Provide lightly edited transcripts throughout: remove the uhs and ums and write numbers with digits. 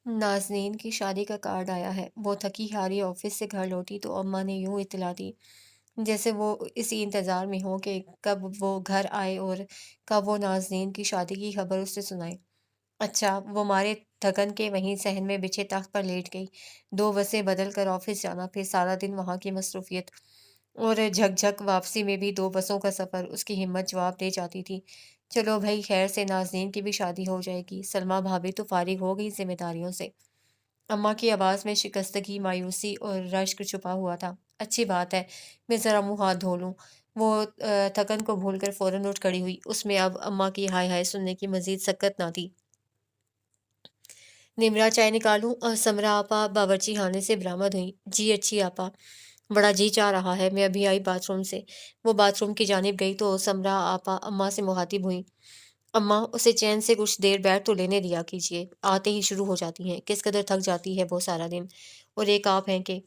नाज़नीन की शादी का कार्ड आया है। वो थकी हारी ऑफिस से घर लौटी तो अम्मा ने यूं इत्तला दी जैसे वो इसी इंतज़ार में हो कि कब वो घर आए और कब वो नाज़नीन की शादी की खबर उसे सुनाए। अच्छा, वो मारे थकन के वहीं सहन में बिछे तख्त पर लेट गई। 2 बसें बदल कर ऑफिस जाना, फिर सारा दिन वहाँ की मसरूफियत और झकझक वापसी में भी 2 बसों का सफ़र उसकी हिम्मत जवाब दे जाती थी। चलो भई खैर से नाज़नीन की भी शादी हो जाएगी। सलमा भाभी तो फ़ारिग हो गई ज़िम्मेदारियों से। अम्मा की आवाज़ में शिकस्तगी, मायूसी और रश्क छुपा हुआ था। अच्छी बात है, मैं ज़रा मुँह हाथ धो लूँ। वो थकन को भूलकर फ़ौरन उठ खड़ी हुई। उसमें अब अम्मा की हाय हाय सुनने की मज़ीद सकत ना थी। निमरा चाय निकालूं? और समरा आपा बावर्ची खाने से बरामद हुई। जी अच्छी आपा, बड़ा जी चाह रहा है, मैं अभी आई बाथरूम से। वो बाथरूम की जानिब गई तो समरा आपा अम्मा से मुखातिब हुई। अम्मा, उसे चैन से कुछ देर बैठ तो लेने दिया कीजिए, आते ही शुरू हो जाती हैं। किस कदर थक जाती है वो सारा दिन। और एक आप हैं कि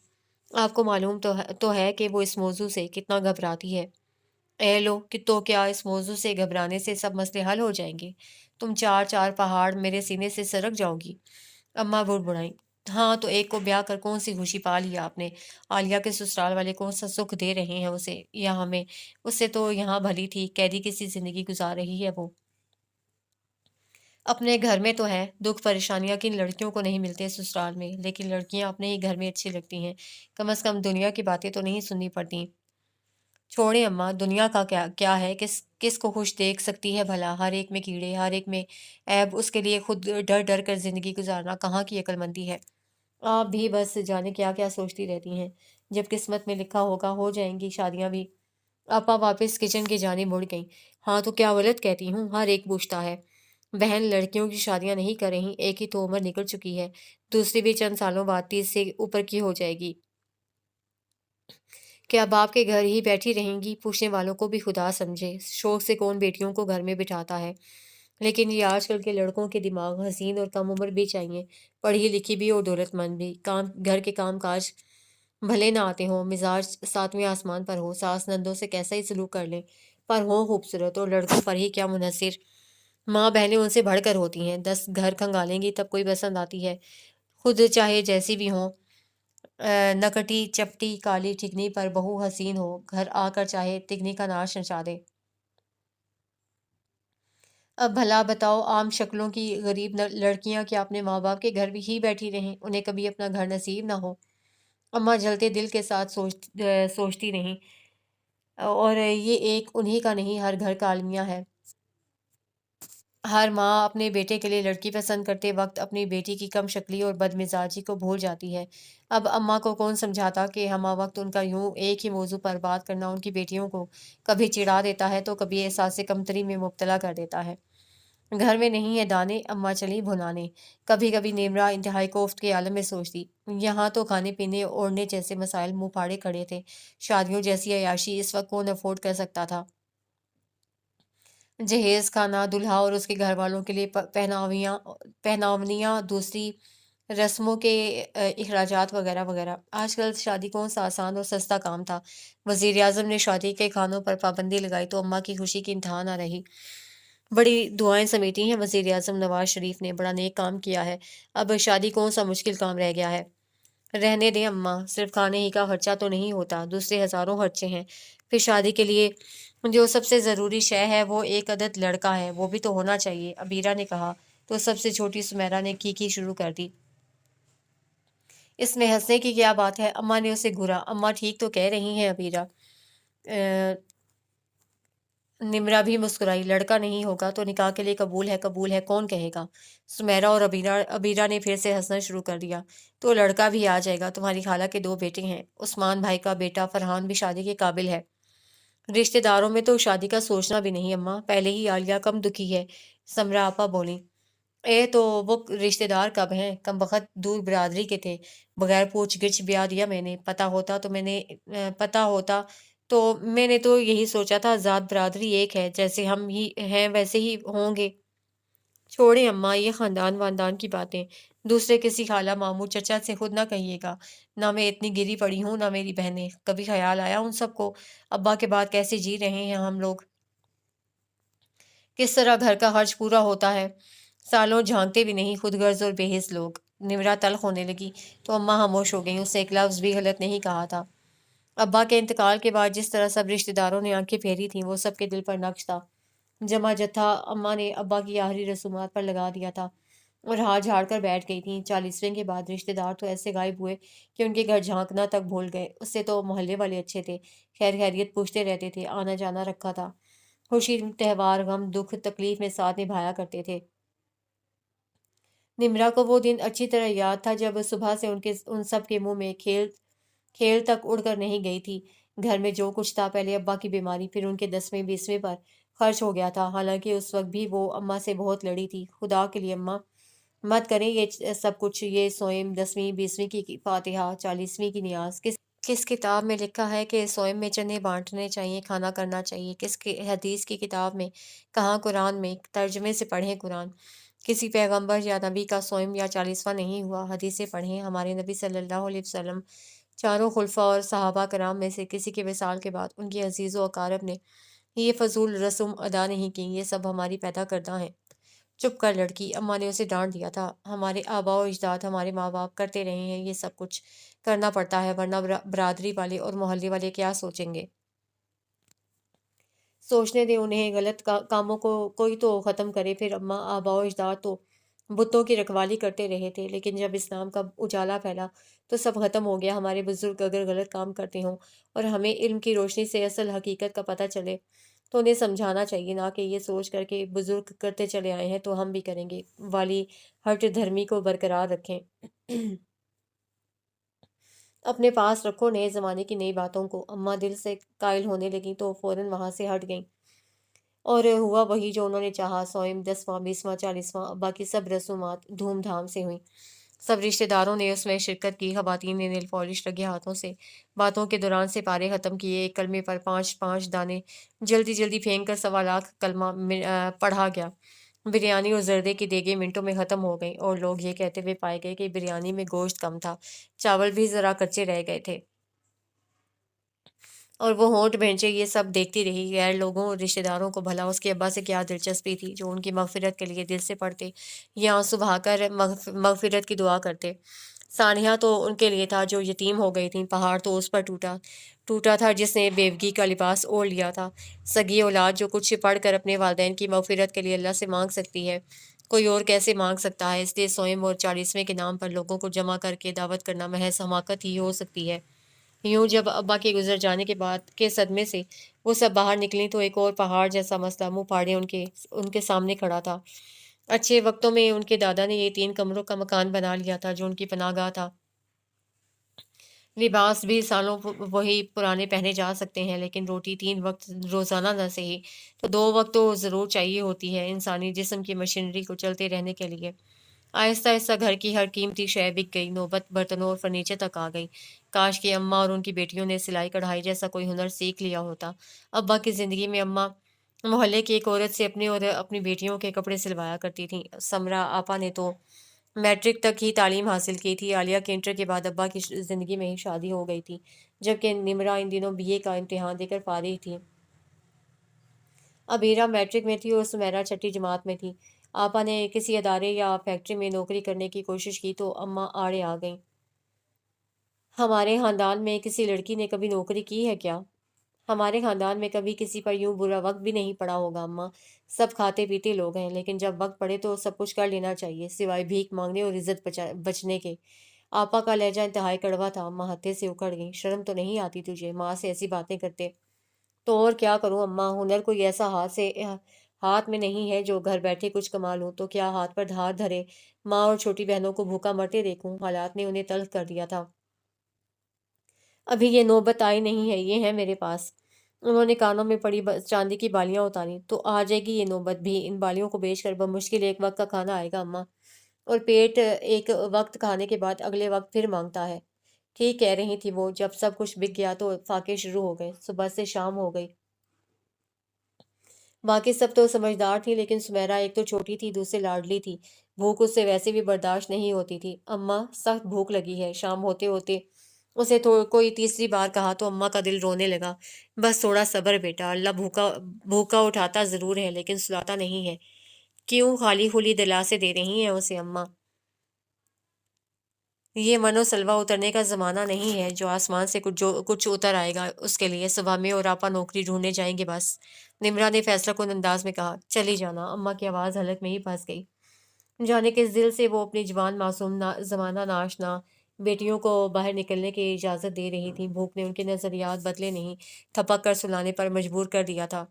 आपको मालूम तो है कि वो इस मौजू से कितना घबराती है। ए लो कि तो क्या इस मौजू से घबराने से सब मसले हल हो जाएंगे? तुम चार चार पहाड़ मेरे सीने से सरक जाओगी। अम्मा बुड़बुड़ाई। हाँ तो एक को ब्याह कर कौन सी खुशी पा लिया आपने? आलिया के ससुराल वाले कौन सा सुख दे रहे हैं उसे या हमें? उससे तो यहाँ भली थी, कैदी की सी जिंदगी गुजार रही है वो। अपने घर में तो है, दुख परेशानियां किन लड़कियों को नहीं मिलते ससुराल में, लेकिन लड़कियां अपने ही घर में अच्छी लगती हैं। कम से कम दुनिया की बातें तो नहीं सुननी पड़ती। छोड़े अम्मा, दुनिया का क्या क्या है, किस किस को खुश देख सकती है भला? हर एक में कीड़े, हर एक में ऐब, उसके लिए खुद डर डर कर जिंदगी गुजारना कहाँ की अक्लमंदी है? आप भी बस जाने क्या क्या सोचती रहती हैं। जब किस्मत में लिखा होगा हो जाएंगी शादियां भी। आपा वापस किचन की जाने मुड़ गई। हाँ तो क्या गलत कहती हूँ? हर एक पूछता है। बहन लड़कियों की शादियां नहीं कर रही, एक ही तो उम्र निकल चुकी है, दूसरी भी चंद सालों बाद 30 से ऊपर की हो जाएगी। क्या बाप के घर ही बैठी रहेंगी? पूछने वालों को भी खुदा समझे, शौक से कौन बेटियों को घर में बिठाता है। लेकिन ये आजकल के लड़कों के दिमाग हसीन और कम उम्र भी चाहिए, पढ़ी लिखी भी और दौलतमंद भी। काम घर के काम काज भले ना आते हों, मिजाज सातवें आसमान पर हो, सास नंदों से कैसा ही सलूक कर लें, पर हो खूबसूरत और लड़कों पर ही क्या मुनहसिर। माँ बहनें उनसे बढ़कर होती हैं, 10 घर खंगालेंगी तब कोई पसंद आती है, खुद चाहे जैसी भी हों। नकटी चपटी काली चिकनी पर बहू हसीन हो, घर आकर चाहे तिगनी का नाश नचा दे। अब भला बताओ, आम शक्लों की गरीब लड़कियां क्या अपने माँ बाप के घर भी ही बैठी रहें, उन्हें कभी अपना घर नसीब ना हो? अम्मा जलते दिल के साथ सोचती रहीं। और ये एक उन्हीं का नहीं, हर घर का अलमिया है। हर माँ अपने बेटे के लिए लड़की पसंद करते वक्त अपनी बेटी की कम शक्ली और बदमिजाजी को भूल जाती है। अब अम्मा को कौन समझाता कि हमा वक्त उनका यूं एक ही मौजू पर बात करना उनकी बेटियों को कभी चिढ़ा देता है तो कभी एहसास कमतरी में मुब्तला कर देता है। घर में नहीं है दाने, अम्मा चली भुनाने। कभी कभी नेमरा इंतहाई कोफ्त के आलम में सोचती, यहाँ तो खाने पीने ओढ़ने जैसे मसाइल मुंह फाड़े खड़े थे, शादियों जैसी अयाशी इस वक्त कौन अफोर्ड कर सकता था? जहेज खाना, दूल्हा और उसके घर वालों के लिए पहनावनियाँ, दूसरी रस्मों के अखराजात वगैरह वगैरह। आजकल शादी कौन सा आसान और सस्ता काम था। वजीर आजम ने शादी के खानों पर पाबंदी लगाई तो अम्मा की खुशी की इंतहा ना रही। बड़ी दुआएं समेटी हैं वजीर आजम नवाज शरीफ ने, बड़ा नेक काम किया है। अब शादी कौन सा मुश्किल काम रह गया है? रहने दें अम्मा, सिर्फ खाने ही का खर्चा तो नहीं होता, दूसरे हज़ारों खर्चे हैं। फिर शादी के लिए जो सबसे ज़रूरी शय है वो एक अदद लड़का है, वो भी तो होना चाहिए, अबीरा ने कहा। तो सबसे छोटी सुमेरा ने की शुरू कर दी। इसमें हंसने की क्या बात है? अम्मा ने उसे घूरा। अम्मा ठीक तो कह रही हैं अबीरा। निम्रा भी मुस्कुराई। लड़का नहीं होगा तो निकाह के लिए कबूल है, कौन कहेगा? सुमेरा और अबीरा अबीरा ने फिर से हंसना शुरू कर दिया। तो लड़का भी आ जाएगा, तुम्हारी खाला के 2 बेटे हैं, उस्मान भाई का बेटा फरहान भी शादी के काबिल है। रिश्तेदारों में तो शादी का सोचना भी नहीं अम्मा, पहले ही आलिया कम दुखी है। समरा आपा बोली। तो वो रिश्तेदार कब हैं? कम बखत दूर बिरादरी के थे, बगैर पूछ गिछ ब्याह दिया मैंने। पता होता तो मैंने तो यही सोचा था, जात बिरादरी एक है, जैसे हम ही हैं वैसे ही होंगे। छोड़े अम्मा ये खानदान वानदान की बातें, दूसरे किसी खाला मामू चचा से खुद ना कहिएगा। ना मैं इतनी गिरी पड़ी हूँ ना मेरी बहनें, कभी ख्याल आया उन सबको? अब्बा के बाद कैसे जी रहे हैं हम लोग, किस तरह घर का खर्च पूरा होता है? सालों झांकते भी नहीं खुद गर्ज और बेहिस लोग। نمرہ تلخ ہونے لگی تو اماں خاموش ہو گئیں، اس نے ایک لفظ بھی غلط نہیں کہا تھا۔ ابا کے انتقال کے بعد جس طرح سب رشتہ داروں نے آنکھیں پھیری تھیں وہ سب کے دل پر نقش تھا۔ جمع جتھا اماں نے ابا کی آخری رسومات پر لگا دیا تھا اور ہاتھ جھاڑ کر بیٹھ گئی تھیں۔ 40ویں کے بعد رشتہ دار تو ایسے غائب ہوئے کہ ان کے گھر جھانکنا تک بھول گئے۔ اس سے تو محلے والے اچھے تھے، خیر خیریت پوچھتے رہتے تھے، آنا جانا رکھا تھا، خوشی تہوار غم دکھ تکلیف میں ساتھ نبھایا کرتے تھے۔ نمرہ کو وہ دن اچھی طرح یاد تھا جب صبح سے ان سب کے منہ میں کھیل تک اڑ کر نہیں گئی تھی۔ گھر میں جو کچھ تھا پہلے ابا کی بیماری، پھر ان کے 10ویں 20ویں پر خرچ ہو گیا تھا۔ حالانکہ اس وقت بھی وہ اماں سے بہت لڑی تھی، خدا کے لیے اماں مت کریں یہ سب کچھ، یہ سوئم 10ویں 20ویں کی فاتحہ 40ویں کی نیاز کس کتاب میں لکھا ہے کہ سوئم میں چنے بانٹنے چاہیے، کھانا کرنا چاہیے؟ کس کی حدیث کی کتاب میں؟ کہاں قرآن میں؟ ترجمے سے پڑھیں قرآن۔ کسی پیغمبر یا نبی کا سوئم یا 40واں نہیں ہوا، حدیثیں پڑھیں۔ ہمارے نبی صلی اللہ علیہ وسلم، چاروں خلفاء اور صحابہ کرام میں سے کسی کے وصال کے بعد ان کے عزیز و اقارب نے یہ فضول رسم ادا نہیں کی، یہ سب ہماری پیدا کردہ ہیں۔ چپ کر لڑکی، اماں نے اسے ڈانٹ دیا تھا۔ ہمارے آباء و اجداد، ہمارے ماں باپ کرتے رہے ہیں، یہ سب کچھ کرنا پڑتا ہے، ورنہ برادری والے اور محلے والے کیا سوچیں گے؟ سوچنے دیں انہیں، غلط کاموں کو کوئی تو ختم کرے۔ پھر اماں آباء و اجداد تو بتوں کی رکھوالی کرتے رہے تھے، لیکن جب اسلام کا اجالا پھیلا تو سب ختم ہو گیا۔ ہمارے بزرگ اگر غلط کام کرتے ہوں اور ہمیں علم کی روشنی سے اصل حقیقت کا پتہ چلے تو انہیں سمجھانا چاہیے، نہ کہ یہ سوچ کر کے بزرگ کرتے چلے آئے ہیں تو ہم بھی کریں گے۔ والی ہٹ دھرمی کو برقرار رکھیں، اپنے پاس رکھو نئے زمانے کی نئی باتوں کو۔ اماں دل سے قائل ہونے لگیں تو فوراً وہاں سے ہٹ گئیں، اور ہوا وہی جو انہوں نے چاہا۔ سوئم 10واں 20واں 40واں، باقی سب رسومات دھوم دھام سے ہوئیں۔ سب رشتہ داروں نے اس میں شرکت کی۔ خواتین نے نیل پالش لگے ہاتھوں سے باتوں کے دوران سپارے ختم کیے، ایک کلمے پر 5 دانے جلدی جلدی پھینک کر 1.25 کلمہ پڑھا گیا۔ بریانی اور زردے کی دیگیں منٹوں میں ختم ہو گئیں، اور لوگ یہ کہتے ہوئے پائے گئے کہ بریانی میں گوشت کم تھا، چاول بھی ذرا کچے رہ گئے تھے، اور وہ ہونٹ بھینچے یہ سب دیکھتی رہی۔ غیر لوگوں اور رشتہ داروں کو بھلا اس کے ابا سے کیا دلچسپی تھی جو ان کی مغفرت کے لیے دل سے پڑھتے یا آنسو بہا کر مغفرت کی دعا کرتے؟ سانحہ تو ان کے لیے تھا جو یتیم ہو گئی تھیں، پہاڑ تو اس پر ٹوٹا تھا جس نے بیوگی کا لباس اوڑھ لیا تھا۔ سگی اولاد جو کچھ پڑھ کر اپنے والدین کی مغفرت کے لیے اللہ سے مانگ سکتی ہے، کوئی اور کیسے مانگ سکتا ہے؟ اس لیے سوئم اور 40ویں کے نام پر لوگوں کو جمع کر کے دعوت کرنا محض حماقت ہی ہو سکتی ہے۔ یوں جب ابا کے گزر جانے کے بعد کے صدمے سے وہ سب باہر نکلیں تو ایک اور پہاڑ جیسا مسئلہ منہ پھاڑے ان کے سامنے کھڑا تھا۔ اچھے وقتوں میں ان کے دادا نے یہ 3 کمروں کا مکان بنا لیا تھا جو ان کی پناہ گاہ تھا۔ لباس بھی سالوں وہی پرانے پہنے جا سکتے ہیں، لیکن روٹی 3 وقت روزانہ نہ صحیح تو 2 وقت تو ضرور چاہیے ہوتی ہے انسانی جسم کی مشینری کو چلتے رہنے کے لیے۔ آہستہ آہستہ گھر کی ہر قیمتی شے بک گئی، نوبت برتنوں اور فرنیچر تک آ گئی۔ کاش کہ اماں اور ان کی بیٹیوں نے سلائی کڑھائی جیسا کوئی ہنر سیکھ لیا ہوتا۔ ابا کی زندگی میں اماں محلے کی ایک عورت سے اپنے اور اپنی بیٹیوں کے کپڑے سلوایا کرتی تھیں۔ سمرا آپا نے تو میٹرک تک ہی تعلیم حاصل کی تھی۔ عالیہ کے انٹر کے بعد ابا کی زندگی میں ہی شادی ہو گئی تھی، جبکہ نمرہ ان دنوں BA کا امتحان دے کر فارغ تھی۔ ابیرہ میٹرک میں تھی اور سمیرہ چھٹی جماعت میں تھی۔ آپا نے کسی ادارے یا فیکٹری میں نوکری کرنے کی کوشش کی تو اماں آڑے آ گئیں۔ ہمارے خاندان میں کسی لڑکی نے کبھی نوکری کی ہے کیا؟ ہمارے خاندان میں کبھی کسی پر یوں برا وقت بھی نہیں پڑا ہوگا اماں۔ سب کھاتے پیتے لوگ ہیں، لیکن جب وقت پڑے تو سب کچھ کر لینا چاہیے، سوائے بھیک مانگنے اور عزت بچنے کے۔ آپا کا لہجہ انتہائی کڑوا تھا۔ اماں ہتھے سے اکھڑ گئیں۔ شرم تو نہیں آتی تجھے؟ ماں سے ایسی باتیں کرتے؟ تو اور کیا کروں اماں، ہنر کوئی ایسا ہاتھ میں نہیں ہے جو گھر بیٹھے کچھ کما لوں، تو کیا ہاتھ پر دھار دھرے ماں اور چھوٹی بہنوں کو بھوکا مرتے دیکھوں؟ حالات نے انہیں تلخ کر دیا تھا۔ ابھی یہ نوبت آئی نہیں ہے، یہ ہے میرے پاس۔ انہوں نے کانوں میں پڑی چاندی کی بالیاں اتاری۔ تو آ جائے گی یہ نوبت بھی، ان بالیوں کو بیچ کر بمشکل ایک وقت کا کھانا آئے گا اماں، اور پیٹ ایک وقت کھانے کے بعد اگلے وقت پھر مانگتا ہے۔ ٹھیک کہہ رہی تھی وہ۔ جب سب کچھ بک گیا تو فاقے شروع ہو گئے، صبح سے شام ہو گئی۔ باقی سب تو سمجھدار تھی، لیکن سمیرہ ایک تو چھوٹی تھی، دوسرے لاڈلی تھی، بھوک اس سے ویسے بھی برداشت نہیں ہوتی تھی۔ اماں سخت بھوک لگی ہے۔ شام ہوتے ہوتے اسے کوئی تیسری بار کہا تو اماں کا دل رونے لگا۔ بس تھوڑا صبر بیٹا، اللہ بھوکا اٹھاتا ضرور ہے لیکن سلاتا نہیں ہے۔ کیوں خالی خولی دلاسے دے رہی ہیں اسے اماں؟ یہ منو سلوا اترنے کا زمانہ نہیں ہے جو آسمان سے کچھ اتر آئے گا اس کے لیے صبح میں اور آپا نوکری ڈھونڈنے جائیں گے بس۔ نمرا نے فیصلہ کن انداز میں کہا، چلی جانا۔ اماں کی آواز حلق میں ہی پھنس گئی۔ جانے کس دل سے وہ اپنی جوان معصوم زمانہ ناشنا بیٹیوں کو باہر نکلنے کی اجازت دے رہی تھی۔ بھوک نے ان کے نظریات بدلے نہیں، تھپک کر سلانے پر مجبور کر دیا تھا۔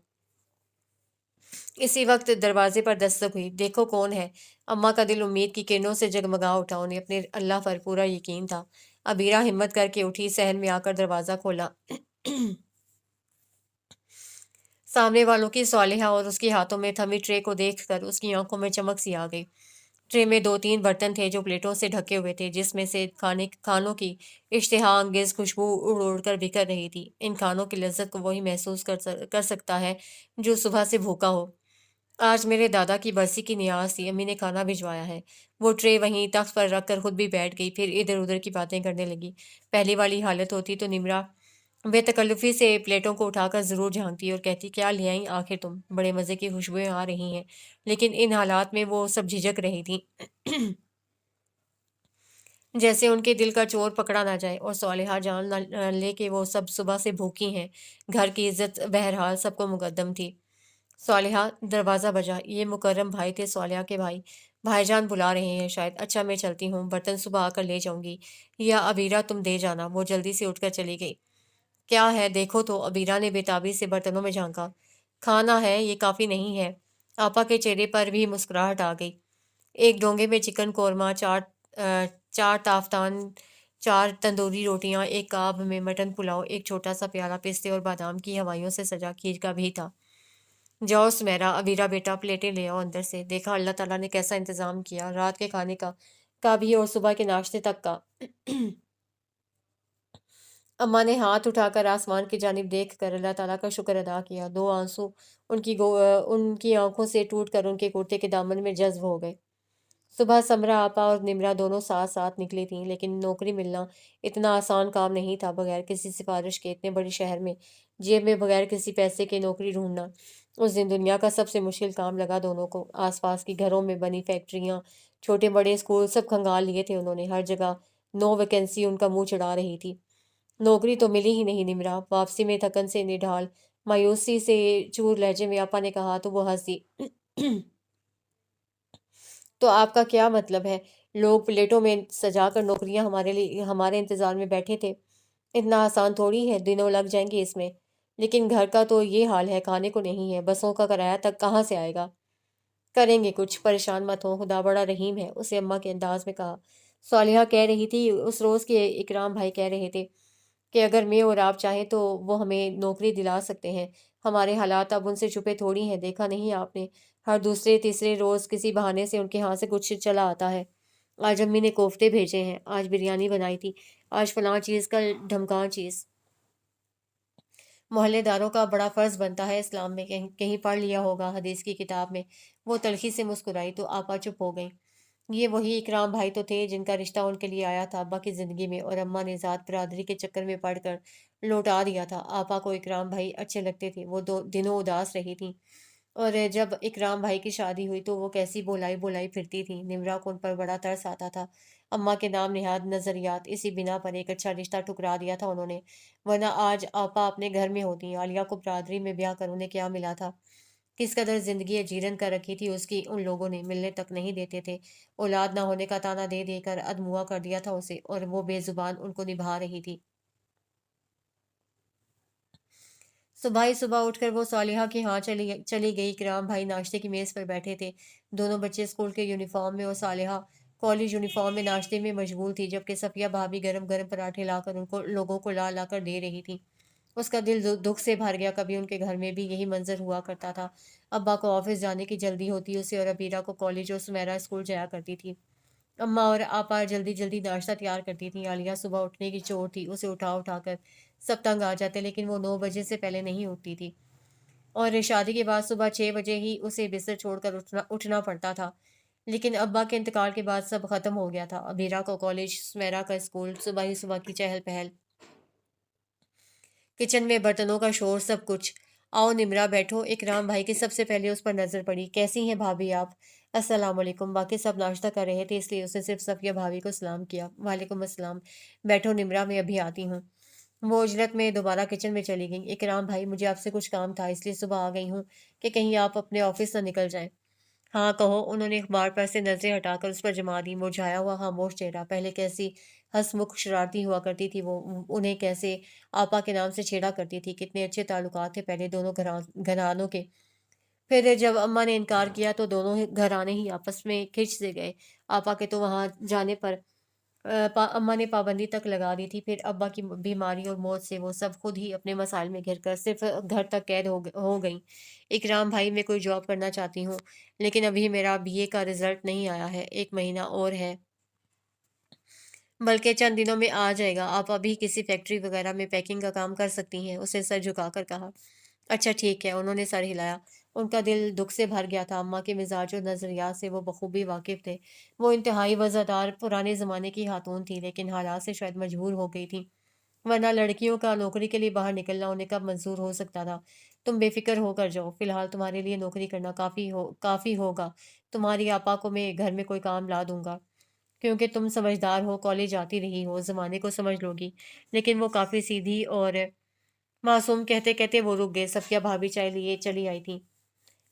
اسی وقت دروازے پر دستک ہوئی۔ دیکھو کون ہے؟ اماں کا دل امید کی کرنوں سے جگمگا اٹھا۔ انہیں اپنے اللہ پر پورا یقین تھا۔ ابیرہ ہمت کر کے اٹھی، صحن میں آ کر دروازہ کھولا۔ سامنے والوں کی صالحہ اور اس کے ہاتھوں میں تھمی ٹرے کو دیکھ کر اس کی آنکھوں میں چمک سی آ گئی۔ ٹرے میں 2-3 برتن تھے جو پلیٹوں سے ڈھکے ہوئے تھے، جس میں سے کھانوں کی اشتہا انگیز خوشبو اڑ اڑ کر بکھر رہی تھی۔ ان کھانوں کی لذت کو وہی محسوس کر سکتا ہے جو صبح سے بھوکا ہو۔ آج میرے دادا کی برسی کی نیاز تھی، امی نے کھانا بھجوایا ہے۔ وہ ٹرے وہیں تخت پر رکھ کر خود بھی بیٹھ گئی، پھر ادھر ادھر کی باتیں کرنے لگی۔ پہلی والی حالت ہوتی تو نمرا بے تکلفی سے پلیٹوں کو اٹھا کر ضرور جھانکتی اور کہتی، کیا لے آئیں آخر تم؟ بڑے مزے کی خوشبوئیں آ رہی ہیں۔ لیکن ان حالات میں وہ سب جھجک رہی تھیں، جیسے ان کے دل کا چور پکڑا نہ جائے اور صالحہ جان نہ لے کہ وہ سب صبح سے بھوکی ہیں۔ گھر کی عزت بہرحال سب کو مقدم تھی۔ صالحہ، دروازہ بجا۔ یہ مکرم بھائی تھے، صالحہ کے بھائی۔ بھائی جان بلا رہے ہیں شاید۔ اچھا میں چلتی ہوں، برتن صبح آ کر لے جاؤں گی، یا ابیرہ تم دے جانا۔ وہ جلدی سے اٹھ کر چلی گئی۔ کیا ہے دیکھو تو؟ ابیرہ نے بےتابی سے برتنوں میں جھانکا۔ کھانا ہے، یہ کافی نہیں ہے؟ آپا کے چہرے پر بھی مسکراہٹ آ گئی۔ ایک ڈونگے میں چکن قورمہ، چار تافتان، 4 تندوری روٹیاں، ایک کاب میں مٹن پلاؤ، ایک چھوٹا سا پیالہ پستے اور بادام کی ہوائیوں سے سجا کھیر کا بھی تھا۔ جاؤ سمیرا، ابیرہ بیٹا پلیٹیں لے آؤ اندر سے۔ دیکھا اللہ تعالیٰ نے کیسا انتظام کیا، رات کے کھانے کا بھی اور صبح کے ناشتے تک کا۔ اماں نے ہاتھ اٹھا کر آسمان کی جانب دیکھ کر اللہ تعالیٰ کا شکر ادا کیا۔ 2 آنسو ان کی آنکھوں سے ٹوٹ کر ان کے کرتے کے دامن میں جذب ہو گئے۔ صبح سمرا آپا اور نمرا دونوں ساتھ ساتھ نکلی تھیں، لیکن نوکری ملنا اتنا آسان کام نہیں تھا۔ بغیر کسی سفارش کے اتنے بڑے شہر میں جیب میں بغیر کسی پیسے کے نوکری ڈھونڈنا اس دن دنیا کا سب سے مشکل کام لگا دونوں کو۔ آس پاس کی گھروں میں بنی فیکٹریاں، چھوٹے بڑے اسکول سب کھنگال لیے تھے انہوں نے۔ ہر جگہ نو ویکینسی ان کا منہ چڑھا رہی تھی۔ نوکری تو ملی ہی نہیں۔ نمرا واپسی میں تھکن سے نڈھال مایوسی سے چور لہجے میں آپا نے کہا تو وہ ہنس دی۔ تو آپ کا کیا مطلب ہے؟ لوگ پلیٹوں میں سجا کر نوکریاں ہمارے انتظار میں بیٹھے تھے۔ اتنا آسان تھوڑی ہے، دنوں لگ جائیں گے اس میں۔ لیکن گھر کا تو یہ حال ہے، کھانے کو نہیں ہے، بسوں کا کرایہ تک کہاں سے آئے گا؟ کریں گے کچھ، پریشان مت ہو، خدا بڑا رحیم ہے، اسے اماں کے انداز میں کہا۔ صالحہ کہہ رہی تھی، اس روز کے اکرام بھائی کہہ رہے تھے کہ اگر میں اور آپ چاہیں تو وہ ہمیں نوکری دلا سکتے ہیں۔ ہمارے حالات اب ان سے چھپے تھوڑی ہیں، دیکھا نہیں آپ نے؟ ہر دوسرے تیسرے روز کسی بہانے سے ان کے ہاں سے کچھ چلا آتا ہے۔ آج امی نے کوفتے بھیجے ہیں، آج بریانی بنائی تھی، آج فلاں چیز، کل ڈھمکاں چیز۔ محلے داروں کا بڑا فرض بنتا ہے اسلام میں، کہیں پڑھ لیا ہوگا حدیث کی کتاب میں۔ وہ تلخی سے مسکرائی تو آپا چپ ہو گئی۔ یہ وہی اکرام بھائی تو تھے جن کا رشتہ ان کے لیے آیا تھا ابا کی زندگی میں، اور اماں نے ذات برادری کے چکر میں پڑھ کر لوٹا دیا تھا۔ آپا کو اکرام بھائی اچھے لگتے تھے، وہ دنوں اداس رہی تھیں، اور جب اکرام بھائی کی شادی ہوئی تو وہ کیسی بولائی پھرتی تھی۔ نمرا کو ان پر بڑا ترس آتا تھا۔ اماں کے نام نہاد نظریات، اسی بنا پر ایک اچھا رشتہ ٹھکرا دیا تھا انہوں نے، ورنہ آج آپا اپنے گھر میں ہوتی۔ عالیہ کو برادری میں بیاہ کر انہیں کیا ملا تھا؟ کس قدر زندگی اجیرن کر رکھی تھی اس کی، ان لوگوں نے ملنے تک نہیں دیتے تھے۔ اولاد نہ ہونے کا تانا دے دے کر ادموا کر دیا تھا اسے، اور وہ بے زبان ان کو نبھا رہی تھی۔ صبح ہی صبح اٹھ کر وہ صالحہ کے ہاں چلی گئی۔ کرام بھائی ناشتے کی میز پر بیٹھے تھے۔ دونوں بچے اسکول کے یونیفارم میں اور صالحہ کالج یونیفارم میں ناشتے میں مشغول تھی، جبکہ صفیہ بھابھی گرم گرم پراٹھے لا کر لوگوں کو لا کر دے رہی تھی۔ اس کا دل دکھ سے بھر گیا۔ کبھی ان کے گھر میں بھی یہی منظر ہوا کرتا تھا۔ ابا کو آفس جانے کی جلدی ہوتی اسے، اور ابیرہ کو کالج، اور سمیرا اسکول جایا کرتی تھی۔ اماں اور آپا جلدی جلدی ناشتہ تیار کرتی تھیں۔ عالیہ صبح اٹھنے کی چور تھی، اسے اٹھا کر سب تنگ آ جاتے، لیکن وہ 9 بجے سے پہلے نہیں اٹھتی تھی، اور شادی کے بعد صبح 6 بجے ہی اسے بستر چھوڑ کر اٹھنا پڑتا تھا۔ لیکن ابا کے انتقال کے بعد سب ختم ہو گیا تھا۔ ابیرہ کو کالج، سمیرا کا اسکول، صبح ہی صبح کی چہل پہل، کچن میں برتنوں کا شور، سب کچھ۔ آؤ نمرا بیٹھو۔ اکرام بھائی کی سب سے پہلے اس پر نظر پڑی۔ کیسی ہیں بھابھی آپ؟ अस्सलाम वालेकुम। बाकी सब नाश्ता कर रहे थे, इसलिए उसने सिर्फ सफ़िया भाभी को सलाम किया। वालेकुम अस्सलाम। बैठो निमरा, मैं अभी आती हूँ। वो उजलत में दोबारा किचन में चली गई। इकराम भाई, मुझे आपसे कुछ काम था, इसलिए सुबह आ गई हूँ कि कहीं आप अपने ऑफिस ना निकल जाएं। हाँ कहो। उन्होंने अखबार पर से नजरें हटाकर उस पर जमा दी। मुरझाया हुआ खामोश चेहरा। पहले कैसी हंसमुख शरारती हुआ करती थी वो, उन्हें कैसे आपा के नाम से छेड़ा करती थी। कितने अच्छे ताल्लुकात थे पहले दोनों घरानों के। फिर जब अम्मा ने इनकार किया तो दोनों घराने ही आपस में खिंच से गए। आपा के तो वहां जाने पर अम्मा ने पाबंदी तक लगा दी थी। फिर अब्बा की बीमारी और मौत से वो सब खुद ही अपने मसाइल में घिर कर सिर्फ घर तक कैद हो गई। इकराम भाई, मैं कोई जॉब करना चाहती हूँ, लेकिन अभी मेरा बीए का रिजल्ट नहीं आया है। 1 महीना और है, बल्कि चंद दिनों में आ जाएगा। आप अभी किसी फैक्ट्री वगैरह में पैकिंग का काम कर सकती हैं। उसे सर झुकाकर कहा। अच्छा ठीक है। उन्होंने सर हिलाया। उनका दिल दुख से भर गया था। अम्मा के मिजाज और नजरियात से वो बखूबी वाकिफ थे। वो इंतहाई वज़ादार पुराने ज़माने की खातून थी, लेकिन हालात से शायद मजबूर हो गई थी, वरना लड़कियों का नौकरी के लिए बाहर निकलना उन्हें कब मंजूर हो सकता था। तुम बेफिक्र होकर जाओ, फिलहाल तुम्हारे लिए नौकरी करना काफ़ी होगा। तुम्हारी आपा को मैं घर में कोई काम ला दूंगा, क्योंकि तुम समझदार हो, कॉलेज जाती रही हो, ज़माने को समझ लोगी। लेकिन वो काफ़ी सीधी और मासूम कहते कहते वो रुक गए। सफिया भाभी चाय लिए चली आई थी।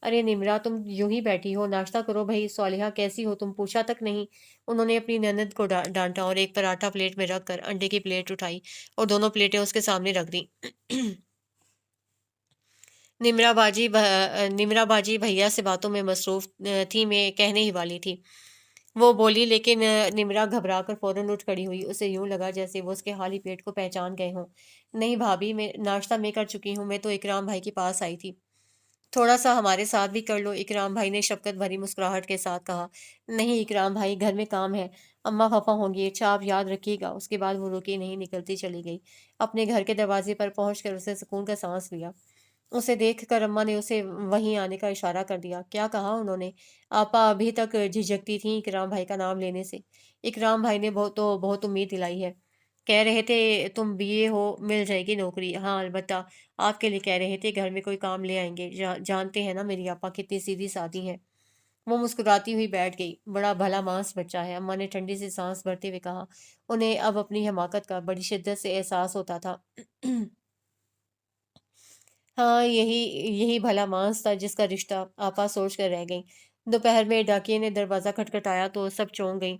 अरे निमरा, तुम यूं ही बैठी हो, नाश्ता करो भाई। सौलिहा कैसी हो, तुम पूछा तक नहीं। उन्होंने अपनी ननद को डांटा और एक पराठा प्लेट में रख कर अंडे की प्लेट उठाई और दोनों प्लेटें उसके सामने रख दी। निमरा बाजी भैया से बातों में मसरूफ थी, मैं कहने ही वाली थी। वो बोली, लेकिन निमरा घबरा कर फौरन उठ खड़ी हुई। उसे यूं लगा जैसे वो उसके खाली पेट को पहचान गए हों। नहीं भाभी, मैं नाश्ता मैं कर चुकी हूँ। मैं तो इकराम भाई के पास आई थी। थोड़ा सा हमारे साथ भी कर लो, इकराम भाई ने शफकत भरी मुस्कुराहट के साथ कहा। नहीं इकराम भाई, घर में काम है, अम्मा खफा होंगी। अच्छा आप याद रखिएगा। उसके बाद वो रुकी नहीं, निकलती चली गई। अपने घर के दरवाजे पर पहुंचकर उसे सुकून का सांस लिया। उसे देखकर अम्मा ने उसे वहीं आने का इशारा कर दिया। क्या कहा उन्होंने? आपा अभी तक झिझकती थी इकराम भाई का नाम लेने से। इकराम भाई ने बहुत उम्मीद दिलाई है। कह रहे थे तुम बीए हो, मिल जाएगी नौकरी। हाँ अलबत्ता, आपके लिए कह रहे थे, घर में कोई काम ले आएंगे। जानते हैं ना मेरी आपा कितनी सीधी सादी है। वो मुस्कुराती हुई बैठ गई। बड़ा भला मांस बच्चा है, अम्मा ने ठंडी सी सांस भरते हुए कहा। उन्हें अब अपनी हमाकत का बड़ी शिद्दत से एहसास होता था। हाँ, यही यही भला मांस था जिसका रिश्ता आपा सोच कर रह गईं। दोपहर में डाकिये ने दरवाज़ा खटखटाया तो सब चौंक गईं।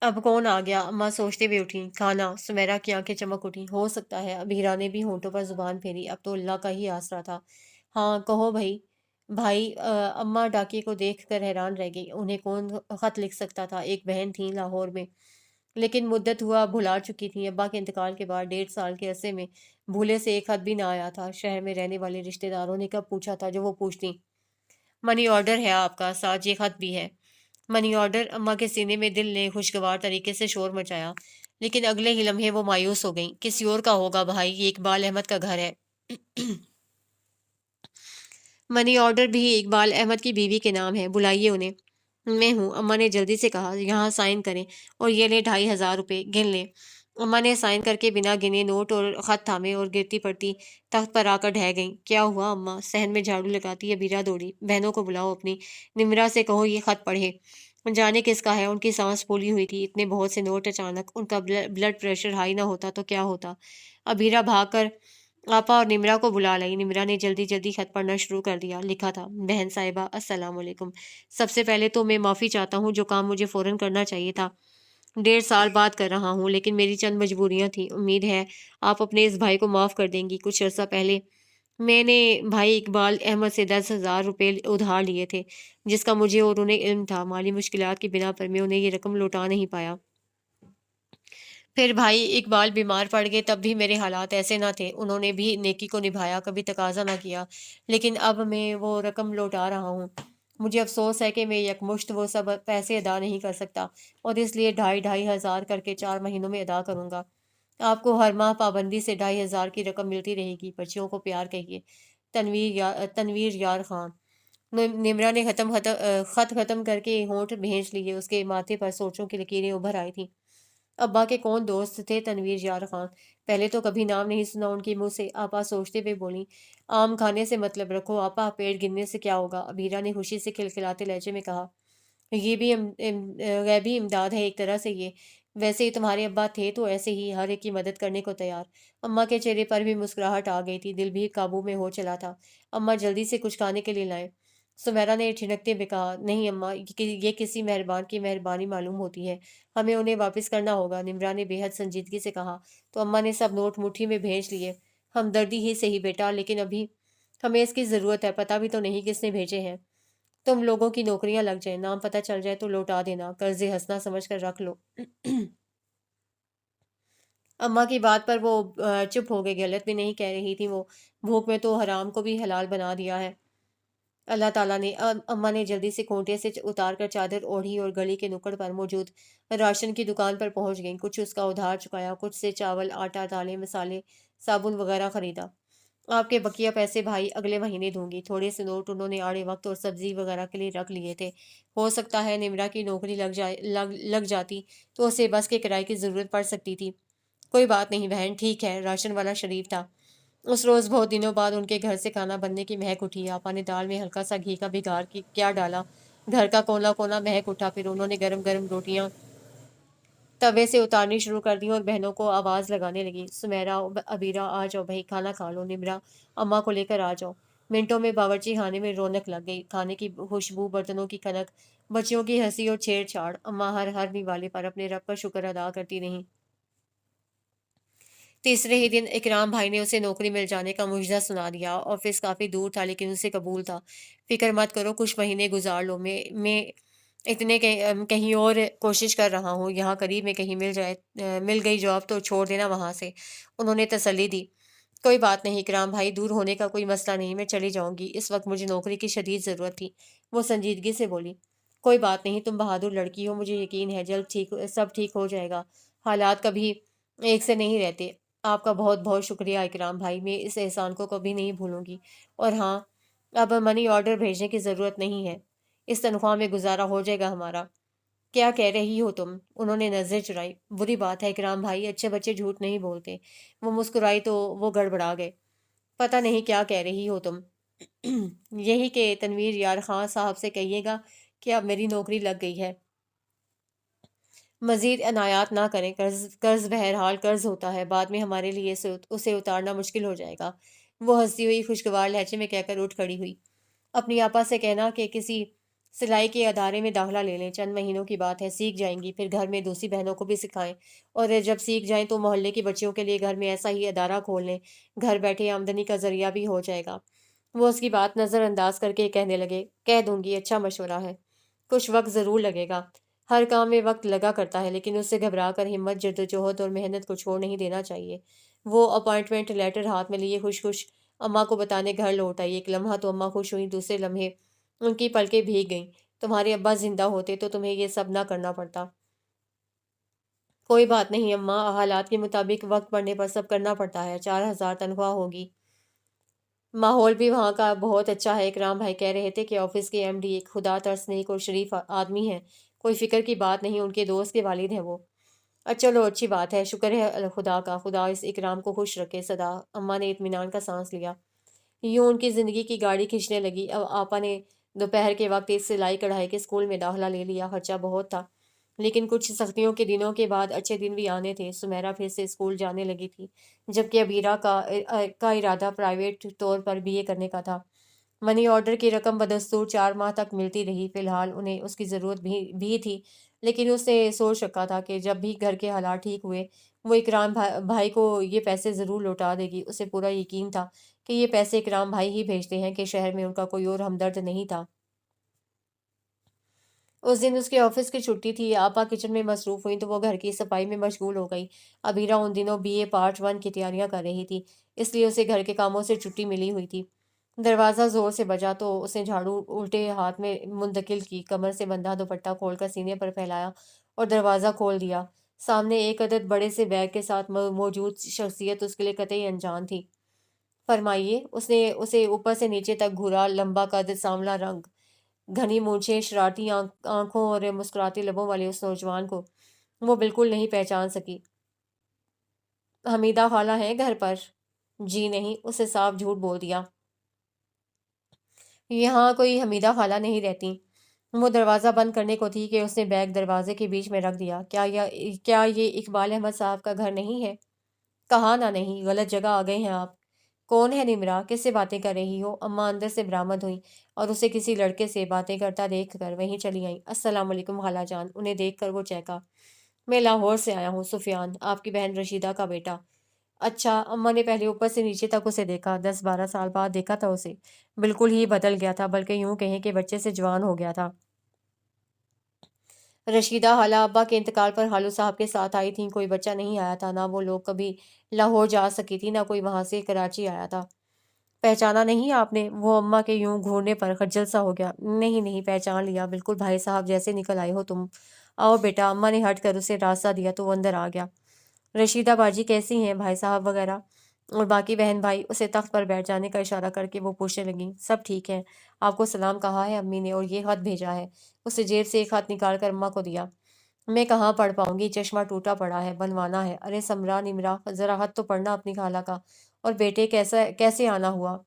अब कौन आ गया? अम्मा सोचते हुए उठी। खाना। सुमेरा की आंखें चमक उठी। हो सकता है। अबीरा ने भी होंठों पर जुबान फेरी। अब तो अल्लाह का ही आसरा था। हाँ कहो भाई। भाई अम्मा डाकिये को देख कर हैरान रह गई। उन्हें कौन खत लिख सकता था? एक बहन थी लाहौर में, लेकिन मुद्दत हुआ भुला चुकी थी। अब्बा के इंतकाल के बाद 1.5 साल के अरसे में भूले से एक खत भी ना आया था। शहर में रहने वाले रिश्तेदारों ने कब पूछा था जो वो पूछती। मनी ऑर्डर है आपका, साथ ये खत भी है। Money order? अम्मा के सीने में दिल ने खुशगवार तरीके से शोर मचाया, लेकिन अगले ही लम्हे वो मायूस हो गईं। किसी और का होगा भाई, ये इकबाल अहमद का घर है। मनी ऑर्डर भी इकबाल अहमद की बीवी के नाम है, बुलाइए उन्हें। मैं हूँ, अम्मा ने जल्दी से कहा। यहाँ साइन करें और ये ले 2,500 रुपये, गिन लें। अम्मा ने साइन करके बिना गिने नोट और खत थामे और गिरती पड़ती तख्त पर आकर ढह गईं। क्या हुआ अम्मा? सहन में झाड़ू लगाती अबीरा दौड़ी। बहनों को बुलाओ अपनी। निमरा से कहो ये खत पढ़े। जाने किसका है? उनकी सांस फूली हुई थी। इतने बहुत से नोट अचानक, उनका ब्लड प्रेशर हाई ना होता तो क्या होता। अबीरा भागकर आपा और निमरा को बुला लाई। निमरा ने जल्दी जल्दी खत पढ़ना शुरू कर दिया। लिखा था, बहन साहिबा अस्सलाम वालेकुम। सबसे पहले तो मैं माफ़ी चाहता हूँ, जो काम मुझे फ़ौरन करना चाहिए था 1.5 साल बाद कर रहा हूँ, लेकिन मेरी चंद मजबूरियाँ थी। उम्मीद है आप अपने इस भाई को माफ़ कर देंगी। कुछ अर्सा पहले मैंने भाई इकबाल अहमद से 10,000 रुपये उधार लिए थे, जिसका मुझे और उन्हें इल्म था। माली मुश्किलात की बिना पर मैं उन्हें ये रकम लौटा नहीं पाया। फिर भाई इकबाल बीमार पड़ गए, तब भी मेरे हालात ऐसे ना थे। उन्होंने भी नेकी को निभाया, कभी तकाजा ना किया। लेकिन अब मैं वो रकम लौटा रहा हूँ। मुझे अफसोस है कि मैं यकमुश्त वो सब पैसे अदा नहीं कर सकता, और इसलिए 2,500 करके 4 महीनों में अदा करूँगा। आपको हर माह पाबंदी से 2,500 की रकम मिलती रहेगी। बच्चियों को प्यार कहिए। तनवीर यार खान। निमरा ने खत खत्म करके होंठ भींच लिए। उसके माथे पर सोचों की लकीरें उभर आई थी। अब्बा के कौन दोस्त थे तनवीर यार खान? पहले तो कभी नाम नहीं सुना उनके मुंह से। आपा सोचते हुए बोली, आम खाने से मतलब रखो आपा, पेट गिरने से क्या होगा? अबीरा ने खुशी से खिलखिलाते लहजे में कहा। ये भी गैबी इमदाद है एक तरह से ये। वैसे ही तुम्हारे अब्बा थे तो ऐसे ही हर एक की मदद करने को तैयार। अम्मा के चेहरे पर भी मुस्कुराहट आ गई थी, दिल भी काबू में हो चला था। अम्मा जल्दी से कुछ खाने के लिए लाए। सुमेरा ने ठिठकते हुए कहा, नहीं अम्मा, ये किसी मेहरबान की मेहरबानी मालूम होती है। हमें उन्हें वापस करना होगा, निम्रा ने बेहद संजीदगी से कहा। तो अम्मा ने सब नोट मुट्ठी में भेज लिए। हमदर्दी ही सही बेटा, लेकिन अभी हमें इसकी ज़रूरत है। पता भी तो नहीं किसने भेजे हैं। तुम लोगों की नौकरियां लग जाए, नाम पता चल जाए तो लौटा देना, कर्जे हंसना समझ कर रख लो। अम्मा की बात पर वो चुप हो गई। गलत भी नहीं कह रही थी वो। भूख में तो हराम को भी हलाल बना दिया है अल्लाह ताला ने। अम्मा ने जल्दी से खूंटे से उतार कर चादर ओढ़ी और गली के नुक्कड़ पर मौजूद राशन की दुकान पर पहुंच गई। कुछ उसका उधार चुकाया, कुछ से चावल, आटा, दालें, मसाले, साबुन वगैरह खरीदा। आपके बकिया पैसे भाई अगले महीने दूंगी। थोड़े से नोट उन्होंने आड़े वक्त और सब्जी वगैरह के लिए रख लिए थे। हो सकता है निमरा की नौकरी लग जाती तो उसे बस के किराए की जरूरत पड़ सकती थी। कोई बात नहीं बहन, ठीक है। राशन वाला शरीफ था। उस रोज बहुत दिनों बाद उनके घर से खाना बनने की महक उठी। आपा ने दाल में हल्का सा घी का भिगार की क्या डाला, घर का कोना कोना महक उठा। फिर उन्होंने गरम गरम रोटियां तवे से उतारनी शुरू कर दी और बहनों को आवाज लगाने लगी, सुमेरा, अबीरा, आ जाओ भाई, खाना खा लो। निमरा, अम्मा को लेकर आ जाओ। मिनटों में बावर्ची खाने में रौनक लग गई। खाने की खुशबू, बर्तनों की खनक, बच्चियों की हंसी और छेड़छाड़। अम्मा हर निवाले पर अपने रब का शुक्र अदा करती रहीं। तीसरे ही दिन इकराम भाई ने उसे नौकरी मिल जाने का मुजदा सुना दिया। ऑफिस काफी दूर था लेकिन उसे कबूल था। फिक्र मत करो, कुछ महीने गुजार लो। मैं इतने कहीं और कोशिश कर रहा हूँ। यहाँ करीब में कहीं मिल गई जॉब तो छोड़ देना वहां से। उन्होंने तसल्ली दी। कोई बात नहीं इकराम भाई, दूर होने का कोई मसला नहीं, मैं चली जाऊंगी। इस वक्त मुझे नौकरी की शदीद जरूरत थी। वो संजीदगी से बोली। कोई बात नहीं, तुम बहादुर लड़की हो, मुझे यकीन है जल्द सब ठीक हो जाएगा। हालात कभी एक से नहीं रहते। आपका बहुत बहुत शुक्रिया इकराम भाई, मैं इस एहसान को कभी नहीं भूलूंगी। और हाँ, अब मनी ऑर्डर भेजने की ज़रूरत नहीं है। इस तनख्वाह में गुजारा हो जाएगा हमारा। क्या कह रही हो तुम? उन्होंने नजरें चुराई। बुरी बात है इकराम भाई, अच्छे बच्चे झूठ नहीं बोलते। वो मुस्कुराई तो वो गड़बड़ा गए। पता नहीं क्या कह रही हो तुम। यही कि तनवीर यार खान साहब से कहिएगा कि अब मेरी नौकरी लग गई है। मजीद अनायात ना करें। कर्ज कर्ज बहरहाल कर्ज होता है, बाद में हमारे लिए उसे उतारना मुश्किल हो जाएगा। वो हंसती हुई खुशगवार लहजे में कहकर उठ खड़ी हुई। अपनी आपा से कहना कि किसी सिलाई के अदारे में दाखिला ले लें, चंद महीनों की बात है, सीख जाएंगी, फिर घर में दूसरी बहनों को भी सिखाएं। और जब सीख जाएं तो मोहल्ले की बच्चियों के लिए घर में ऐसा ही अदारा खोल लें। घर बैठे आमदनी का जरिया भी हो जाएगा। वो उसकी बात नज़रअंदाज करके कहने लगे, कह दूंगी, अच्छा मशवरा है। कुछ वक्त ज़रूर लगेगा। हर काम में वक्त लगा करता है, लेकिन उससे घबरा कर हिम्मत, जद्दोजहद और मेहनत को छोड़ नहीं देना चाहिए। वो अपॉइंटमेंट लेटर हाथ में लिए खुश खुश अम्मा को बताने घर लौट आई। एक लम्हा तो अम्मा खुश हुई, दूसरे लम्हे उनकी पलकें भीग गईं। तुम्हारे अब्बा जिंदा होते तो तुम्हें ये सब ना करना पड़ता। कोई बात नहीं अम्मा, हालात के मुताबिक वक्त पड़ने पर सब करना पड़ता है। 4,000 तनख्वाह होगी। माहौल भी वहाँ का बहुत अच्छा है। इकराम भाई कह रहे थे कि ऑफिस के एमडी एक खुदा तरस नेक और शरीफ आदमी है। कोई फिक्र की बात नहीं, उनके दोस्त के वालिद हैं वो। चलो अच्छी बात है, शुक्र है खुदा का। खुदा इस इकराम को खुश रखे सदा। अम्मा ने इत्मीनान का सांस लिया। यूं उनकी जिंदगी की गाड़ी खींचने लगी। अब आपा ने दोपहर के वक्त इस सिलाई कढ़ाई के स्कूल में दाखिला ले लिया। खर्चा बहुत था, लेकिन कुछ सख्तियों के दिनों के बाद अच्छे दिन भी आने थे। सुमेरा फिर से स्कूल जाने लगी थी, जबकि अबीरा का इरादा प्राइवेट तौर पर बीए करने का था। मनी ऑर्डर की रकम बदस्तूर 4 माह तक मिलती रही। फिलहाल उन्हें उसकी ज़रूरत भी थी, लेकिन उसने सोच रखा था कि जब भी घर के हालात ठीक हुए वो इकराम भाई को ये पैसे ज़रूर लौटा देगी। उसे पूरा यकीन था कि ये पैसे इकराम भाई ही भेजते हैं, कि शहर में उनका कोई और हमदर्द नहीं था। उस दिन उसके ऑफिस की छुट्टी थी। आपा किचन में मसरूफ हुई तो वो घर की सफाई में मशगूल हो गई। अबीरा उन दिनों बीए पार्ट 1 की तैयारियां कर रही थी, इसलिए उसे घर के कामों से छुट्टी मिली हुई थी। दरवाज़ा जोर से बजा तो उसने झाड़ू उल्टे हाथ में मुंतकिल की, कमर से बंधा दुपट्टा खोलकर सीने पर फैलाया और दरवाज़ा खोल दिया। सामने एक अदद बड़े से बैग के साथ मौजूद शख्सियत उसके लिए कतई अनजान थी। फरमाइए। उसने उसे ऊपर से नीचे तक घूरा। लंबा कद, सांवला रंग, घनी मूछें, शरारती आंखों और मुस्कुराते लबों वाले उस नौजवान को وہ بالکل نہیں پہچان سکی۔ حمیدہ خالہ ہیں گھر پر؟ جی نہیں، اسے صاف جھوٹ بول دیا۔ یہاں کوئی حمیدہ خالہ نہیں رہتی۔ وہ دروازہ بند کرنے کو تھی کہ اس نے بیگ دروازے کے بیچ میں رکھ دیا۔ کیا یہ اقبال احمد صاحب کا گھر نہیں ہے؟ کہا نہ نہیں، غلط جگہ آ گئے ہیں آپ۔ کون ہے نمرا؟ کس سے باتیں کر رہی ہو؟ اماں اندر سے برآمد ہوئیں اور اسے کسی لڑکے سے باتیں کرتا دیکھ کر وہیں چلی آئیں۔ السلام علیکم خالہ جان۔ انہیں دیکھ کر وہ چہکا۔ میں لاہور سے آیا ہوں، سفیان، آپ کی بہن رشیدہ کا بیٹا۔ اچھا، اماں نے پہلے اوپر سے نیچے تک اسے دیکھا۔ 10-12 سال بعد دیکھا تھا اسے۔ بالکل ہی بدل گیا تھا، بلکہ یوں کہیں کہ بچے سے جوان ہو گیا تھا۔ رشیدہ خالہ ابا کے انتقال پر خالو صاحب کے ساتھ آئی تھیں۔ کوئی بچہ نہیں آیا تھا، نہ وہ لوگ کبھی لاہور جا سکی تھی، نہ کوئی وہاں سے کراچی آیا تھا۔ پہچانا نہیں آپ نے؟ وہ اماں کے یوں گھورنے پر خجل سا ہو گیا۔ نہیں نہیں، پہچان لیا، بالکل بھائی صاحب جیسے نکل آئے ہو تم۔ آؤ بیٹا۔ اماں نے ہٹ کر اسے راستہ دیا تو وہ اندر آ گیا۔ رشیدہ باجی کیسی ہیں؟ بھائی صاحب وغیرہ اور باقی بہن بھائی؟ اسے تخت پر بیٹھ جانے کا اشارہ کر کے وہ پوچھنے لگیں۔ سب ٹھیک ہیں، آپ کو سلام کہا ہے امی نے، اور یہ خط بھیجا ہے۔ اسے جیب سے ایک خط نکال کر اماں کو دیا۔ میں کہاں پڑھ پاؤں گی، چشمہ ٹوٹا پڑا ہے، بنوانا ہے۔ ارے سمرا، نمرا، ذرا خط تو پڑھنا اپنی خالہ کا۔ اور بیٹے کیسے آنا ہوا؟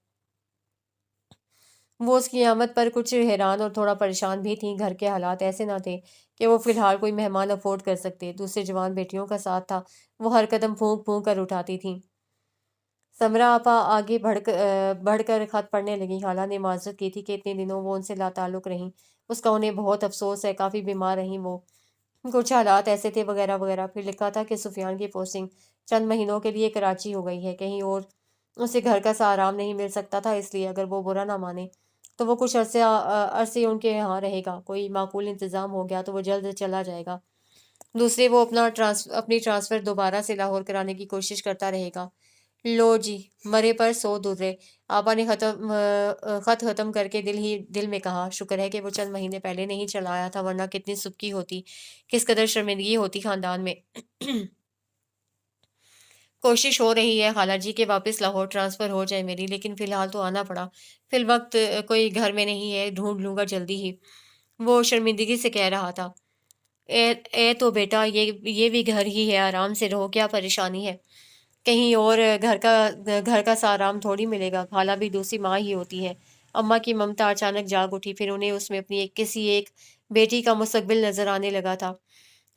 وہ اس کی آمد پر کچھ حیران اور تھوڑا پریشان بھی تھیں۔ گھر کے حالات ایسے نہ تھے کہ وہ فی الحال کوئی مہمان افورڈ کر سکتے۔ دوسرے جوان بیٹیوں کا ساتھ تھا، وہ ہر قدم پھونک پھونک کر اٹھاتی تھیں۔ سمرا آپا آگے بڑھ کر خط پڑھنے لگیں۔ خالہ نے معذرت کی تھی کہ اتنے دنوں وہ ان سے لا تعلق رہیں۔ اس کا انہیں بہت افسوس ہے، کافی بیمار رہیں وہ، کچھ حالات ایسے تھے وغیرہ وغیرہ۔ پھر لکھا تھا کہ سفیان کی پوسٹنگ چند مہینوں کے لیے کراچی ہو گئی ہے، کہیں اور اسے گھر کا سا آرام نہیں مل سکتا تھا، اس لیے اگر وہ برا نہ مانے تو وہ کچھ عرصے ان کے یہاں رہے گا۔ کوئی معقول انتظام ہو گیا تو وہ جلد چلا جائے گا۔ دوسرے وہ اپنی ٹرانسفر دوبارہ سے لاہور کرانے کی کوشش کرتا رہے گا۔ لو جی، مرے پر 100 درے۔ آپا نے خط ختم کر کے دل میں کہا، شکر ہے کہ وہ چند مہینے پہلے نہیں چلا آیا تھا، ورنہ کتنی سبکی ہوتی، کس قدر شرمندگی ہوتی خاندان میں۔ کوشش ہو رہی ہے خالہ جی کہ واپس لاہور ٹرانسفر ہو جائے میری، لیکن فی الحال تو آنا پڑا۔ فی الوقت کوئی گھر میں نہیں ہے، ڈھونڈ لوں گا جلدی ہی، وہ شرمندگی سے کہہ رہا تھا۔ اے تو بیٹا، یہ بھی گھر ہی ہے، آرام سے رہو، کیا پریشانی ہے؟ کہیں اور گھر کا سا آرام تھوڑی ملے گا، خالہ بھی دوسری ماں ہی ہوتی ہے۔ اماں کی ممتا اچانک جاگ اٹھی، پھر انہیں اس میں اپنی کسی ایک بیٹی کا مستقبل نظر آنے لگا تھا۔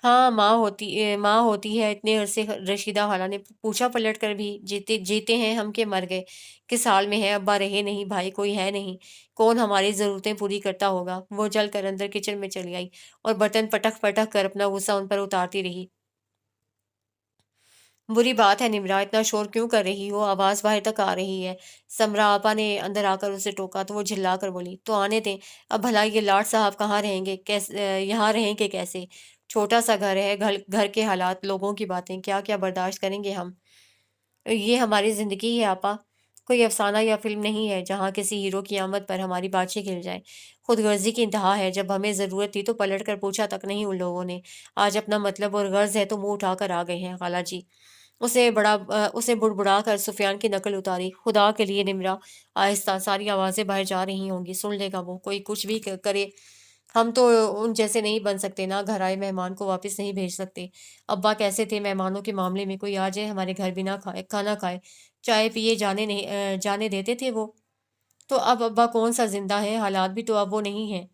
ہاں، ماں ہوتی ہے اتنے عرصے؟ رشیدہ خالہ نے پوچھا پلٹ کر بھی۔ جیتے ہیں ہم کہ مر گئے؟ کس حال میں ہے؟ ابا رہے نہیں، بھائی کوئی ہے نہیں، کون ہماری ضرورتیں پوری کرتا ہوگا؟ وہ جل کر اندر کچن میں چلی آئی اور برتن پٹک پٹک کر اپنا غصہ ان پر اتارتی رہی۔ بری بات ہے نمرا، اتنا شور کیوں کر رہی ہو؟ آواز باہر تک آ رہی ہے۔ سمرا آپا نے اندر آ کر اسے ٹوکا تو وہ جھلا کر بولی، تو آنے دیں، اب بھلا یہ لاٹ صاحب کہاں رہیں گے؟ یہاں رہیں گے کیسے؟ چھوٹا سا گھر ہے، گھر کے حالات، لوگوں کی باتیں، کیا کیا برداشت کریں گے ہم؟ یہ ہماری زندگی ہے آپا، کوئی افسانہ یا فلم نہیں ہے جہاں کسی ہیرو کی آمد پر ہماری باتیں کھل جائیں۔ خود غرضی کی انتہا ہے، جب ہمیں ضرورت تھی تو پلٹ کر پوچھا تک نہیں ان لوگوں نے، آج اپنا مطلب اور غرض ہے تو منہ اٹھا کر آ گئے ہیں خالہ جی۔ اسے بڑبڑا کر سفیان کی نقل اتاری۔ خدا کے لیے نمرا، آہستہ، ساری آوازیں باہر جا رہی ہوں گی، سن لے گا وہ، کوئی کچھ بھی کرے، ہم تو ان جیسے نہیں بن سکتے نا، گھر آئے مہمان کو واپس نہیں بھیج سکتے۔ ابا کیسے تھے مہمانوں کے معاملے میں؟ کوئی آ جائے ہمارے گھر بنا کھانا کھائے چائے پیے جانے دیتے تھے وہ؟ تو اب ابا کون سا زندہ ہے؟ حالات بھی تو اب وہ نہیں ہیں۔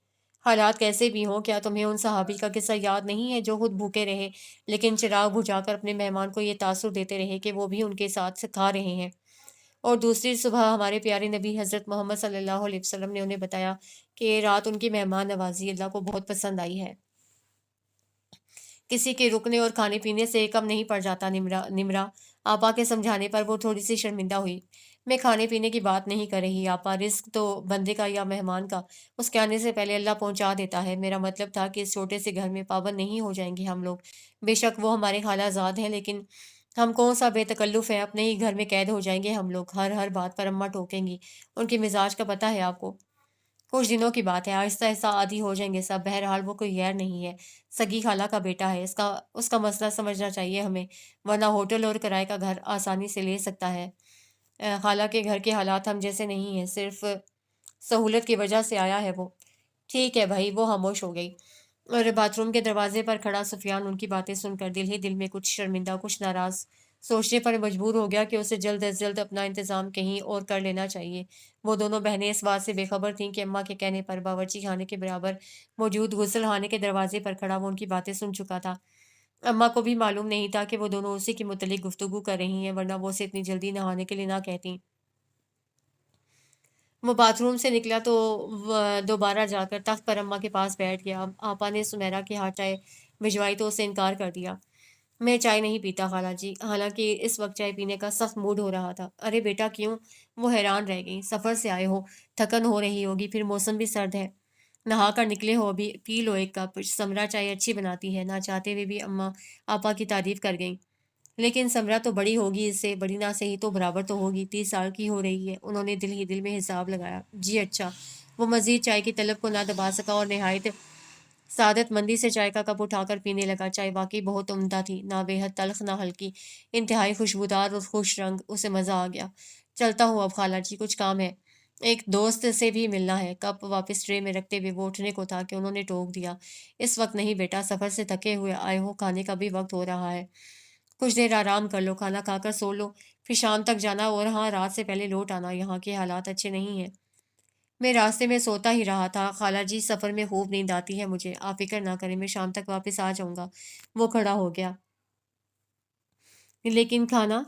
حالات کیسے بھی ہوں، کیا تمہیں ان صحابی کا قصہ یاد نہیں ہے جو خود بھوکے رہے لیکن چراغ بجھا کر اپنے مہمان کو یہ تاثر دیتے رہے کہ وہ بھی ان کے ساتھ کھا رہے ہیں؟ اور دوسری صبح ہمارے پیارے نبی حضرت محمد صلی اللہ علیہ وسلم نے انہیں بتایا کہ رات ان کی مہمان نوازی اللہ کو بہت پسند آئی ہے۔ کسی کے رکنے اور کھانے پینے سے کم نہیں پڑ جاتا نمرا۔ آپا کے سمجھانے پر وہ تھوڑی سی شرمندہ ہوئی۔ میں کھانے پینے کی بات نہیں کر رہی آپا، رزق تو بندے کا یا مہمان کا اس کے آنے سے پہلے اللہ پہنچا دیتا ہے۔ میرا مطلب تھا کہ اس چھوٹے سے گھر میں پابند نہیں ہو جائیں گے ہم لوگ۔ بے شک وہ ہمارے خالہ زاد ہیں، لیکن ہم کون سا بے تکلف ہیں، اپنے ہی گھر میں قید ہو جائیں گے ہم لوگ، ہر بات پر اماں ٹوکیں گی، ان کی مزاج کا پتہ ہے آپ کو۔ کچھ دنوں کی بات ہے، آہستہ آہستہ عادی ہو جائیں گے سب۔ بہرحال وہ کوئی غیر نہیں ہے، سگی خالہ کا بیٹا ہے، اس کا مسئلہ سمجھنا چاہیے ہمیں، ورنہ ہوٹل اور کرائے کا گھر آسانی سے لے سکتا ہے۔ خالہ کے گھر کے حالات ہم جیسے نہیں ہیں، صرف سہولت کی وجہ سے آیا ہے وہ۔ ٹھیک ہے بھائی، وہ خاموش ہو گئی۔ और बाथरूम के दरवाजे पर खड़ा सुफियान उनकी बातें सुनकर दिल ही दिल में कुछ शर्मिंदा, कुछ नाराज सोचने पर मजबूर हो गया कि उसे जल्द अज जल्द अपना इंतजाम कहीं और कर लेना चाहिए। वो दोनों बहनें इस बात से बेखबर थीं कि अम्मा के कहने पर बावर्ची खाने के बराबर मौजूद गुसलखाने के दरवाजे पर खड़ा वो उनकी बातें सुन चुका था। अम्मा को भी मालूम नहीं था कि वो दोनों उसी के मुतल्लिक गुफ्तगू कर रही हैं, वरना वो उसे इतनी जल्दी नहाने के लिए ना कहती। वो बाथरूम से निकला तो दोबारा जाकर तख्त पर अम्मा के पास बैठ गया। आपा ने सुमेरा के हाथ चाय भिजवाई तो उसे इनकार कर दिया। मैं चाय नहीं पीता खाला जी, हालांकि इस वक्त चाय पीने का सख्त मूड हो रहा था। अरे बेटा क्यों? वो हैरान रह गई। सफर से आए हो, थकन हो रही होगी, फिर मौसम भी सर्द है। नहा कर निकले हो अभी, पी लो एक कप। समरा चाय अच्छी बनाती है। ना चाहते हुए भी अम्मा आपा की तारीफ कर गई। लेकिन समरा तो बड़ी होगी इससे, बड़ी ना सही तो बराबर तो होगी, 30 साल की हो रही है। उन्होंने दिल ही दिल में हिसाब लगाया। जी अच्छा। वो मजीद चाय की तलब को ना दबा सका और नहायत सादत मंदी से चाय का कप उठाकर पीने लगा। चाय वाकई बहुत उम्दा थी, ना बेहद तल्ख ना हल्की, इंतहाई खुशबूदार और खुश रंग। उसे मज़ा आ गया। चलता हूँ अब खाला जी, कुछ काम है, एक दोस्त से भी मिलना है। कप वापस ट्रे में रखते हुए वो उठने को था कि उन्होंने टोक दिया। इस वक्त नहीं बेटा, सफ़र से थके हुए आए हो, खाने का भी वक्त हो रहा है। कुछ देर आराम कर लो, खाना खाकर सो लो, फिर शाम तक जाना, और हाँ, रात से पहले लौट आना, यहाँ के हालात अच्छे नहीं हैं। मैं रास्ते में सोता ही रहा था खाला जी, सफ़र में खूब नींद आती है मुझे। आप फिक्र ना करें, मैं शाम तक वापस आ जाऊंगा। वो खड़ा हो गया। लेकिन खाना?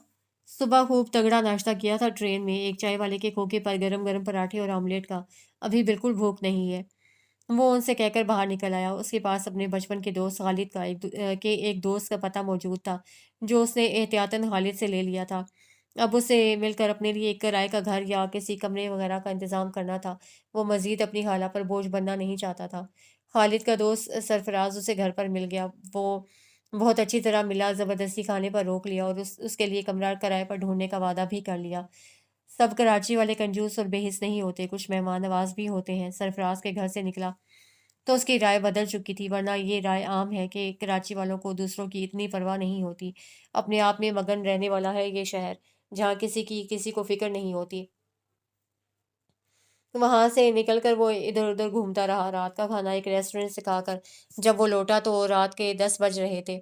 सुबह खूब तगड़ा नाश्ता किया था ट्रेन में, एक चाय वाले के खोखे पर गरम गरम पराठे और ऑमलेट का। अभी बिल्कुल भूख नहीं है। वो उनसे कहकर बाहर निकल आया। उसके पास अपने बचपन के दोस्त खालिद का एक दोस्त का पता मौजूद था, जो उसने एहतियातन खालिद से ले लिया था। अब उसे मिलकर अपने लिए एक किराए का घर या किसी कमरे वगैरह का इंतज़ाम करना था। वो मज़ीद अपनी खाला पर बोझ बनना नहीं चाहता था। खालिद का दोस्त सरफराज उसे घर पर मिल गया। वो बहुत अच्छी तरह मिला, ज़बरदस्ती खाने पर रोक लिया और उसके लिए कमरा किराए पर ढूँढने का वादा भी कर लिया। सब कराची वाले कंजूस और बेहिस नहीं होते, कुछ मेहमान नवाज भी होते हैं। सरफराज के घर से निकला तो उसकी राय बदल चुकी थी, वरना ये राय आम है कि कराची वालों को दूसरों की इतनी परवाह नहीं होती। अपने आप में मगन रहने वाला है ये शहर, जहाँ किसी को फ़िक्र नहीं होती। वहाँ से निकलकर वो इधर-उधर घूमता रहा। रात का खाना एक रेस्टोरेंट से खाकर जब वो लौटा तो रात के 10 बज रहे थे।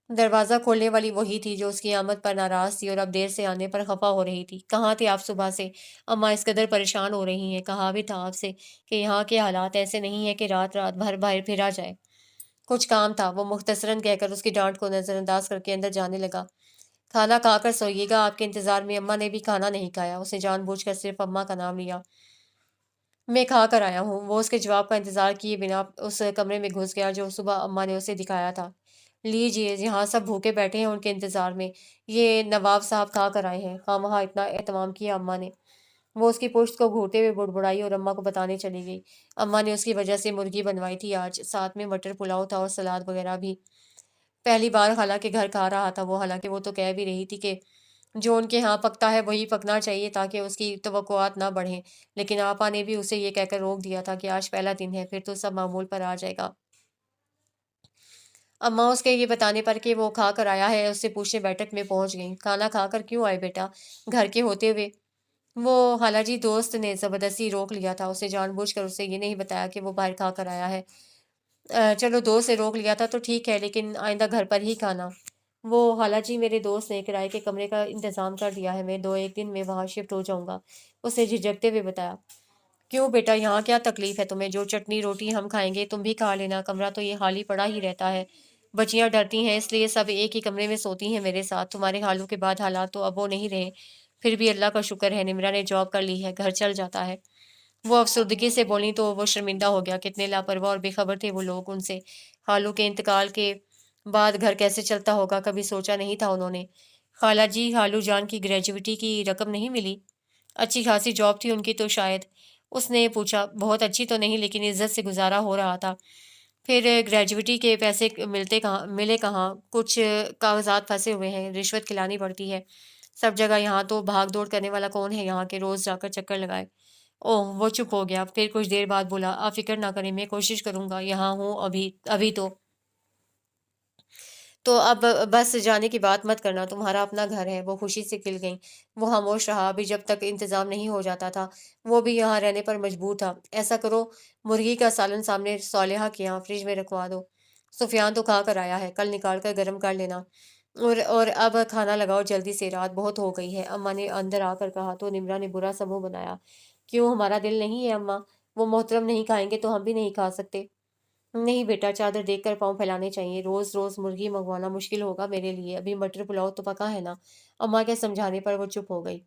दरवाज़ा खोलने वाली वही थी जो उसकी आमद पर नाराज़ थी और अब देर से आने पर खफ़ा हो रही थी। "कहाँ थे आप सुबह से? अम्मा इस कदर परेशान हो रही हैं। कहा भी था आपसे कि यहाँ के हालात ऐसे नहीं हैं कि रात-रात भर बाहर फिरा जाए।" "कुछ काम था," वो मुख्तसरन कहकर उसकी डाँट को नज़रअंदाज करके अंदर जाने लगा। "खाना खाकर सोइएगा, आपके इंतज़ार में अम्मा ने भी खाना नहीं खाया।" उसने जानबूझकर सिर्फ़ अम्मा का नाम लिया। "मैं खा कर आया हूँ," वो उसके जवाब का इंतज़ार किए बिना उस कमरे में घुस गया जो सुबह अम्मा ने उसे दिखाया था। "लीजिए, यहाँ सब भूखे बैठे हैं उनके इंतज़ार में। ये नवाब साहब खा कर आए हैं।" खामख़ा इतना एहतमाम किया अम्मा ने। वो उसकी पुश्त को घूरते हुए बुड़बुड़ाई और अम्मा को बताने चली गई। अम्मा ने उसकी वजह से मुर्गी बनवाई थी आज, साथ में मटर पुलाव था और सलाद वग़ैरह भी। पहली बार खाला के घर खा रहा था वो, हालाँकि वो तो कह भी रही थी कि जो उनके यहाँ पकता है वही पकना चाहिए ताकि उसकी तवक्कुआत ना बढ़ें। लेकिन आपा ने भी उसे ये कहकर रोक दिया था कि आज पहला दिन है, फिर तो सब मामूल पर आ जाएगा। अम्मा उसके ये बताने पर कि वो खा कर आया है, उससे पूछने बैठक में पहुँच गईं। "खाना खाकर क्यों आए बेटा, घर के होते हुए?" वो खालाजी दोस्त ने ज़बरदस्ती रोक लिया था। उसे जानबूझकर उसे ये नहीं बताया कि वो बाहर खा कर आया है। चलो दोस्त से रोक लिया था तो ठीक है, लेकिन आइंदा घर पर ही खाना। वो हालाजी मेरे दोस्त ने किराए के कमरे का इंतज़ाम कर दिया है, मैं 2-1 दिन में वहाँ शिफ्ट हो जाऊँगा, उसने झिझकते हुए बताया। क्यों बेटा, यहाँ क्या तकलीफ़ है तुम्हें? जो चटनी रोटी हम खाएँगे तुम भी खा लेना, कमरा तो ये खाली पड़ा ही रहता है। बच्चियाँ डरती हैं इसलिए सब एक ही कमरे में सोती हैं मेरे साथ। तुम्हारे खालों के बाद हालात तो अब वो नहीं रहे। फिर भी अल्लाह का शुक्र है निम्रा ने जॉब कर ली है, घर चल जाता है। वो अफ़सरदगी से बोलीं तो वो शर्मिंदा हो गया। कितने लापरवाह और बेखबर थे वो लोग उनसे। खालू के इंतकाल के बाद घर कैसे चलता होगा, कभी सोचा नहीं था उन्होंने। खाला जी, खालू जान की ग्रेजुइटी की रकम नहीं मिली? अच्छी खासी जॉब थी उनकी तो शायद। उसने पूछा। बहुत अच्छी तो नहीं, लेकिन इज़्ज़त से गुज़ारा हो रहा था। फिर ग्रेजुइटी के पैसे मिले कहाँ? कुछ कागज़ात फँसे हुए हैं, रिश्वत खिलानी पड़ती है। सब जगह यहाँ तो भाग-दौड़ करने वाला कौन है यहाँ के रोज़ जाकर चक्कर लगाए। ओह! वो चुप हो गया। फिर कुछ देर बाद बोला, आप फ़िक्र ना करें, मैं कोशिश करूँगा, यहाँ हूँ अभी अभी तो। तो अब बस जाने की बात मत करना, तुम्हारा अपना घर है। वो खुशी से खिल गईं। वो खामोश रहा, अभी जब तक इंतज़ाम नहीं हो जाता था, वो भी यहाँ रहने पर मजबूर था। ऐसा करो, मुर्गी का सालन सामने सौलेहा के यहाँ फ्रिज में रखवा दो। सुफियान तो खा कर आया है, कल निकाल कर गर्म कर लेना। और अब खाना लगाओ जल्दी से, रात बहुत हो गई है, अम्मा ने अंदर आकर कहा तो निम्रा ने बुरा सा मुँह बनाया। क्यों, हमारा दिल नहीं है अम्मा? वो मोहतरम नहीं खाएंगे तो हम भी नहीं खा सकते। नहीं बेटा, चादर देखकर पाँव फैलाने चाहिए। रोज रोज मुर्गी मंगवाना मुश्किल होगा मेरे लिए। अभी मटर पुलाव तो पका है ना। अम्मा के समझाने पर वो चुप हो गई।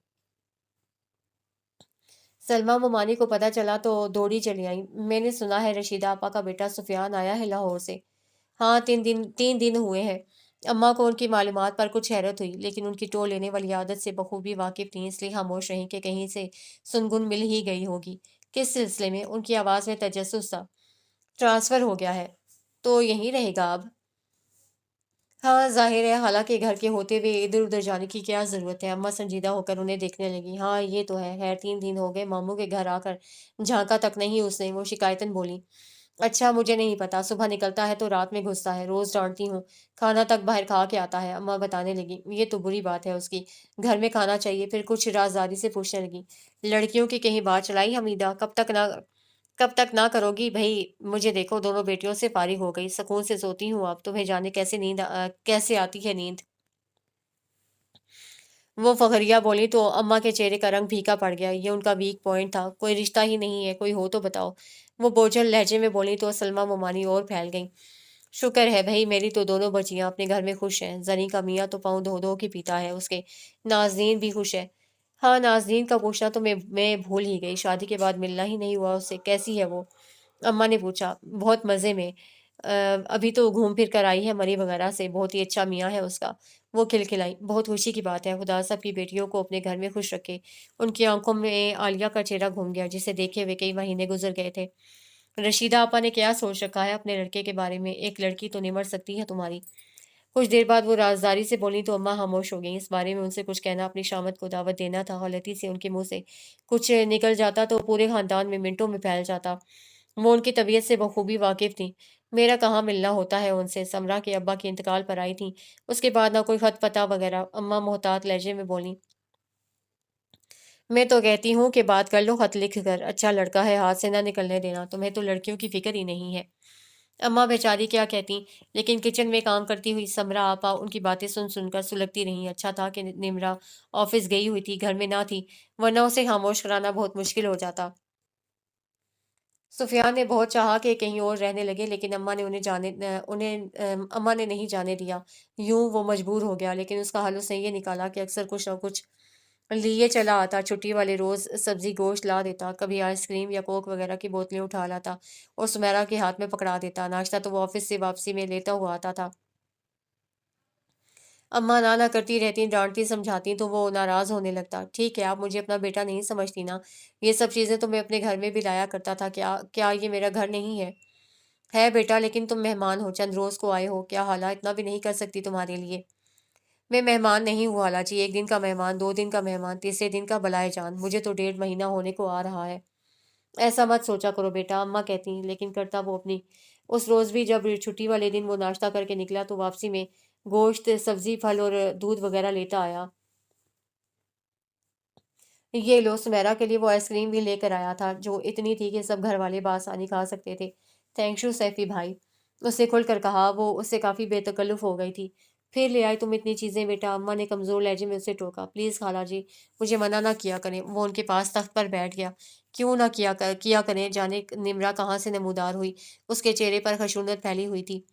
सलमा मुमानी को पता चला तो दौड़ी चली आई। मैंने सुना है रशीदा आपा का बेटा सुफियान आया है लाहौर से। हाँ, 3 दिन हुए हैं। अम्मा को उनकी मालूमात पर कुछ हैरत हुई, लेकिन उनकी टोल लेने वाली आदत से बखूबी वाकिफ थी, इसलिए खामोश रहीं कि कहीं से सुनगुन मिल ही गई होगी। किस सिलसिले में? उनकी आवाज़ में तजस्सुस था। ट्रांसफ़र हो गया है, तो यहीं रहेगा अब। हाँ, ज़ाहिर है, हालाँकि घर के होते हुए इधर-उधर जाने की क्या ज़रूरत है? अम्मा संजीदा होकर उन्हें देखने लगीं। हाँ, ये तो है। खैर 3 दिन हो गए मामू के घर आकर झाँका तक नहीं उसने, वो शिकायतन बोलीं। अच्छा, मुझे नहीं पता, सुबह निकलता है तो रात में घुसता है, रोज़ डाँटती हूँ। खाना तक बाहर खा के आता है, अम्मा बताने लगीं। ये तो बुरी बात है उसकी, घर में खाना चाहिए। फिर कुछ राज़दारी से पूछने लगीं, लड़कियों की कहीं बात चलाई हमीदा? कब तक ना करोगी भई? मुझे देखो, दोनों बेटियों से फ़ारिग हो गई, सुकून से सोती हूँ अब। तुम्हें जाने कैसे आती है नींद? वो फ़खरिया बोली तो अम्मा के चेहरे का रंग फीका पड़ गया। ये उनका वीक पॉइंट था। कोई रिश्ता ही नहीं है, कोई हो तो बताओ। वो बोझल लहजे में बोली तो सलमा मुमानी और फैल गईं। शुक्र है भई, मेरी तो दोनों बच्चियाँ अपने घर में खुश हैं। ज़नी का मियाँ तो पाँव धो-धो के पीता है उसके। नाज़नीन भी खुश है। हाँ, नाज़नीन का पूछना तो मैं भूल ही गई। शादी के बाद मिलना ही नहीं हुआ उससे। कैसी है वो? अम्मा ने पूछा। बहुत मज़े में। अ, अभी तो घूम फिर कर आई है मरी वगैरह से। बहुत ही अच्छा मियाँ है उसका। वो खिलखिलाई। बहुत खुशी की बात है। खुदा सबकी बेटियों को अपने घर में खुश रखे। उनकी आंखों में आलिया का चेहरा घूम गया, जिसे देखे हुए कई महीने गुजर गए थे। रशीदा आपा ने क्या सोच रखा है अपने लड़के के बारे में? एक लड़की तो निमर सकती है तुम्हारी। कुछ देर बाद वो राजदारी से बोली तो अम्मा खामोश हो गई। इस बारे में उनसे कुछ कहना अपनी शामत को दावत देना था। गलती से उनके मुंह से कुछ निकल जाता तो पूरे खानदान में मिनटों में फैल जाता। वो उनकी तबीयत से बखूबी वाकिफ थी। मेरा कहाँ मिलना होता है उनसे। समरा के अब्बा के इंतकाल पर आई थी, उसके बाद ना कोई खत पता वगैरह। अम्मा मोहतात लहजे में बोली, मैं तो कहती हूँ कि बात कर लो खत लिख कर। अच्छा लड़का है, हाथ से ना निकलने देना। तुम्हें तो लड़कियों की फिक्र ही नहीं है। अम्मा बेचारी क्या कहती, लेकिन किचन में काम करती हुई समरा आपा उनकी बातें सुन सुनकर सुलगती रहीं। अच्छा था कि निमरा ऑफिस गई हुई थी, घर में ना थी, वरना उसे खामोश कराना बहुत मुश्किल हो जाता। सुफियान ने बहुत चाहा कि कहीं और रहने लगे, लेकिन अम्मा ने नहीं जाने दिया। यूं वो मजबूर हो गया, लेकिन उसका हल उसने ये निकाला कि अक्सर कुछ न कुछ लिए चला आता। छुट्टी वाले रोज सब्जी गोश्त ला देता, कभी आइसक्रीम या कोक वगैरह की बोतलें उठा लाता और सुमेरा के हाथ में पकड़ा देता। नाश्ता तो वो ऑफिस से वापसी में लेता हुआ आता था। अम्मा ना करती रहती, डांटती समझाती तो वो नाराज होने लगता। ठीक है, आप मुझे अपना बेटा नहीं समझती ना। ये सब चीजें तो मैं अपने घर में भी लाया करता था। क्या क्या ये मेरा घर नहीं है? है बेटा, लेकिन तुम मेहमान हो, चंद रोज को आए हो। क्या हाला इतना भी नहीं कर सकती तुम्हारे लिए? मैं मेहमान नहीं हूँ हाला जी। 1 दिन का मेहमान, 2 दिन का मेहमान, तीसरे दिन का बलाए जान। मुझे तो 1.5 महीना होने को आ रहा है। ऐसा मत सोचा करो बेटा, अम्मा कहती, लेकिन करता वो अपनी। उस रोज भी जब छुट्टी वाले दिन वो नाश्ता करके निकला तो वापसी में गोश्त, सब्जी, फल और दूध वगैरह लेता आया। ये लो, सुमेरा के लिए वो आइसक्रीम भी लेकर आया था, जो इतनी थी कि सब घर वाले बआसानी खा सकते थे। थैंक यू सैफी भाई, उससे खुलकर कहा। वो उससे काफ़ी बेतकल्लुफ़ हो गई थी। फिर ले आई तुम इतनी चीज़ें बेटा, अम्मा ने कमज़ोर लहजे में उसे टोका। प्लीज़ खाला जी, मुझे मना ना किया करें। वो उनके पास तख्त पर बैठ गया। क्यों ना किया करें? जाने निमरा कहाँ से नमूदार हुई। उसके चेहरे पर खशूनत फैली हुई थी।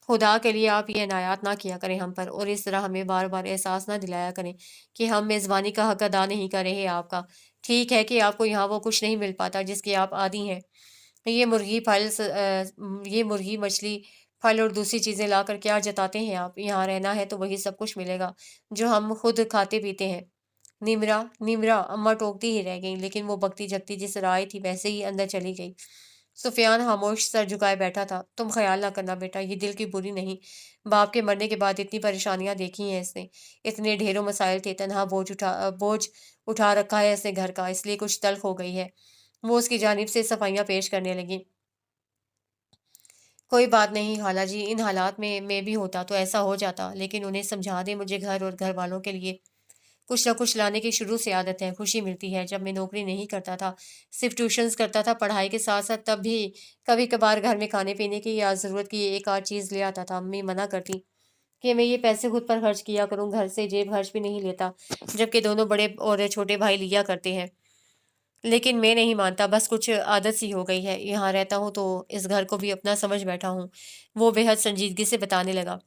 खुदा के लिए आप ये इनायत ना किया करें हम पर, और इस तरह हमें बार बार एहसास ना दिलाया करें कि हम मेज़बानी का हक अदा नहीं कर रहे आपका। ठीक है कि आपको यहाँ वो कुछ नहीं मिल पाता जिसके आप आदी हैं। ये मुर्गी, मछली, फल और दूसरी चीज़ें लाकर क्या जताते हैं आप? यहाँ रहना है तो वही सब कुछ मिलेगा जो हम खुद खाते पीते हैं। निमरा, निमरा, अम्मा टोकती ही रह गईं, लेकिन वो बकती जगती जिस तरह आई थी वैसे ही अंदर चली गई। सुफियान खामोश सर झुकाए बैठा था। तुम ख्याल ना करना बेटा, ये दिल की बुरी नहीं। बाप के मरने के बाद इतनी परेशानियां देखी हैं इसने। इतने ढेरों मसाइल थे, तनहा बोझ उठा रखा है इसने घर का, इसलिए कुछ तल्ख हो गई है। वो उसकी जानिब से सफाइयां पेश करने लगी। कोई बात नहीं खाला जी, इन हालात में मैं भी होता तो ऐसा हो जाता, लेकिन उन्हें समझा दें मुझे घर और घर वालों के लिए कुछ न कुछ लाने की शुरू से आदत है, खुशी मिलती है। जब मैं नौकरी नहीं करता था, सिर्फ़ ट्यूशन्स करता था पढ़ाई के साथ-साथ, तब भी कभी-कभार घर में खाने-पीने की या ज़रूरत की एक आध चीज़ ले आता था। अम्मी मना करतीं कि मैं ये पैसे खुद पर खर्च किया करूँ, घर से जेब खर्च भी नहीं लेता, जबकि दोनों बड़े और छोटे भाई लिया करते हैं। लेकिन मैं नहीं मानता, बस कुछ आदत सी हो गई है। यहाँ रहता हूँ तो इस घर को भी अपना समझ बैठा हूँ। वो बेहद संजीदगी से बताने लगा।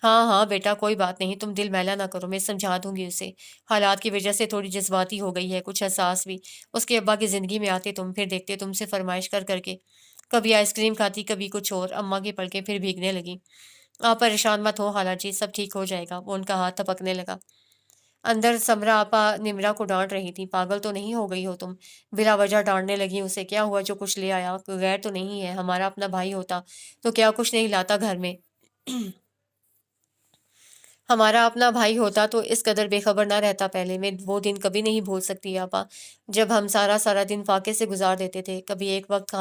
हाँ, हाँ बेटा कोई बात नहीं, तुम दिल मैला ना करो, मैं समझा दूँगी उसे। हालात की वजह से थोड़ी जज़्बाती हो गई है, कुछ एहसास भी। उसके अब्बा की ज़िंदगी में आते तुम, फिर देखते तुमसे फ़रमाइश कर के। कभी आइसक्रीम खाती, कभी कुछ और। अम्मा की पलकें फिर भीगने लगीं। आप परेशान मत हो खाला जी, सब ठीक हो जाएगा। वो उनका हाथ थपकने लगा। अंदर समरा आपा निम्रा को डांट रही थी। पागल तो नहीं हो गई हो तुम? बिला वजह डांटने लगी उसे। क्या हुआ जो कुछ ले आया? कोई गैर तो नहीं है? हमारा अपना भाई होता तो क्या कुछ नहीं लाता घर में? हमारा अपना भाई होता तो इस कदर बेखबर ना रहता पहले। मैं वो दिन कभी नहीं भूल सकती आपा, जब हम सारा सारा दिन फाके से गुजार देते थे। कभी एक वक्त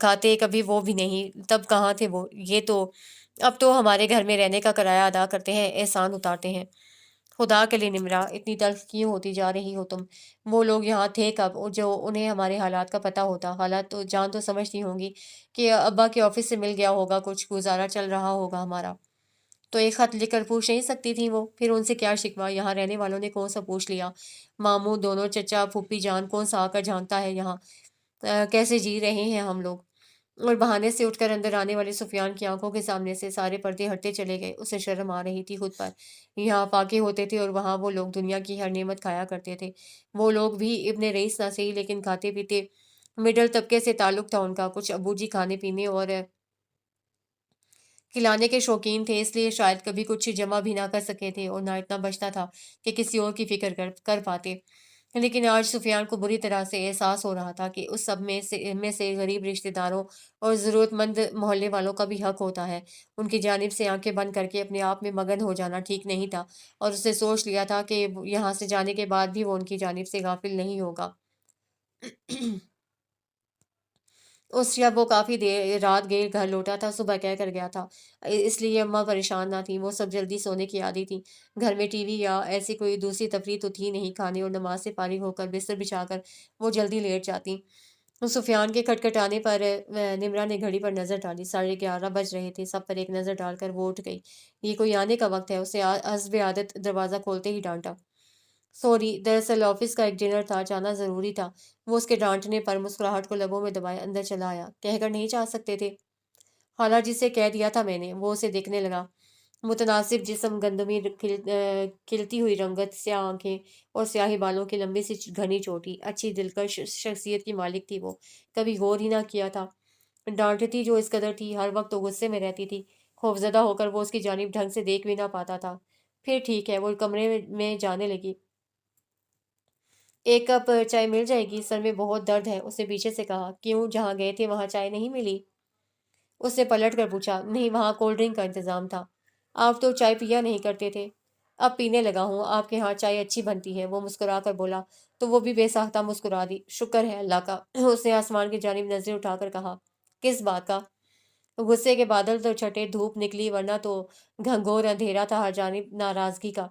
खाते, कभी वो भी नहीं। तब कहाँ थे वो? ये तो अब तो हमारे घर में रहने का किराया अदा करते हैं, एहसान उतारते हैं। खुदा के लिए निमरा, इतनी तल्ख क्यों होती जा रही हो तुम? वो लोग यहाँ थे कब जो उन्हें हमारे हालात का पता होता? हालात तो जान तो समझती होंगी कि अब्बा के ऑफिस से मिल गया होगा, कुछ गुजारा चल रहा होगा हमारा। तो एक खत लिखकर पूछ नहीं सकती थी वो? फिर उनसे क्या शिकवा? यहाँ रहने वालों ने कौन सा पूछ लिया? मामू, दोनों चचा, फूफी जान, कौन सा आकर झांकता है यहाँ? कैसे जी रहे हैं हम लोग? और बहाने से उठकर अंदर आने वाले सुफियान की आंखों के सामने से सारे पर्दे हटते चले गए। उसे शर्म आ रही थी खुद पर। यहाँ फाके होते थे और वहाँ वो लोग दुनिया की हर नेमत खाया करते थे। वो लोग भी इब्ने रईस ना सही, लेकिन खाते पीते मिडल तबके से ताल्लुक था उनका। कुछ अबू जी खाने पीने और खिलाने के शौकीन थे, इसलिए शायद कभी कुछ जमा भी ना कर सके थे और ना इतना बचता था कि किसी और की फिक्र कर पाते। लेकिन आज सुफियान को बुरी तरह से एहसास हो रहा था कि उस सब में से गरीब रिश्तेदारों और ज़रूरतमंद मोहल्ले वालों का भी हक होता है। उनकी जानिब से आंखें बंद करके अपने आप में मगन हो जाना ठीक नहीं था, और उसने सोच लिया था कि यहाँ से जाने के बाद भी वो उनकी जानिब से गाफिल नहीं होगा। उस जब वो काफ़ी देर रात गए घर लौटा था, सुबह कह कर गया था। इसलिए अम्मा परेशान ना थीं, वो सब जल्दी सोने की आदी थीं। घर में टीवी या ऐसी कोई दूसरी तफरीह तो थी नहीं। खाने और नमाज से फारिग होकर बिस्तर बिछाकर वो जल्दी लेट जातीं। तो सुफियान के खटखटाने पर निमरा ने घड़ी पर नज़र डाली। 11:30 बज रहे थे। सब पर एक नज़र डालकर वो उठ गई। ये कोई आने का वक्त है? उसे हस्ब आदत दरवाज़ा खोलते ही डांटा। सॉरी, दरअसल ऑफिस का एक डिनर था, जाना ज़रूरी था। वो उसके डाँटने पर मुस्कुराहट को लबों में दबाए अंदर चला आया। कहकर नहीं जा सकते थे? खालाजी से कह दिया था मैंने। वो उसे देखने लगा। मुतनासिब जिस्म, गंदमी खिलती हुई रंगत, स्याह आँखें और स्याही बालों की लंबी सी घनी चोटी। अच्छी दिलकश शख्सियत की मालिक थी वो। कभी गौर ही ना किया था। डाँटती जो इस कदर थी, हर वक्त तो गुस्से में रहती थी। खौफज़दा होकर वो उसकी जानिब ढंग से देख भी ना पाता था। फिर ठीक है, वो कमरे में जाने लगी। एक कप चाय मिल जाएगी? सर में बहुत दर्द है, उसने पीछे से कहा। क्यों, जहाँ गए थे वहाँ चाय नहीं मिली? उसने पलट कर पूछा। नहीं, वहाँ कोल्ड ड्रिंक का इंतजाम था। आप तो चाय पिया नहीं करते थे। अब पीने लगा हूँ, आपके यहाँ चाय अच्छी बनती है, वो मुस्कुरा कर बोला। तो वो भी बेसाख्ता मुस्कुरा दी। शुक्र है अल्लाह का। उसने आसमान की जानिब नजरें उठाकर कहा। किस बात का? गुस्से के बादल तो छटे, धूप निकली, वरना तो घंघोर अंधेरा था हर जानिब नाराजगी का।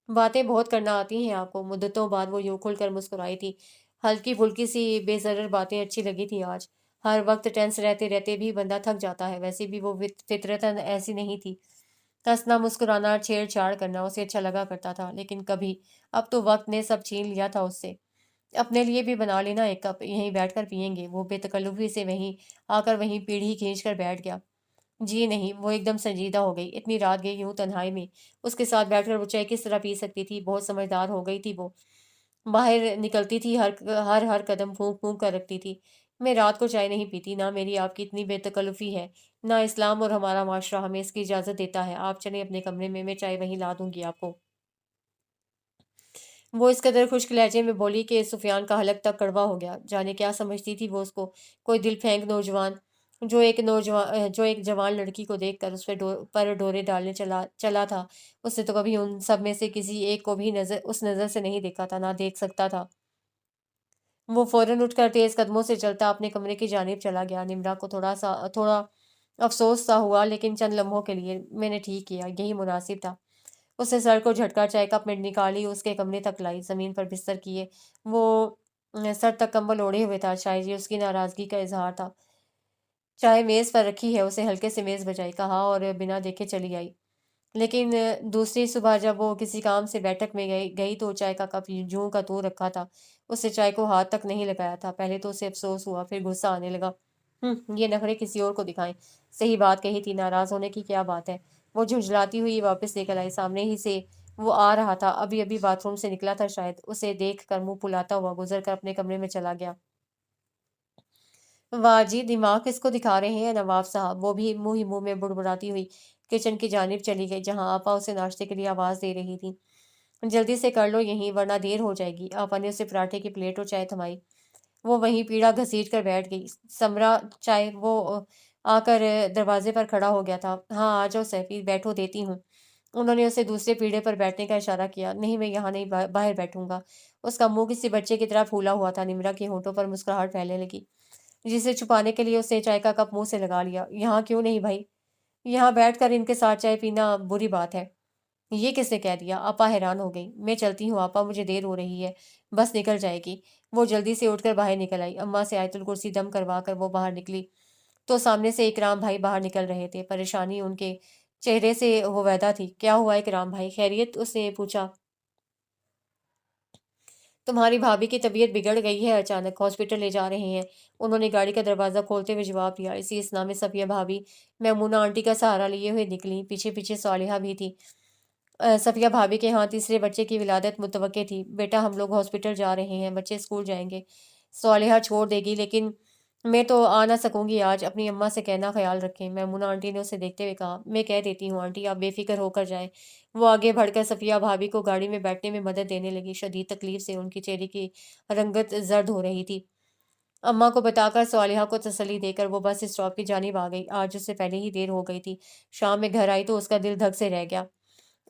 बातें बहुत करना आती हैं आपको। मुद्दतों बाद वो यूं खुलकर मुस्कुराई थी। हल्की फुल्की सी बेजरर बातें अच्छी लगी थी आज। हर वक्त टेंस रहते रहते भी बंदा थक जाता है। वैसे भी वो फितरतन ऐसी नहीं थी। हंसना, मुस्कुराना, छेड़छाड़ करना उसे अच्छा लगा करता था, लेकिन कभी अब तो वक्त ने सब छीन लिया था उससे। अपने लिए भी बना लेना एक कप, यहीं बैठकर पियेंगे। वो बेतकल्लुफी से वहीं आकर वहीं पीढ़ी खींच कर बैठ गया। जी नहीं, वो एकदम संजीदा हो गई। इतनी रात गई यूं तन्हाई में। उसके साथ बैठकर वो चाय किस तरह पी सकती थी? बहुत समझदार हो गई थी वो। बाहर निकलती थी, हर हर हर कदम फूंक फूंक कर रखती थी। मैं रात को चाय नहीं पीती, ना मेरी आपकी इतनी बेतकल्लुफी है, ना इस्लाम और हमारा माशरा हमें इसकी इजाज़त देता है। आप चलें अपने कमरे में, मैं चाय वहीं ला दूंगी आपको। वो इस कदर खुश्क लहजे में बोली कि सुफियान का हलक तक कड़वा हो गया। जाने क्या समझती थी वो उसको? कोई दिल फेंक नौजवान, जो एक जवान लड़की को देखकर उस पर डोरे डालने चला चला था। उसने तो कभी उन सब में से किसी एक को भी उस नज़र से नहीं देखा था, ना देख सकता था। वो फौरन उठकर तेज कदमों से चलता अपने कमरे की जानिब चला गया। निम्रा को थोड़ा अफ़सोस सा हुआ, लेकिन चंद लम्हों के लिए। मैंने ठीक किया, यही मुनासिब था। उसने सर को झटका, चाय कप में निकाली, उसके कमरे तक लाई, ज़मीन पर बिस्तर किए। वो सर तक कंबल ओढ़े हुए था, शायद ये उसकी नाराज़गी का इज़हार था। चाय मेज़ पर रखी है, उसे हल्के से मेज़ बजाई, कहा और बिना देखे चली आई। लेकिन दूसरी सुबह जब वो किसी काम से बैठक में गई गई तो चाय का कप यूं का त्यों रखा था। उसने चाय को हाथ तक नहीं लगाया था। पहले तो उसे अफसोस हुआ, फिर गुस्सा आने लगा। ये नखरे किसी और को दिखाएं। सही बात कही थी, नाराज होने की क्या बात है। वो झुंझलाती हुई वापस निकल आई। सामने ही से वो आ रहा था, अभी अभी बाथरूम से निकला था शायद। उसे देख कर मुंह फुलाता हुआ गुजर कर अपने कमरे में चला गया। वाह जी, दिमाग किसको दिखा रहे हैं नवाब साहब। वो भी मुंह ही मुंह में बुड़बुड़ाती हुई किचन की जानिब चली गई, जहां आपा उसे नाश्ते के लिए आवाज दे रही थी। जल्दी से कर लो यहीं, वरना देर हो जाएगी। आपा ने उसे पराठे की प्लेट और चाय थमाई। वो वहीं पीढ़ा घसीट कर बैठ गई। समरा चाय वो आकर दरवाजे पर खड़ा हो गया था। हाँ आ जाओ सैफी, बैठो, देती हूँ। उन्होंने उसे दूसरे पीढ़े पर बैठने का इशारा किया। नहीं, मैं यहाँ नहीं, बाहर बैठूंगा। उसका मुंह किसी बच्चे की तरह फूला हुआ था। निमरा के होठों पर मुस्कुराहट फैलने लगी, जिसे छुपाने के लिए उसने चाय का कप मुंह से लगा लिया। यहाँ क्यों नहीं भाई, यहाँ बैठकर इनके साथ चाय पीना बुरी बात है। ये किसने कह दिया? आपा हैरान हो गई। मैं चलती हूँ आपा, मुझे देर हो रही है, बस निकल जाएगी। वो जल्दी से उठकर बाहर निकल आई। अम्मा से आयतुल कुर्सी दम करवा कर वो बाहर निकली तो सामने से इकराम भाई बाहर निकल रहे थे। परेशानी उनके चेहरे से हुवैदा थी। क्या हुआ इकराम भाई, खैरियत? उसने पूछा। तुम्हारी भाभी की तबीयत बिगड़ गई है अचानक, हॉस्पिटल ले जा रहे हैं। उन्होंने गाड़ी का दरवाजा खोलते हुए जवाब दिया। इसी इस्ना में सफिया भाभी मैमूना आंटी का सहारा लिए हुए निकली। पीछे पीछे सालिहा भी थी। सफिया भाभी के यहाँ तीसरे बच्चे की विलादत मुतवक्के थी। बेटा हम लोग हॉस्पिटल जा रहे हैं, बच्चे स्कूल जाएंगे। सालिहा छोड़ देगी, लेकिन मैं तो आ ना सकूंगी आज। अपनी अम्मा से कहना ख्याल रखें। मैमूना आंटी ने उसे देखते हुए कहा। मैं कह देती हूँ आंटी, आप बेफिक्र होकर जाएं। वो आगे बढ़कर सफिया भाभी को गाड़ी में बैठने में मदद देने लगी। शदीद तकलीफ से उनकी चेहरे की रंगत जर्द हो रही थी। अम्मा को बताकर सालिहा को तसल्ली देकर वो बस स्टॉप की जानिब आ गई। आज उससे पहले ही देर हो गई थी। शाम में घर आई तो उसका दिल धक से रह गया।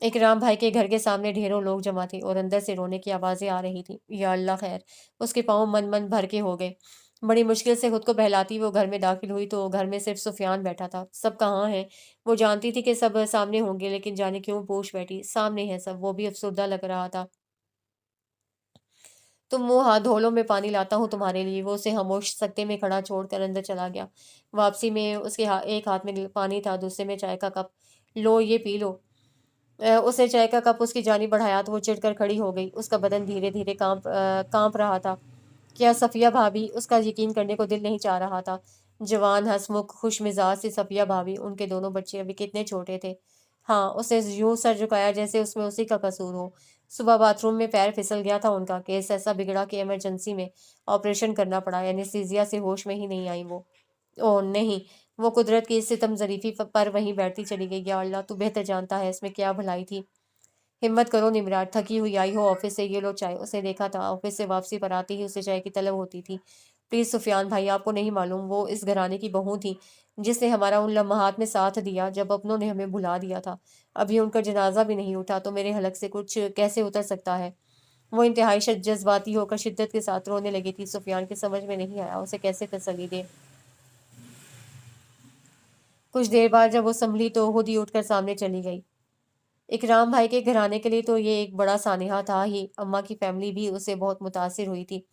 इकराम भाई के घर के सामने ढेरों लोग जमा थे और अंदर से रोने की आवाजें आ रही थी। या अल्लाह खैर! उसके पांव मन मन भर के हो गए। बड़ी मुश्किल से खुद को बहलाती वो घर में दाखिल हुई तो घर में सिर्फ सुफियान बैठा था। सब कहाँ हैं? वो जानती थी कि सब सामने होंगे, लेकिन जाने क्यों पूछ बैठी। सामने है सब, वो भी अफसुर्दा लग रहा था। तुम मुंह हाथ धो लो, मैं पानी लाता हूँ तुम्हारे लिए। वो उसे खामोश सकते में खड़ा छोड़कर अंदर चला गया। वापसी में उसके एक हाथ में पानी था, दूसरे में चाय का कप। लो ये पी लो। उसने चाय का कप उसकी जानिब बढ़ाया तो वो चिढ़कर खड़ी हो गई। उसका बदन धीरे धीरे कांप रहा था। क्या सफिया भाभी? उसका यकीन करने को दिल नहीं चाह रहा था। जवान, हंसमुख, खुश मिजाज सी सफिया भाभी। उनके दोनों बच्चे अभी कितने छोटे थे। हाँ, उसने यूं सर झुकाया जैसे उसमें उसी का कसूर हो। सुबह बाथरूम में पैर फिसल गया था उनका। केस ऐसा बिगड़ा कि इमरजेंसी में ऑपरेशन करना पड़ा। एनेस्थीसिया से होश में ही नहीं आई वो। ओह नहीं! वो कुदरत की इस सितम ज़रीफ़ी पर वहीं बैठती चली गई। या अल्लाह! तू बेहतर जानता है इसमें क्या भलाई थी। हिम्मत करो निमरात, थकी हुई आई हो ऑफिस से, ये लो चाय। उसने देखा था ऑफिस से वापसी पर आते ही उसे चाय की तलब होती थी। प्लीज सुफियान भाई, आपको नहीं मालूम वो इस घराने की बहू थी, जिसने हमारा उन लम्हात में साथ दिया जब अपनों ने हमें भुला दिया था। अभी उनका जनाजा भी नहीं उठा तो मेरे हलक से कुछ कैसे उतर सकता है। वो इंतहाई जज्बाती होकर शिद्दत के साथ रोने लगी थी। सुफियान के समझ में नहीं आया उसे कैसे तसल्ली दे। कुछ देर बाद जब वो संभली तो खुद ही उठकर सामने चली गई। इकराम भाई के घराने के लिए तो ये एक बड़ा सानिहा था ही। अम्मा की फैमिली भी उससे बहुत मुतासिर हुई थी।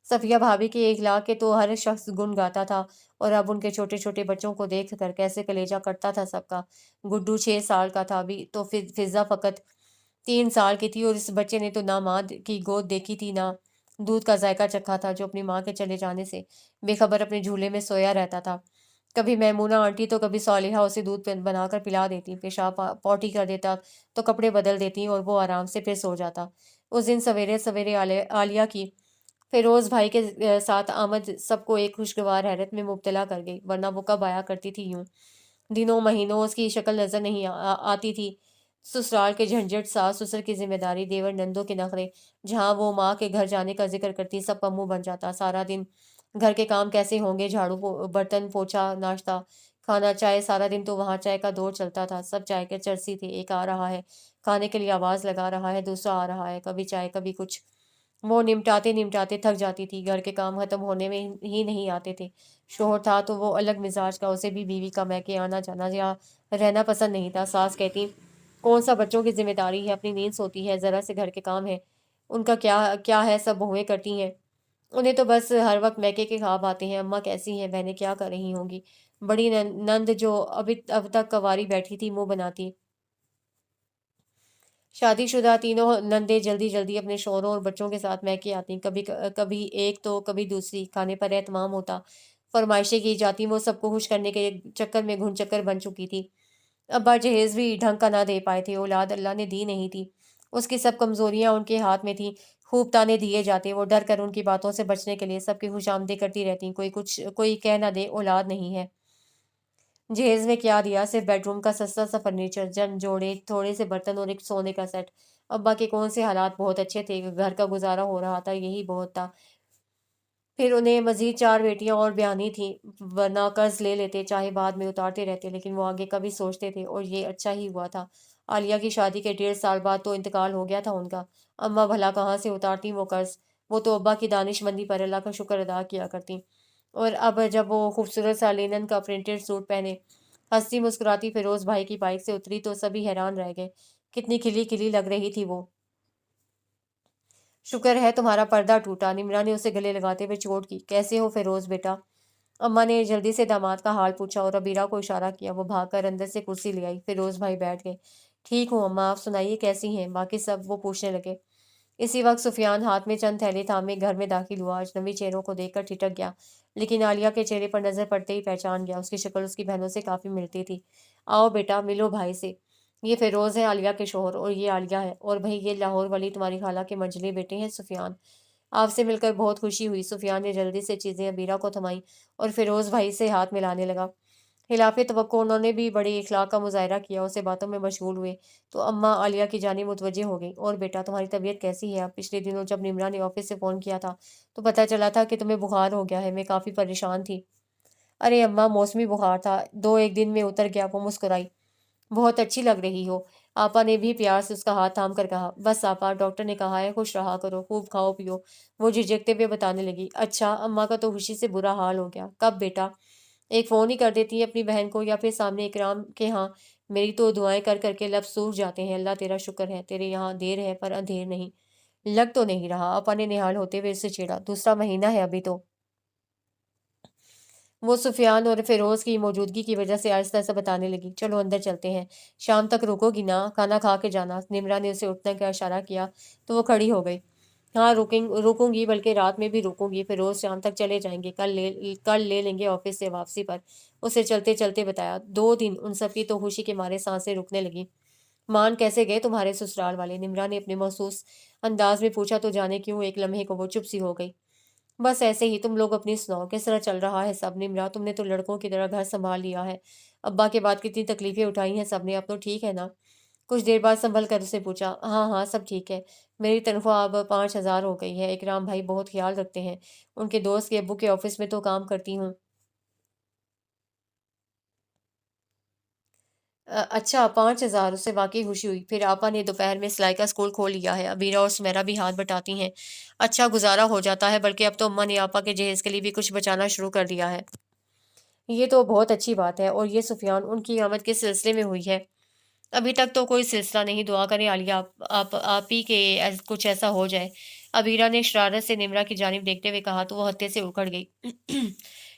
सफिया भाभी के इखलाक के तो हर शख्स गुण गाता था, और अब उनके छोटे छोटे बच्चों को देख कर कैसे कलेजा कटता था सबका। गुड्डू 6 साल का था अभी, तो फिजा फकत 3 साल की थी, और इस बच्चे ने तो ना माँ की गोद देखी थी, ना दूध का जायका चखा था, जो अपनी माँ के चले जाने से बेखबर अपने झूले में सोया रहता था। कभी मैमूना आंटी तो कभी सालिहा उसे दूध बनाकर पिला देती। पेशाब पॉटी कर देता तो कपड़े बदल देती और वो आराम से फिर सो जाता। उस दिन सवेरे सवेरे आलिया की फिरोज भाई के साथ आमद सबको एक खुशगवार हैरत में मुब्तला कर गई, वरना वो कब आया करती थी यूं। दिनों महीनों उसकी शक्ल नजर नहीं आती थी। ससुराल के झंझट, सास ससुर की जिम्मेदारी, देवर नंदों के नखरे, जहाँ वो माँ के घर जाने का जिक्र करती सबका मुंह बन जाता। सारा दिन घर के काम कैसे होंगे, झाड़ू बर्तन पोछा नाश्ता खाना चाय, सारा दिन तो वहाँ चाय का दौर चलता था। सब चाय के चरसी थे। एक आ रहा है खाने के लिए आवाज लगा रहा है, दूसरा आ रहा है, कभी चाय कभी कुछ। वो निमटाते निमटाते थक जाती थी, घर के काम खत्म होने में ही नहीं आते थे। शोहर था तो वो अलग मिजाज का, उसे भी बीवी का मैके आना जाना या रहना पसंद नहीं था। सास कहती, कौन सा बच्चों की जिम्मेदारी है, अपनी नींद सोती है, जरा से घर के काम है, उनका क्या क्या है, सब बहुएं करती हैं। उन्हें तो बस हर वक्त मैके के ख्वाब आते हैं। अम्मा कैसी हैं, बहनें क्या कर रही होंगी। बड़ी नंद जो अभी अब तक कवारी बैठी थी, मुंह बनाती। शादीशुदा तीनों नंदे जल्दी जल्दी अपने शौहरों और बच्चों के साथ मैके आती, कभी कभी एक तो कभी दूसरी। खाने पर एहतमाम होता, फरमाइशें की जाती, वो सबको खुश करने के चक्कर में घुन चक्कर बन चुकी थी। अब्बा जहेज भी ढंग का ना दे पाए थे, औलाद अल्लाह ने दी नहीं थी, उसकी सब कमजोरियां उनके हाथ में थी। खूब ताने दिए जाते, वो डर कर उनकी बातों से बचने के लिए सबकी खुशामदी करती रहती, कोई कह ना दे औलाद नहीं है। जहेज में क्या दिया, सिर्फ बेडरूम का सस्ता सा फर्नीचर, जंग जोड़े, थोड़े से बर्तन और एक सोने का सेट। अब्बा के कौन से हालात बहुत अच्छे थे, घर का गुजारा हो रहा था, यही बहुत था। फिर उन्हें मजीद चार बेटियां और ब्याहनी थी, वरना कर्ज ले लेते, चाहे बाद में उतारते रहते, लेकिन वो आगे कभी सोचते थे, और ये अच्छा ही हुआ था। आलिया की शादी के 1.5 साल बाद तो इंतकाल हो गया था उनका। अम्मा भला कहाँ से उतारती वो कर्ज, वो तो अब्बा की दानिशमंदी पर अल्लाह का शुक्र अदा किया करती। और अब जब वो खूबसूरत सा लिनन का प्रिंटेड सूट पहने हंसती मुस्कुराती फिरोज भाई की बाइक से उतरी तो सभी हैरान रह गए, कितनी खिली खिली लग रही थी वो। शुक्र है तुम्हारा पर्दा टूटा, निमरा ने उसे गले लगाते हुए चोट की। कैसे हो फिरोज बेटा? अम्मा ने जल्दी से दामाद का हाल पूछा और अबीरा को इशारा किया। वो भागकर अंदर से कुर्सी ले आई, फिरोज भाई बैठ गए। ठीक हूँ अम्मा, आप सुनाइए कैसी हैं बाकी सब, वो पूछने लगे। इसी वक्त सुफियान हाथ में चंद थैले थामे घर में दाखिल हुआ। अजनबी चेहरों को देखकर ठिठक गया, लेकिन आलिया के चेहरे पर नजर पड़ते ही पहचान गया। उसकी शक्ल उसकी बहनों से काफी मिलती थी। आओ बेटा मिलो भाई से, ये फिरोज है आलिया के शोहर, और ये आलिया है, और भाई ये लाहौर वाली तुम्हारी खाला के मंझले बेटे हैं सुफियान। आपसे मिलकर बहुत खुशी हुई। सुफियान ने जल्दी से चीजें अबीरा को थमाई और फिरोज भाई से हाथ मिलाने लगा। खिलाफ तवक्को उन्होंने भी बड़ी इखलाक का मुजाहरा किया, उससे बातों में मशगूल हुए तो अम्मा आलिया की जानिब मुतवज्जे हो गई। और बेटा तुम्हारी तबीयत कैसी है? अब पिछले दिनों जब निमरा ने ऑफिस से फ़ोन किया था तो पता चला था कि तुम्हें बुखार हो गया है, मैं काफ़ी परेशान थी। अरे अम्मा मौसमी बुखार था, दो एक दिन में उतर गया। वो मुस्कुराई। बहुत अच्छी लग रही हो। आपा ने भी प्यार से उसका हाथ थाम कर कहा। बस आपा, डॉक्टर ने कहा है खुश रहा करो, खूब खाओ पियो। वो झिझकते हुए बताने लगी। अच्छा, अम्मा का तो खुशी से बुरा हाल हो गया। कब बेटा? एक फ़ोन ही कर देती है अपनी बहन को, या फिर सामने इकराम के यहाँ। मेरी तो दुआएं कर करके लब सूख जाते हैं। अल्लाह तेरा शुक्र है, तेरे यहाँ देर है पर अंधेर नहीं। लग तो नहीं रहा। अपा ने निहाल होते हुए उससे छेड़ा। दूसरा महीना है अभी तो। वो सुफियान और फिरोज की मौजूदगी की वजह से आहिस्ता आहिस्ता बताने लगी। चलो अंदर चलते हैं, शाम तक रुकोगी ना, खाना खा के जाना। निमरा ने उसे उठने का इशारा किया तो वो खड़ी हो गई। हाँ रुकूंगी, बल्कि रात में भी रुकूंगी। फिर रोज शाम तक चले जाएंगे, कल ले लेंगे ऑफिस से वापसी पर। उसे चलते चलते बताया। 2 दिन उन सबकी तो खुशी के मारे सांसें रुकने लगी। मान कैसे गए तुम्हारे ससुराल वाले? निमरा ने अपने महसूस अंदाज में पूछा तो जाने क्यों एक लम्हे को वो चुप सी हो गई। बस ऐसे ही। तुम लोग अपनी सुनाओ, किस तरह चल रहा है सब? निमरा, तुमने तो लड़कों की तरह घर संभाल लिया है। अब्बा के बाद कितनी तकलीफें उठाई हैं सबने, अब तो ठीक है ना? कुछ देर बाद संभल कर उसने पूछा। हाँ हाँ सब ठीक है। मेरी तनख्वाह अब 5,000 हो गई है। इकराम भाई बहुत ख्याल रखते हैं, उनके दोस्त के अब्बू के ऑफिस में तो काम करती हूँ। अच्छा 5,000? उससे वाकई खुशी हुई। फिर आपा ने दोपहर में सिलाई का स्कूल खोल लिया है, अबीरा और सुमेरा भी हाथ बटाती हैं। अच्छा गुजारा हो जाता है, बल्कि अब तो अम्मा ने आपा के जहेज के लिए भी कुछ बचाना शुरू कर दिया है। ये तो बहुत अच्छी बात है। और ये सुफियान, उनकी आमद किस सिलसिले में हुई है? अभी तक तो कोई सिलसिला नहीं। दुआ करें आलिया आप ही के कुछ ऐसा हो जाए। अबीरा ने शरारत से निमरा की जानिब देखते हुए कहा तो वो हत्थे से उखड़ गई।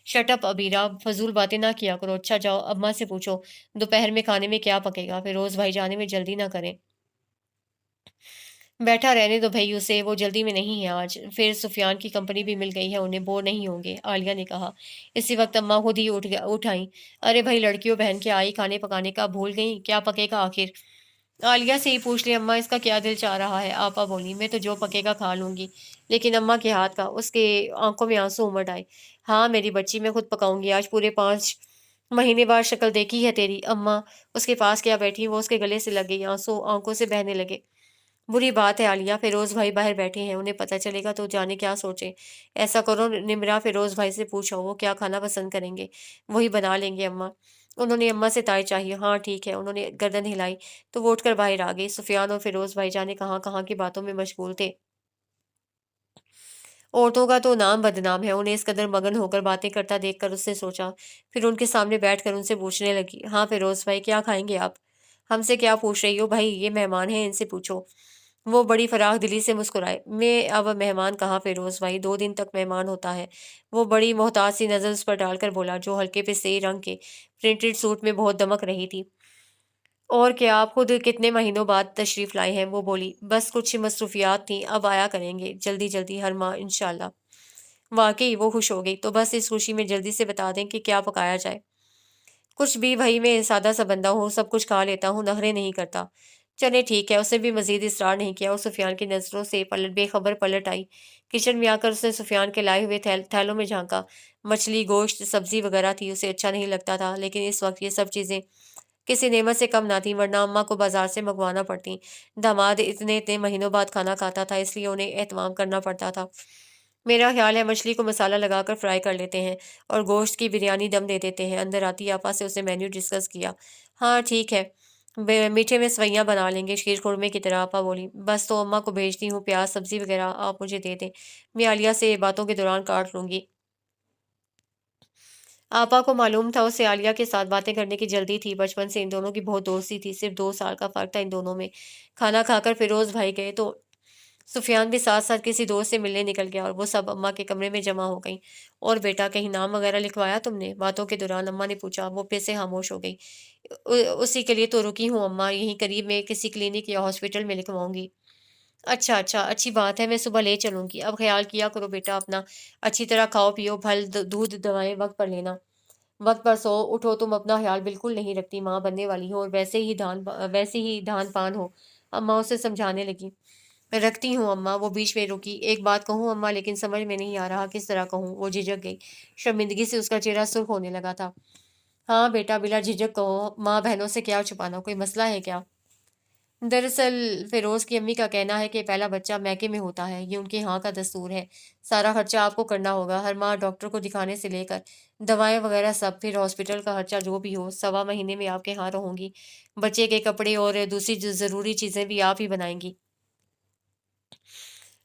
शट अप अबीरा, फजूल बातें ना किया करो। अच्छा जाओ अम्मा से पूछो दोपहर में खाने में क्या पकेगा। फिर रोज भाई जाने में जल्दी ना करें। बैठा रहने दो भई उसे, वो जल्दी में नहीं है आज। फिर सुफियान की कंपनी भी मिल गई है, उन्हें बोर नहीं होंगे, आलिया ने कहा। इसी वक्त अम्मा खुद ही उठ आईं। अरे भाई लड़कियों बहन के आई, खाने पकाने का भूल गई, क्या पकेगा आखिर? आलिया से ही पूछ ले अम्मा, इसका क्या दिल चाह रहा है। आपा बोली। मैं तो जो पकेगा खा लूंगी, लेकिन अम्मा के हाथ का। उसके आंखों में आंसू उमड़ आए। हाँ मेरी बच्ची, मैं खुद पकाऊंगी आज। पूरे 5 महीने बाद शक्ल देखी है तेरी। अम्मा उसके पास क्या बैठी, वो उसके गले से लग गई, आंसू आंखों से बहने लगे। बुरी बात है आलिया, फिरोज भाई बाहर बैठे हैं, उन्हें पता चलेगा तो जाने क्या सोचे। ऐसा करो निमरा, फिरोज भाई से पूछो वो क्या खाना पसंद करेंगे, वही बना लेंगे अम्मा। उन्होंने अम्मा से ताय चाहिए। हाँ ठीक है। उन्होंने गर्दन हिलाई तो वो उठकर बाहर आ गई। सुफियान और फिरोज भाई जाने कहाँ कहाँ की बातों में मशगूल थे। औरतों का तो नाम बदनाम है। उन्हें इस कदर मगन होकर बातें करता देखकर उसने सोचा। फिर उनके सामने बैठकर उनसे पूछने लगी, हाँ फिरोज भाई, क्या खाएंगे आप? हमसे क्या पूछ रही हो भाई, ये मेहमान हैं, इनसे पूछो। वो बड़ी फराख दिली से मुस्कुराए। मैं अब मेहमान कहाँ फिरोज भाई, 2 दिन तक मेहमान होता है। वो बड़ी मोहताज सी नजर उस पर डालकर बोला, जो हल्के पे से रंग के प्रिंटेड सूट में बहुत दमक रही थी। और क्या, आप खुद कितने महीनों बाद तशरीफ लाई हैं? वो बोली, बस कुछ मसरूफियात थी, अब आया करेंगे जल्दी जल्दी हर माह इंशाल्लाह। वाकई वो खुश हो गई। तो बस इस खुशी में जल्दी से बता दें कि क्या पकाया जाए। कुछ भी भाई, मैं सादा सा बंदा हूँ, सब कुछ खा लेता हूँ, नखरे नहीं करता। चले ठीक है। उसने भी मजीद इसरार नहीं किया और सुफियान की नजरों से बेखबर पलट आई। किचन में आकर उसने सुफियान के लाए हुए थैलों में झांका। मछली, गोश्त, सब्जी वगैरह थी। उसे अच्छा नहीं लगता था, लेकिन इस वक्त ये सब चीजें किसी नेमत से कम ना थी, वरना अम्मा को बाजार से मंगवाना पड़ती। दामाद इतने इतने महीनों बाद खाना खाता था, इसलिए उन्हें एहतमाम करना पड़ता था। मेरा ख्याल है मछली को मसाला लगाकर फ्राई कर लेते हैं और गोश्त की बिरयानी दम दे देते हैं। अंदर आती आपा से उसने मेन्यू डिस्कस किया। हाँ ठीक है। मीठे में सवैयाँ बना लेंगे, शीर खुरमे की तरह, आपा बोली। बस तो अम्मा को भेजती हूँ, प्याज सब्जी वगैरह आप मुझे दे दें, मैं आलिया से बातों के दौरान काट लूंगी। आपा को मालूम था उसे आलिया के साथ बातें करने की जल्दी थी। बचपन से इन दोनों की बहुत दोस्ती थी, सिर्फ 2 साल का फर्क था इन दोनों में। खाना खाकर फिरोज भाई गए तो सुफियान भी साथ साथ किसी दोस्त से मिलने निकल गया और वो सब अम्मा के कमरे में जमा हो गई। और बेटा, कहीं नाम वगैरह लिखवाया तुमने? बातों के दौरान अम्मा ने पूछा। वो फिर से खामोश हो गई। उसी के लिए तो रुकी हूँ अम्मा, यहीं करीब में किसी क्लिनिक या हॉस्पिटल में लिखवाऊंगी। अच्छा अच्छा, अच्छी बात है, मैं सुबह ले चलूंगी। अब ख्याल किया करो बेटा अपना, अच्छी तरह खाओ पियो, फल दूध दवाएं वक्त पर लेना। वक्त पर सो उठो, तुम अपना ख्याल बिल्कुल नहीं रखती, माँ बनने वाली हो और वैसे ही धान पान हो। अम्मा उसे समझाने लगी। रखती हूँ अम्मा। वो बीच में रुकी। एक बात कहूँ अम्मा, लेकिन समझ में नहीं आ रहा किस तरह कहूँ। वो झिझक गई। शर्मिंदगी से उसका चेहरा सुर्ख होने लगा था। हाँ बेटा, बिला झिझक कहो, माँ बहनों से क्या छुपाना, कोई मसला है क्या? दरअसल फिरोज की अम्मी का कहना है कि पहला बच्चा मैके में होता है, ये उनके यहाँ का दस्तूर है। सारा खर्चा आपको करना होगा, हर माह डॉक्टर को दिखाने से लेकर दवाएं वगैरह सब, फिर हॉस्पिटल का खर्चा जो भी हो। 1.25 महीने में आपके यहाँ रहूंगी। बच्चे के कपड़े और दूसरी जो जरूरी चीजें भी आप ही बनाएंगी।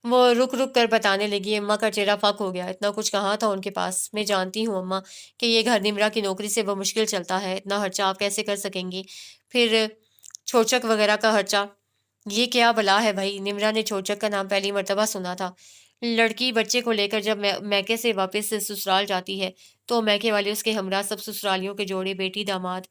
वो रुक रुक कर बताने लगी। अम्मा का चेहरा फक हो गया। इतना कुछ कहाँ था उनके पास। मैं जानती हूँ अम्मा कि ये घर निमरा की नौकरी से बमुश्किल चलता है, इतना खर्चा आप कैसे कर सकेंगी? फिर छोचक वगैरह का खर्चा। ये क्या बला है भाई, निमरा ने छोचक का नाम पहली मर्तबा सुना था। लड़की बच्चे को लेकर जब मैके से वापस से ससुराल जाती है तो मैके वाले उसके हमरा सब ससुरालियों के जोड़े, बेटी दामाद,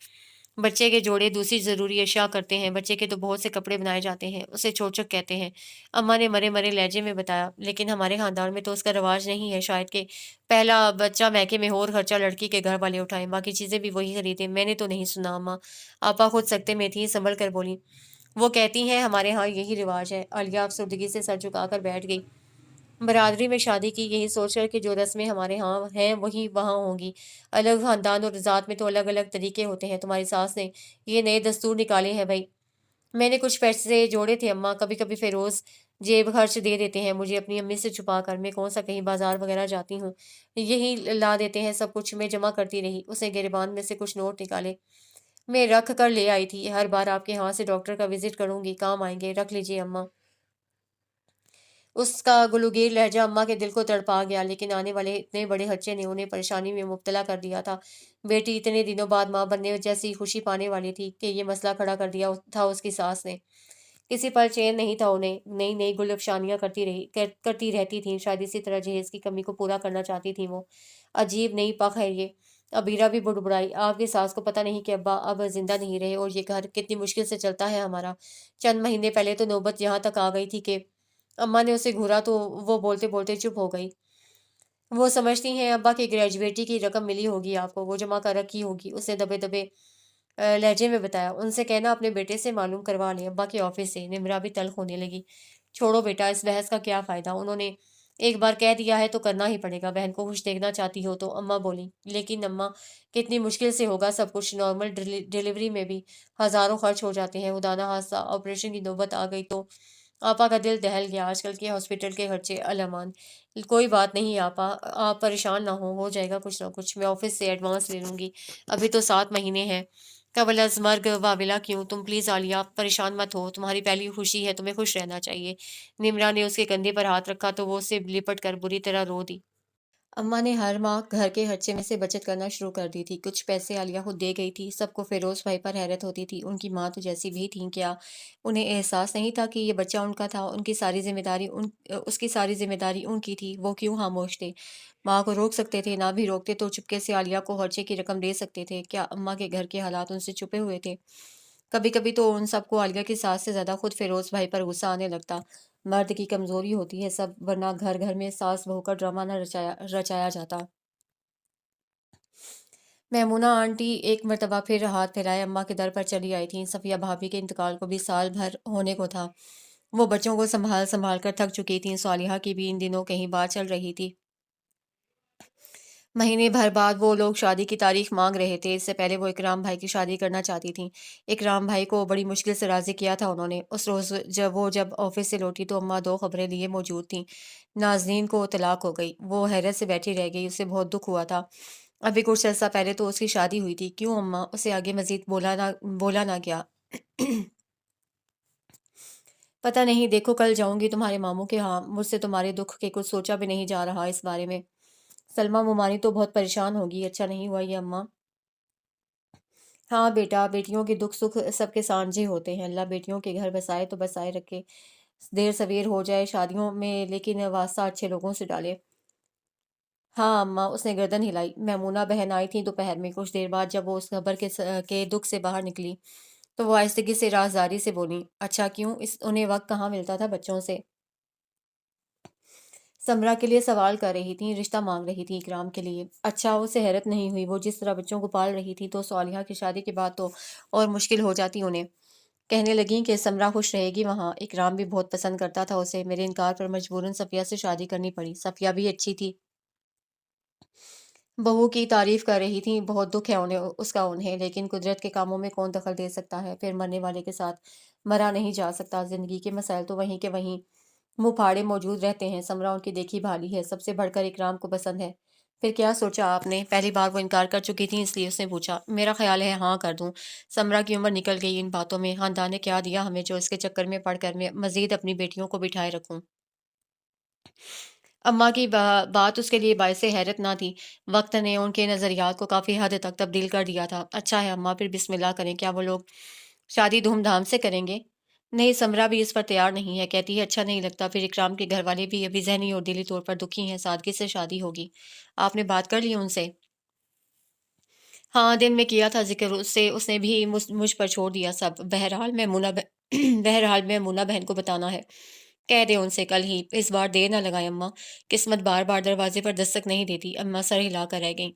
बच्चे के जोड़े, दूसरी ज़रूरी अशिया करते हैं। बच्चे के तो बहुत से कपड़े बनाए जाते हैं, उसे छोचक कहते हैं। अम्मा ने मरे मरे लहजे में बताया। लेकिन हमारे खानदान में तो उसका रवाज नहीं है, शायद कि पहला बच्चा मैके में हो और खर्चा लड़की के घर वाले उठाएं, बाकी चीज़ें भी वही खरीदें। मैंने तो नहीं सुना अम्मा। आपा खुद सख्ते में थी, संभल कर बोली। वो कहती हैं हमारे यहाँ यही रिवाज है। आलिया अफसरदगी से सर झुकाकर बैठ गई। बरादरी में शादी की, यही सोचकर कि जो रस्में हमारे यहाँ हैं वही वहाँ होंगी। अलग खानदान और ज़ात में तो अलग अलग तरीके होते हैं। तुम्हारी सास ने ये नए दस्तूर निकाले हैं भाई। मैंने कुछ पैसे जोड़े थे अम्मा, कभी कभी फिरोज जेब खर्च दे देते हैं मुझे अपनी अम्मी से छुपा कर। मैं कौन सा कहीं बाजार वगैरह जाती हूँ, यही ला देते हैं सब कुछ। मैं जमा करती रही। उसने गिरबान में से कुछ नोट निकाले। मैं रख कर ले आई थी, हर बार आपके यहाँ से डॉक्टर का विजिट करूंगी, काम आएंगे, रख लीजिए अम्मा। उसका गुलूगीर लहजा अम्मा के दिल को तड़पा गया, लेकिन आने वाले इतने बड़े खर्चे ने उन्हें परेशानी में मुब्तला कर दिया था। बेटी इतने दिनों बाद माँ बनने जैसी खुशी पाने वाली थी कि ये मसला खड़ा कर दिया था उसकी सास ने। किसी पर चैन नहीं था उन्हें। नई नई गुलफशानियां करती रहती थीं। शायद इसी तरह जहेज की कमी को पूरा करना चाहती थी वो। अजीब नई पख है ये। अबीरा भी बुड़बुड़ाई। आपकी सास को पता नहीं कि अब्बा अब जिंदा नहीं रहे और ये घर कितनी मुश्किल से चलता है हमारा। चंद महीने पहले तो नौबत यहाँ तक आ गई थी कि अम्मा ने उसे घूरा तो वो बोलते बोलते चुप हो गई। वो समझती हैं अब्बा की ग्रेजुएटी की रकम मिली होगी आपको, वो जमा कर रखी होगी, उसने दबे दबे लहजे में बताया। उनसे कहना अपने बेटे से मालूम करवा लें, अब्बा के ऑफिस से। निमरा भी तल्ख होने लगी। छोड़ो बेटा, इस बहस का क्या फायदा, उन्होंने एक बार कह दिया है तो करना ही पड़ेगा। बहन को खुश देखना चाहती हो तो, अम्मा बोली। लेकिन अम्मा, कितनी मुश्किल से होगा सब कुछ। नॉर्मल डिलीवरी में भी हजारों खर्च हो जाते हैं, खुदा ना हादसा ऑपरेशन की नौबत आ गई तो। आपा का दिल दहल गया। आजकल के हॉस्पिटल के खर्चे अलमान। कोई बात नहीं आपा, आप परेशान ना हो जाएगा कुछ ना कुछ। मैं ऑफिस से एडवांस ले लूंगी, अभी तो 7 महीने हैं। कबल अज़ मर्ग वाविला क्यों, तुम प्लीज़ आलिया परेशान मत हो, तुम्हारी पहली खुशी है, तुम्हें खुश रहना चाहिए। निम्रा ने उसके कंधे पर हाथ रखा तो वो उसे लिपट कर बुरी तरह रो दी। अम्मा ने हर माह घर के खर्चे में से बचत करना शुरू कर दी थी। कुछ पैसे आलिया खुद दे गई थी। सबको फिरोज भाई पर हैरत होती थी। उनकी माँ तो जैसी भी थी, क्या उन्हें एहसास नहीं था कि ये बच्चा उनका था? उसकी सारी जिम्मेदारी उनकी थी। वो क्यों खामोश थे? माँ को रोक सकते थे, ना भी रोकते तो चुपके से आलिया को खर्चे की रकम दे सकते थे। क्या अम्मा के घर के हालात उनसे छुपे हुए थे? कभी कभी तो उन सबको आलिया की सास से ज्यादा खुद फिरोज भाई पर गुस्सा आने लगता। मर्द की कमजोरी होती है सब, वरना घर घर में सास बहू का ड्रामा न रचाया रचाया जाता। मैमूना आंटी एक मर्तबा फिर हाथ फैलाए अम्मा के दर पर चली आई थीं। सफिया भाभी के इंतकाल को भी साल भर होने को था। वो बच्चों को संभाल संभाल कर थक चुकी थीं। सालिहा की भी इन दिनों कहीं बात चल रही थी। महीने भर बाद वो लोग शादी की तारीख मांग रहे थे। इससे पहले वो इकराम भाई की शादी करना चाहती थीं। इकराम भाई को बड़ी मुश्किल से राजी किया था उन्होंने। उस रोज़ जब ऑफिस से लौटी तो अम्मा दो खबरें लिए मौजूद थीं। नाज़नीन को तलाक हो गई। वो हैरत से बैठी रह गई। उसे बहुत दुख हुआ था। अभी कुछ अर्सा पहले तो उसकी शादी हुई थी। क्यों अम्मा? उसे आगे मजीद बोला ना गया। पता नहीं, देखो कल जाऊंगी तुम्हारे मामू के यहाँ। मुझसे तुम्हारे दुख के कुछ सोचा भी नहीं जा रहा इस बारे में। सलमा मुमानी तो बहुत परेशान होगी। अच्छा नहीं हुआ ये अम्मा। हाँ बेटा, बेटियों के दुख सुख सबके साझे होते हैं। अल्लाह बेटियों के घर बसाए तो बसाए रखे। देर सवेर हो जाए शादियों में, लेकिन वास्ता अच्छे लोगों से डाले। हाँ अम्मा, उसने गर्दन हिलाई। मैमूना बहन आई थी दोपहर में। कुछ देर बाद जब वो उस खबर के दुख से बाहर निकली तो वो आहिस्तगी से राजदारी से बोली, अच्छा क्यों? उन्हें वक्त कहाँ मिलता था बच्चों से। समरा के लिए सवाल कर रही थी, रिश्ता मांग रही थी इकराम के लिए। अच्छा, उसे हैरत नहीं हुई। वो जिस तरह बच्चों को पाल रही थी तो सालिहा की शादी के बाद तो और मुश्किल हो जाती उन्हें। कहने लगी कि समरा खुश रहेगी वहाँ। इकराम भी बहुत पसंद करता था उसे। मेरे इनकार पर मजबूरन सफिया से शादी करनी पड़ी। सफिया भी अच्छी थी। बहू की तारीफ कर रही थी। बहुत दुख है उन्हें, लेकिन कुदरत के कामों में कौन दखल दे सकता है? फिर मरने वाले के साथ मरा नहीं जा सकता। जिंदगी के मसाइल तो वहीं के वहीं मुंह फाड़े मौजूद रहते हैं। समरा उनकी देखी भाली है। सबसे बढ़कर इकराम को पसंद है। फिर क्या सोचा आपने? पहली बार वो इनकार कर चुकी थी, इसलिए उसने पूछा। मेरा ख्याल है हाँ कर दूं। समरा की उम्र निकल गई इन बातों में। खानदान ने क्या दिया हमें जो इसके चक्कर में पड़कर मैं मजीद अपनी बेटियों को बिठाए रखूं। अम्मा की बात उसके लिए बायसे हैरत ना थी। वक्त ने उनके नज़रियात को काफ़ी हद तक तब्दील कर दिया था। अच्छा है अम्मा, फिर बिस्मिल्लाह करें। क्या वो लोग शादी धूमधाम से करेंगे? नहीं, समरा भी इस पर तैयार नहीं है। कहती है अच्छा नहीं लगता। फिर इकराम के घर वाले भी अभी जहनी और दिली तौर पर दुखी हैं। सादगी से शादी होगी। आपने बात कर ली उनसे? हाँ, दिन में किया था जिक्र उससे। उसने भी मुझ पर छोड़ दिया सब। बहरहाल मैमुना बहन को बताना है। कह दे उनसे कल ही। इस बार देर ना लगाए अम्मा। किस्मत बार बार दरवाजे पर दस्तक नहीं देती। अम्मा सर हिला कर रह गई।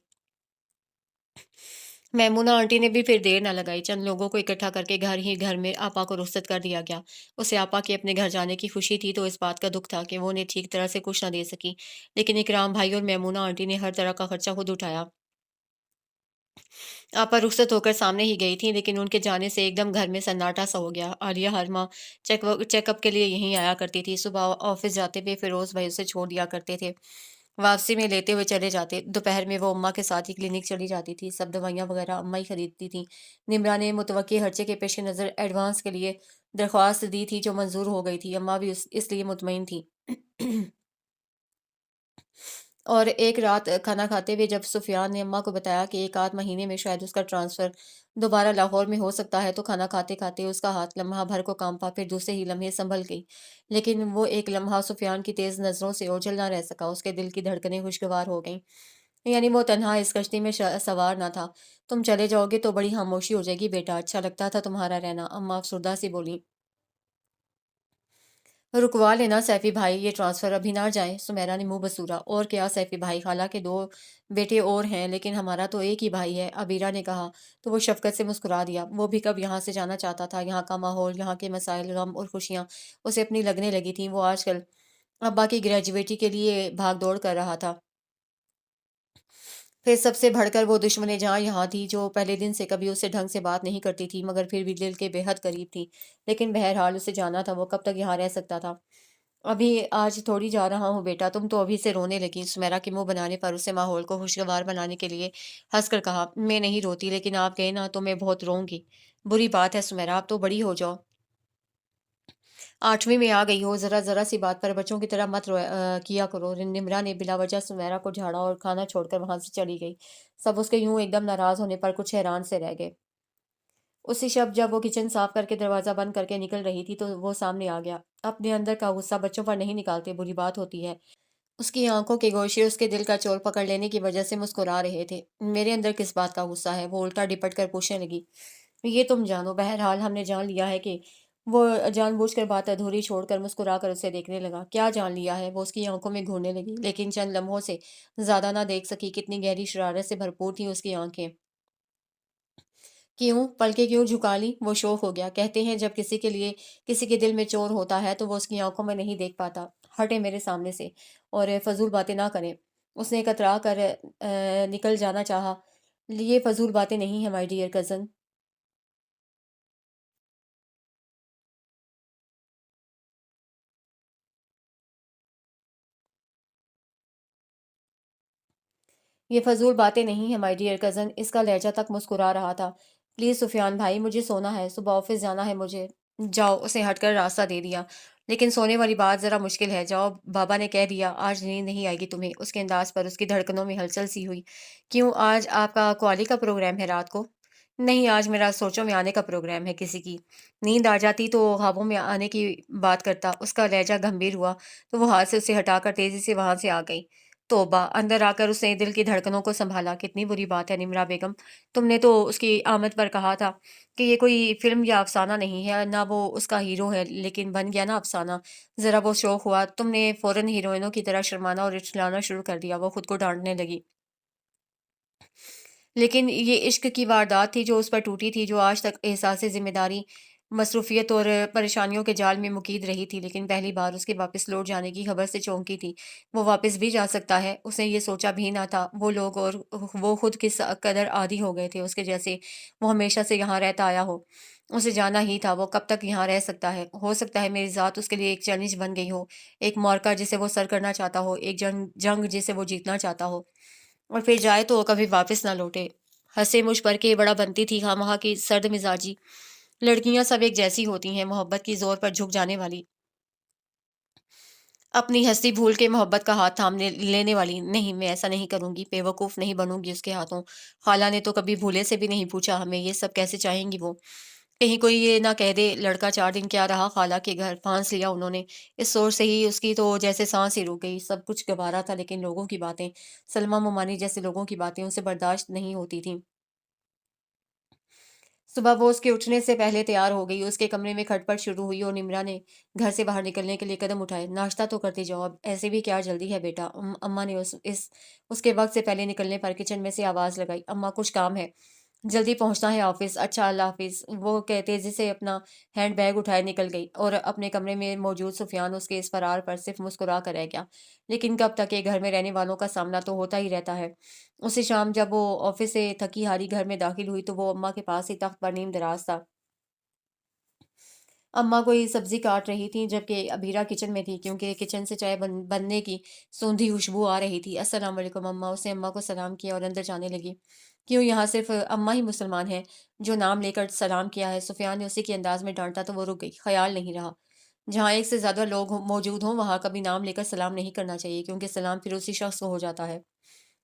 मैमूना आंटी ने भी फिर देर ना लगाई। चंद लोगों को इकट्ठा करके घर ही घर में आपा को रुखसत कर दिया गया। उसे आपा के अपने घर जाने की खुशी थी तो इस बात का दुख था कि वो उन्हें ठीक तरह से कुछ ना दे सकी। लेकिन इकराम भाई और मैमूना आंटी ने हर तरह का खर्चा खुद उठाया। आपा रुखसत होकर सामने ही गई थी, लेकिन उनके जाने से एकदम घर में सन्नाटा सा हो गया। आलिया हर माह चेकअप के लिए यहीं आया करती थी। सुबह ऑफिस जाते हुए फिरोज भाई उसे छोड़ दिया करते थे। वापसी में लेते हुए चले जाते। दोपहर में वो अम्मा के साथ ही क्लिनिक चली जाती थी। सब दवाइयाँ वगैरह अम्मा ही खरीदती थी। निमरा ने मुतवक्की खर्चे के पेश नज़र एडवांस के लिए दरख्वास्त दी थी जो मंजूर हो गई थी। अम्मा भी इसलिए मुतमईन थी। और एक रात खाना खाते हुए जब सुफियान ने अम्मा को बताया कि एक आध महीने में शायद उसका ट्रांसफ़र दोबारा लाहौर में हो सकता है तो खाना खाते खाते उसका हाथ लम्हा भर को कांपा। फिर दूसरे ही लम्हे संभल गई। लेकिन वो एक लम्हा सुफियान की तेज़ नज़रों से ओझल ना रह सका। उसके दिल की धड़कनें खुशगवार हो गईं। यानी वो तन्हा इस कश्ती में सवार ना था। तुम चले जाओगे तो बड़ी खामोशी हो जाएगी बेटा। अच्छा लगता था तुम्हारा रहना। अम्मा अफसुर्दा सी बोली। रुकवा लेना सैफी भाई, ये ट्रांसफ़र अभी ना जाए। सुमेरा ने मुंह बसूरा। और क्या सैफी भाई, खाला के दो बेटे और हैं लेकिन हमारा तो एक ही भाई है, अबीरा ने कहा। तो वो शफकत से मुस्कुरा दिया। वो भी कब यहाँ से जाना चाहता था। यहाँ का माहौल, यहाँ के मसाइल, गम और खुशियाँ उसे अपनी लगने लगी थी। वो आजकल अब्बा की ग्रेजुएटी के लिए भाग दौड़ कर रहा था। फिर सबसे बढ़कर वो दुश्मन जहाँ यहाँ थी जो पहले दिन से कभी उससे ढंग से बात नहीं करती थी मगर फिर भी दिल के बेहद करीब थी। लेकिन बहरहाल उसे जाना था। वो कब तक यहाँ रह सकता था? अभी आज थोड़ी जा रहा हूँ बेटा, तुम तो अभी से रोने लगी। सुमेरा के मुंह बनाने पर उसे माहौल को खुशगवार बनाने के लिए हंसकर कहा, मैं नहीं रोती, लेकिन आप गए ना तो मैं बहुत रोऊंगी। बुरी बात है सुमेरा, आप तो बड़ी हो जाओ, 8वीं में आ गई हो, जरा जरा सी बात पर बच्चों की तरह मत किया करो। निम्रा ने बिला वजह सुमेरा को झाड़ा और खाना छोड़कर वहां से चली गई। सब उसके यूं एकदम नाराज होने पर कुछ हैरान से रह गए। उसी शब्द जब वो किचन साफ करके दरवाजा बंद करके निकल रही थी तो वो सामने आ गया। अपने अंदर का गुस्सा बच्चों पर नहीं निकालते, बुरी बात होती है। उसकी आंखों के गोशे उसके दिल का चोर पकड़ लेने की वजह से मुस्कुरा रहे थे। मेरे अंदर किस बात का गुस्सा है? वो उल्टा डिपट कर पूछने लगी। ये तुम जानो, बहरहाल हमने जान लिया है कि वो जानबूझकर बात अधूरी छोड़कर मुस्कुरा कर उसे देखने लगा। क्या जान लिया है? वो उसकी आंखों में घूरने लगी, लेकिन चंद लम्हों से ज्यादा ना देख सकी। कितनी गहरी शरारत से भरपूर थी उसकी आंखें। क्यों पलके क्यों झुका ली? वो शौक हो गया। कहते हैं जब किसी के लिए किसी के दिल में चोर होता है तो वो उसकी आंखों में नहीं देख पाता। हटे मेरे सामने से और फजूल बातें ना करें। उसने कतरा कर निकल जाना चाहा। ये फजूल बातें नहीं है माय डियर कजन। ये फजूल बातें नहीं है माय डियर कजन। इसका लहजा तक मुस्कुरा रहा था। प्लीज सुफियान भाई, मुझे सोना है, सुबह ऑफिस जाना है मुझे। जाओ, उसे हटकर रास्ता दे दिया। लेकिन सोने वाली बात जरा मुश्किल है। जाओ, बाबा ने कह दिया आज नींद नहीं आएगी तुम्हें। उसके अंदाज पर उसकी धड़कनों में हलचल सी हुई। क्यों, आज आपका कव्वाली का प्रोग्राम है रात को? नहीं, आज मेरा सोचों में आने का प्रोग्राम है किसी की। नींद आ जाती तो ख्वाबों में आने की बात करता। उसका लहजा गंभीर हुआ तो वो हाथ से उसे हटाकर तेजी से वहां से आ गई। तौबा! अंदर आकर उसने दिल की धड़कनों को सँभाला। कितनी बुरी बात है निम्रा बेगम, तुमने तो उसकी आमद पर कहा था कि ये कोई फ़िल्म या अफ़साना नहीं है, ना वो उसका हीरो है, लेकिन बन गया ना अफ़साना। ज़रा वो शौक हुआ, तुमने फ़ौरन हीरोइनों की तरह शर्माना और इठलाना शुरू कर दिया। वो खुद को डाँटने लगी। लेकिन ये इश्क की वारदात थी जो उस पर टूटी थी, जो आज तक एहसास ज़िम्मेदारी, मसरूफ़ियत और परेशानियों के जाल में मुकीद रही थी, लेकिन पहली बार उसके वापस लौट जाने की खबर से चौंकी थी। वो वापस भी जा सकता है, उसने ये सोचा भी ना था। वो लोग और वो खुद किस कदर आदी हो गए थे उसके जैसे, वो हमेशा से यहाँ रहता आया हो। उसे जाना ही था, वो कब तक यहाँ रह सकता है? हो सकता है मेरी ज़ात उसके लिए एक चैलेंज बन गई हो, एक मौका जिसे वो सर करना चाहता हो, एक जंग जंग जिसे वो जीतना चाहता हो। और फिर जाए तो कभी वापस ना लौटे। हंसे मुझ पर के बड़ा बनती थी खामखा की सर्द मिजाजी। लड़कियां सब एक जैसी होती हैं, मोहब्बत की जोर पर झुक जाने वाली, अपनी हस्ती भूल के मोहब्बत का हाथ थामने लेने वाली। नहीं, मैं ऐसा नहीं करूंगी, बेवकूफ नहीं बनूंगी उसके हाथों। खाला ने तो कभी भूले से भी नहीं पूछा हमें ये सब कैसे चाहेंगी वो। कहीं कोई ये ना कह दे लड़का 4 दिन क्या रहा खाला के घर, फांस लिया उन्होंने। इस सोच से ही उसकी तो जैसे सांस ही रुक गई। सब कुछ गवारा था, लेकिन लोगों की बातें, सलमा मुमानी जैसे लोगों की बातें उसे बर्दाश्त नहीं होती थी। सुबह वो उसके उठने से पहले तैयार हो गई। उसके कमरे में खटपट शुरू हुई और निम्रा ने घर से बाहर निकलने के लिए कदम उठाए। नाश्ता तो करते जाओ, अब ऐसे भी क्या जल्दी है बेटा? अम्मा ने उसके वक्त से पहले निकलने पर किचन में से आवाज लगाई। अम्मा, कुछ काम है, जल्दी पहुंचना है ऑफिस। अच्छा, अल्लाह हाफिज। वो तेजी से अपना हैंड बैग उठाए निकल गई और अपने कमरे में मौजूद सुफियान उसके इस फरार पर सिर्फ मुस्कुरा कर रह गया। लेकिन कब तक? ये घर में रहने वालों का सामना तो होता ही रहता है। उसी शाम जब वो ऑफिस से थकी हारी घर में दाखिल हुई तो वो अम्मा के पास ही तख्त पर नीम दराज था। अम्मा कोई सब्जी काट रही थी जबकि अबीरा किचन में थी, क्योंकि किचन से चाय बनने की सूंधी खुशबू आ रही थी। अस्सलाम वालेकुम अम्मा। उसने अम्मा को सलाम किया और अंदर जाने लगी। क्यों, यहाँ सिर्फ अम्मा ही मुसलमान है जो नाम लेकर सलाम किया है? सुफियान ने उसी के अंदाज में डांटा तो वो रुक गई। ख्याल नहीं रहा, जहाँ एक से ज्यादा लोग मौजूद हों वहां कभी नाम लेकर सलाम नहीं करना चाहिए, क्योंकि सलाम फिर उसी शख्स को हो जाता है।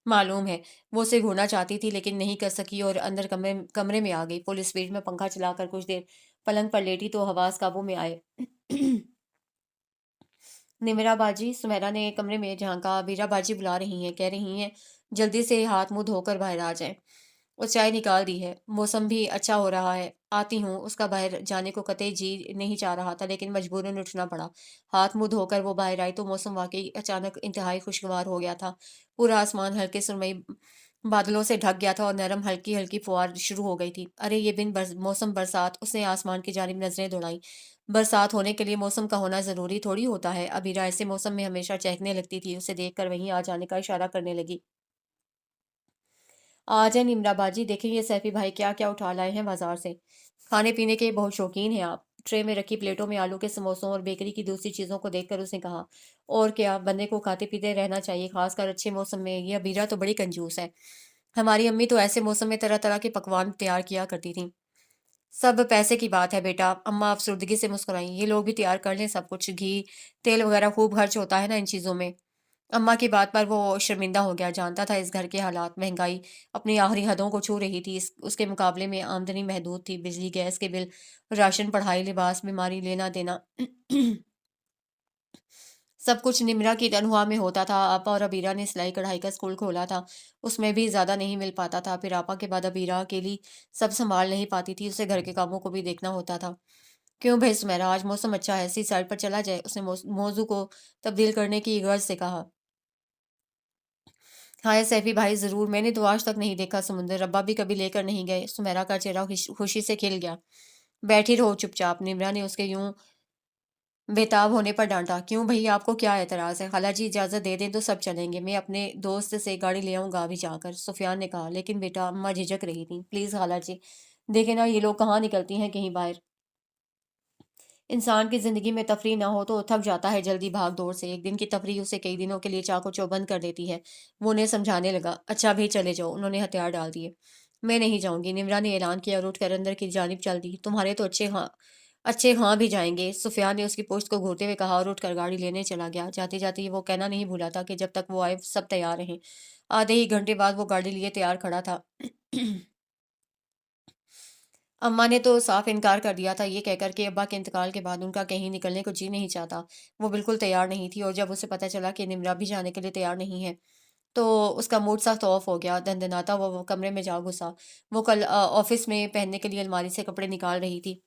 मालूम है। वो उसे घूरना चाहती थी लेकिन नहीं कर सकी और अंदर कमरे कमरे में आ गई। फुल स्पीड में पंखा चलाकर कुछ देर पलंग पर लेटी तो हवास काबू में आए। निमिरा बाजी, सुमेरा ने कमरे में झांका। बीरा बाजी बुला रही हैं, कह रही हैं जल्दी से हाथ मुंह धोकर बाहर आ जाएं। वो चाय निकाल दी है, मौसम भी अच्छा हो रहा है, आती हूँ। उसका बाहर जाने को कतई जी नहीं चाह रहा था, लेकिन मजबूरन उठना पड़ा। हाथ मुंह धोकर वो बाहर आई तो मौसम वाकई अचानक इंतहाई खुशगवार हो गया था। पूरा आसमान हल्के सुरमई बादलों से ढक गया था और नरम हल्की हल्की फुहार शुरू हो गई थी। अरे ये मौसम बरसात! उसने आसमान की जानिब नजरें दौड़ाई। बरसात होने के लिए मौसम का होना जरूरी थोड़ी होता है। अबीरा ऐसे मौसम में हमेशा चहकने लगती थी। उसे देखकर वहीं आ जाने का इशारा करने लगी। आ जाए निमरा बाजी, देखें ये सैफी भाई क्या क्या उठा लाए हैं बाजार से। खाने पीने के बहुत शौकीन हैं आप। ट्रे में रखी प्लेटों में आलू के समोसों और बेकरी की दूसरी चीज़ों को देखकर उसने कहा, और क्या, बंदे को खाते पीते रहना चाहिए, खासकर अच्छे मौसम में। ये अबीरा तो बड़ी कंजूस है। हमारी अम्मी तो ऐसे मौसम में तरह तरह के पकवान तैयार किया करती थी। सब पैसे की बात है बेटा, अम्मा अफसुर्दगी से मुस्कुराई। ये लोग भी तैयार कर लें सब कुछ, घी तेल वगैरह खूब खर्च होता है ना इन चीज़ों में। अम्मा की बात पर वो शर्मिंदा हो गया, जानता था इस घर के हालात, महंगाई अपनी आखिरी हदों को छू रही थी। उसके मुकाबले में आमदनी महदूद थी, बिजली गैस के बिल, राशन, पढ़ाई, लिबास, बीमारी, लेना देना। सब कुछ निमरा की तनख्वाह में होता था। आपा और अबीरा ने सिलाई कढ़ाई का स्कूल खोला था, उसमें भी ज़्यादा नहीं मिल पाता था। फिर आपा के बाद अबीरा अकेली सब संभाल नहीं पाती थी, उसे घर के कामों को भी देखना होता था। क्यों भाई सुमेरा, आज मौसम अच्छा है, सी साइड पर चला जाए, उसने मौजू को तब्दील करने की गर्ज से कहा। हाँ या सैफी भाई, ज़रूर, मैंने तो आज तक नहीं देखा समुंदर, रब्बा भी कभी लेकर नहीं गए। सुमेरा का चेहरा खुशी से खिल गया। बैठी रहो चुपचाप, निमरा ने उसके यूं बेताब होने पर डांटा। क्यों भैया, आपको क्या एतराज है? खाला जी इजाजत दे दें तो सब चलेंगे, मैं अपने दोस्त से गाड़ी ले आऊंगा अभी जाकर, सुफियान ने कहा। लेकिन बेटा, अम्मा झिझक रही थी। प्लीज खाला जी, देखे ना ये लोग कहाँ निकलती हैं कहीं बाहर। इंसान की जिंदगी में तफरी ना हो तो थक जाता है जल्दी भाग दौड़ से। एक दिन की तफरी उसे कई दिनों के लिए चाको चौबंद कर देती है। वो उन्हें समझाने लगा। अच्छा भी, चले जाओ, उन्होंने हथियार डाल दिए। मैं नहीं जाऊंगी, निमरा ने ऐलान किया और उठकर अंदर की जानिब चल दी। तुम्हारे तो अच्छे हाँ भी जाएंगे, सुफियान ने उसकी पोस्ट को घूरते हुए कहा और उठकर गाड़ी लेने चला गया। जाते जाते वो कहना नहीं भूला था कि जब तक वो आए सब तैयार रहे। आधे ही घंटे बाद वो गाड़ी लिए तैयार खड़ा था। अम्मा ने तो साफ इनकार कर दिया था, ये कहकर कि अब्बा के इंतकाल के बाद उनका कहीं निकलने को जी नहीं चाहता। वो बिल्कुल तैयार नहीं थी, और जब उसे पता चला कि निमरा भी जाने के लिए तैयार नहीं है, तो उसका मूड सख्त ऑफ हो गया। दनदनाता वो कमरे में जा घुसा। वो कल ऑफिस में पहनने के लिए अलमारी से कपड़े निकाल रही थी।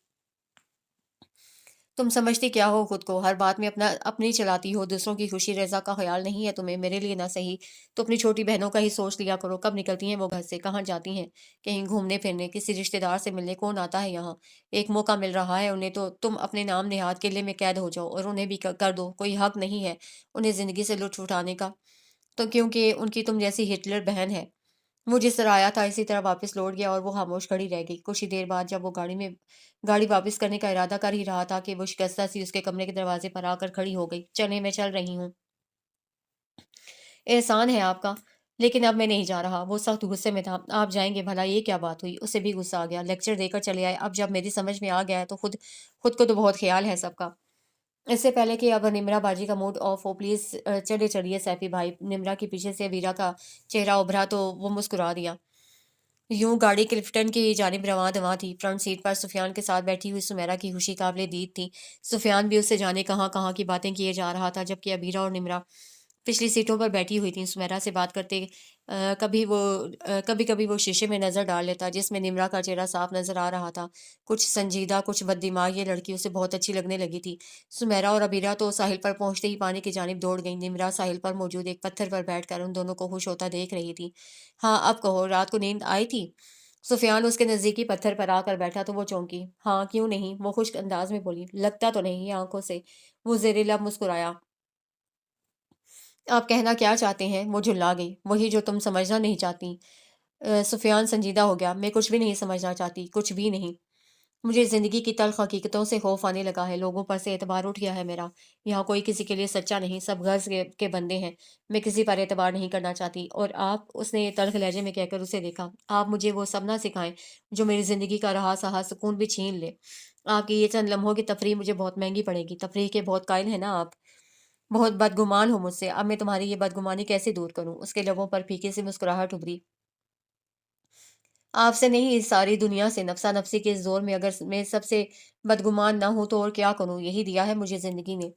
तुम समझती क्या हो खुद को? हर बात में अपनी चलाती हो, दूसरों की खुशी रजा का ख्याल नहीं है तुम्हें? मेरे लिए ना सही तो अपनी छोटी बहनों का ही सोच लिया करो। कब निकलती हैं वो घर से, कहाँ जाती हैं? कहीं घूमने फिरने, किसी रिश्तेदार से मिलने? कौन आता है यहाँ? एक मौका मिल रहा है उन्हें, तो तुम अपने नाम नेहाद किले में कैद हो जाओ और उन्हें भी कर दो। कोई हक नहीं है उन्हें जिंदगी से लुत्फ उठाने का, तो क्योंकि उनकी तुम जैसी हिटलर बहन है। वो जिस तरह आया था इसी तरह वापस लौट गया, और वो खामोश खड़ी रह गई। कुछ ही देर बाद जब वो गाड़ी वापस करने का इरादा कर ही रहा था कि वो शिकस्ता सी उसके कमरे के दरवाजे पर आकर खड़ी हो गई। चले, मैं चल रही हूँ, एहसान है आपका, लेकिन अब मैं नहीं जा रहा। वो सख्त गुस्से में था। आप जाएंगे भला, ये क्या बात हुई? उसे भी गुस्सा आ गया। लेक्चर देकर चले आए, अब जब मेरी समझ में आ गया है तो खुद खुद को तो बहुत ख्याल है सबका। इससे पहले कि अब निमरा बाजी का मूड ऑफ हो, प्लीज चले चलिए सैफी भाई। निमरा के पीछे से वीरा का चेहरा उभरा तो वो मुस्कुरा दिया। यूं गाड़ी क्लिफ्टन की जानिब रवां दवां थी। फ्रंट सीट पर सुफियान के साथ बैठी हुई सुमेरा की खुशी काबिले दीद थी। सुफियान भी उससे जाने कहाँ कहाँ की बातें किए जा रहा था, जबकि अबीरा और निमरा पिछली सीटों पर बैठी हुई थी। सुमेरा से बात करते कभी कभी वो शीशे में नजर डाल लेता, जिसमें निमरा का चेहरा साफ नजर आ रहा था, कुछ संजीदा, कुछ बददिमाग। ये लड़की उसे बहुत अच्छी लगने लगी थी। सुमेरा और अबीरा तो साहिल पर पहुंचते ही पानी की जानिब दौड़ गई। निमरा साहिल पर मौजूद एक पत्थर पर बैठकर उन दोनों को खुश होता देख रही थी। हाँ, अब कहो, रात को नींद आई थी? सुफियान उसके नजदीकी पत्थर पर आकर बैठा तो वो चौंकी। हाँ, क्यों नहीं, वो खुश्क अंदाज में बोली। लगता तो नहीं है आंखों से। वो जेरे लब मुस्कुराया। आप कहना क्या चाहते हैं? वो झुल्ला गई। वही जो तुम समझना नहीं चाहती। सुफियान संजीदा हो गया। मैं कुछ भी नहीं समझना चाहती, कुछ भी नहीं। मुझे ज़िंदगी की तल्ख़ हकीकतों से खौफ़ आने लगा है। लोगों पर से एतबार उठ गया है मेरा। यहाँ कोई किसी के लिए सच्चा नहीं, सब गर्ज़ के बंदे हैं। मैं किसी पर एतबार नहीं करना चाहती। और आप, उसने तल्ख़ लहजे में कहकर उसे देखा, आप मुझे वो सब ना सिखाएँ जो मेरी ज़िंदगी का रहा-सहा सुकून भी छीन ले। आपकी ये चंद लम्हों की तफरीह मुझे बहुत महँगी पड़ेगी। तफरीह के बहुत कायल हैं ना आप। बहुत बदगुमान हो मुझसे। अब मैं तुम्हारी ये बदगुमानी कैसे दूर करूँ? उसके लबों पर फीकी सी मुस्कुराहट उभरी। आपसे नहीं, इस सारी दुनिया से। नफ़्सा-नफ़्सी के इस दौर में अगर मैं सबसे बदगुमान ना हूँ तो और क्या करूँ? यही दिया है मुझे ज़िंदगी ने।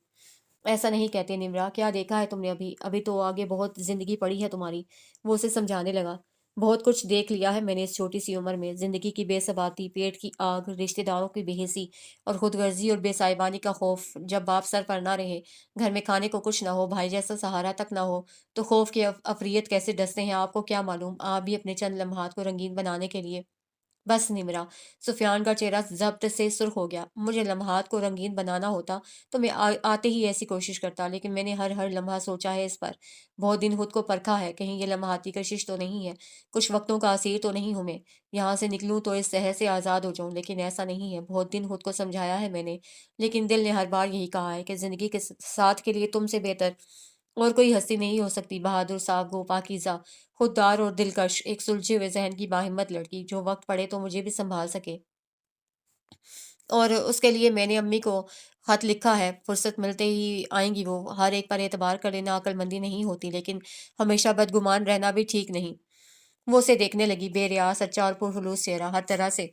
ऐसा नहीं कहते निम्रा, क्या देखा है तुमने अभी? अभी तो आगे बहुत ज़िंदगी पड़ी है तुम्हारी। वो उसे समझाने लगा। बहुत कुछ देख लिया है मैंने इस छोटी सी उम्र में। ज़िंदगी की बेसबाती, पेट की आग, रिश्तेदारों की बेहिसी और खुदगर्जी और बेसाहिबानी का खौफ। जब बाप सर पर ना रहे, घर में खाने को कुछ ना हो, भाई जैसा सहारा तक ना हो, तो खौफ की अफरीत कैसे डसते हैं आपको क्या मालूम? आप भी अपने चंद लम्हात को रंगीन बनाने के लिए बस निमरा। सुफियान का चेहरा ज़ब्त से सुर्ख हो गया। मुझे लम्हात को रंगीन बनाना होता तो मैं आते ही ऐसी कोशिश करता, लेकिन मैंने हर हर लम्हा सोचा है इस पर। बहुत दिन खुद को परखा है, कहीं ये लम्हाती कशिश तो नहीं है, कुछ वक्तों का असीर तो नहीं हूं मैं। यहाँ से निकलूं तो इस शहर से आज़ाद हो जाऊं, लेकिन ऐसा नहीं है। बहुत दिन खुद को समझाया है मैंने, लेकिन दिल ने हर बार यही कहा है कि ज़िंदगी के साथ के लिए तुमसे बेहतर और कोई हस्ती नहीं हो सकती। बहादुर, सागो, पाकीज़ा, खुददार और दिलकश, एक सुलझे हुए ज़हन की बाहिम्मत लड़की, जो वक़्त पड़े तो मुझे भी सँभाल सके। और उसके लिए मैंने अम्मी को ख़त लिखा है, फ़ुर्सत मिलते ही आएँगी वो। हर एक पर एतबार कर लेना अक्लमंदी नहीं होती, लेकिन हमेशा बदगुमान रहना भी ठीक नहीं। वो उसे देखने लगी, बेरिया, सच्चा और पुरखुलूस चेहरा, हर तरह से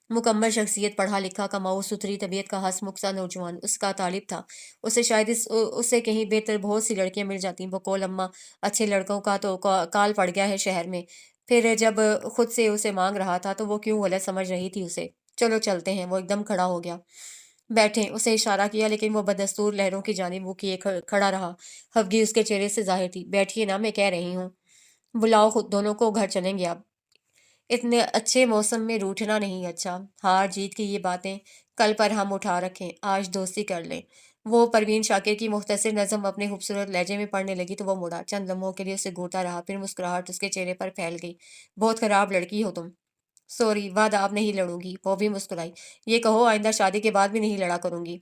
मुकम्मल शख्सियत, पढ़ा-लिखा, कमाऊ, सुथरी तबीयत का हँसमुख सा नौजवान उसका तालिब था। उसे शायद उससे कहीं बेहतर बहुत सी लड़कियाँ मिल जातीं। बकौल अम्मा, अच्छे लड़कों का तो काल पड़ गया है शहर में। फिर जब खुद से उसे माँग रहा था, तो वो क्यों गलत समझ रही थी उसे। चलो चलते हैं। वो एकदम खड़ा हो गया। बैठें, उसे इशारा किया, लेकिन वो बदस्तूर लहरों की जानिब मुँह किए खड़ा रहा। खफगी उसके चेहरे से ज़ाहिर थी। बैठिए ना, मैं कह रही हूँ। बुलाओ खुद दोनों को, घर चलेंगे अब। इतने अच्छे मौसम में रूठना नहीं अच्छा। हार जीत की ये बातें कल पर हम उठा रखें, आज दोस्ती कर लें। वो परवीन शाकिर की मुख्तसर नज़म अपने खूबसूरत लहजे में पढ़ने लगी तो वो मुड़ा। चंद लम्हों के लिए उसे घूरता रहा, फिर मुस्कुराहट उसके चेहरे पर फैल गई। बहुत खराब लड़की हो तुम। सॉरी, वादा अब नहीं लड़ूंगी। वो भी मुस्कुराई। ये कहो, आइंदा शादी के बाद भी नहीं लड़ा करूंगी।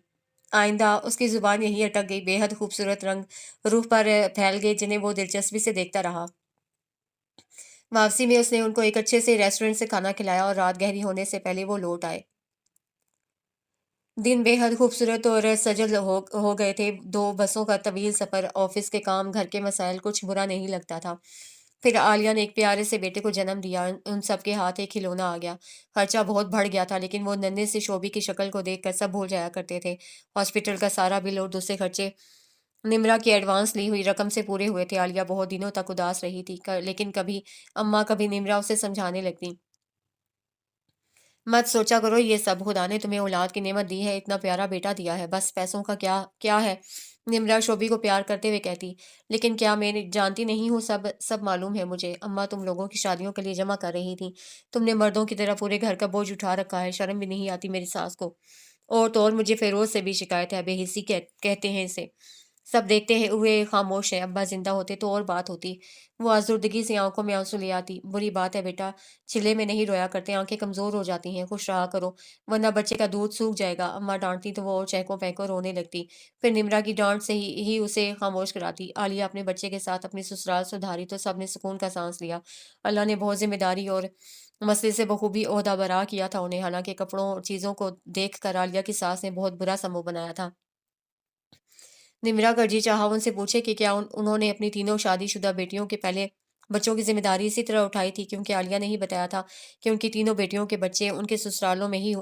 आइंदा? उसकी जुबान यहीं अटक गई। बेहद खूबसूरत रंग रूह पर फैल गए, जिन्हें वो दिलचस्पी से देखता रहा। वापसी में उसने उनको एक अच्छे से रेस्टोरेंट से खाना खिलाया और रात गहरी होने से पहले वो लौट आए। दिन बेहद खूबसूरत और सजल हो गए थे। दो बसों का तवील सफ़र, ऑफिस के काम, घर के मसाइल, कुछ बुरा नहीं लगता था। फिर आलिया ने एक प्यारे से बेटे को जन्म दिया। उन सबके हाथ एक खिलौना आ गया। खर्चा बहुत बढ़ गया था, लेकिन वो नन्हे से शोभी की शक्ल को देखकर सब भूल जाया करते थे। हॉस्पिटल का सारा बिल और दूसरे खर्चे निम्रा की एडवांस ली हुई रकम से पूरे हुए थे। आलिया बहुत दिनों तक उदास रही थी, लेकिन कभी अम्मा, कभी निम्रा उसे समझाने लगती। मत सोचा करो ये सब, खुदा ने तुम्हें औलाद की नेमत दी है, इतना प्यारा बेटा दिया है, बस पैसों का क्या क्या है। निम्रा शोभी को प्यार करते हुए कहती। लेकिन क्या मैं जानती नहीं हूँ? सब सब मालूम है मुझे। अम्मा तुम लोगों की शादियों के लिए जमा कर रही थी। तुमने मर्दों की तरह पूरे घर का बोझ उठा रखा है। शर्म भी नहीं आती मेरी सास को। और तो और मुझे फेरोज से भी शिकायत है। बेहिसी कहते हैं इसे। सब देखते हैं हुए खामोश है। अब्बा जिंदा होते तो और बात होती। वो आज़ुर्दगी से आंखों में आंसू ले आती। बुरी बात है बेटा, चिल्ले में नहीं रोया करते, आंखें कमजोर हो जाती हैं। खुश रहा करो, वरना बच्चे का दूध सूख जाएगा। अम्मा डांटती तो वो और चहकों पहकों रोने लगती। फिर निमरा की डांट से ही उसे खामोश कराती। आलिया अपने बच्चे के साथ अपनी ससुराल सुधारी तो सबने सुकून का सांस लिया। अल्लाह ने बहुत जिम्मेदारी और मसले से बखूबी ओहदा बरा किया था उन्हें। हालांकि कपड़ों और चीज़ों को देख कर आलिया की सास ने बहुत बुरा समूह बनाया था। निमिरा गर्जी चाहा उनसे पूछे कि क्या उन्होंने अपनी तीनों शादीशुदा बेटियों के पहले बच्चों की जिम्मेदारी इसी तरह उठाई थी, क्योंकि आलिया ने ही बताया था कि उनकी तीनों बेटियों के बच्चे उनके ससुरालों में ही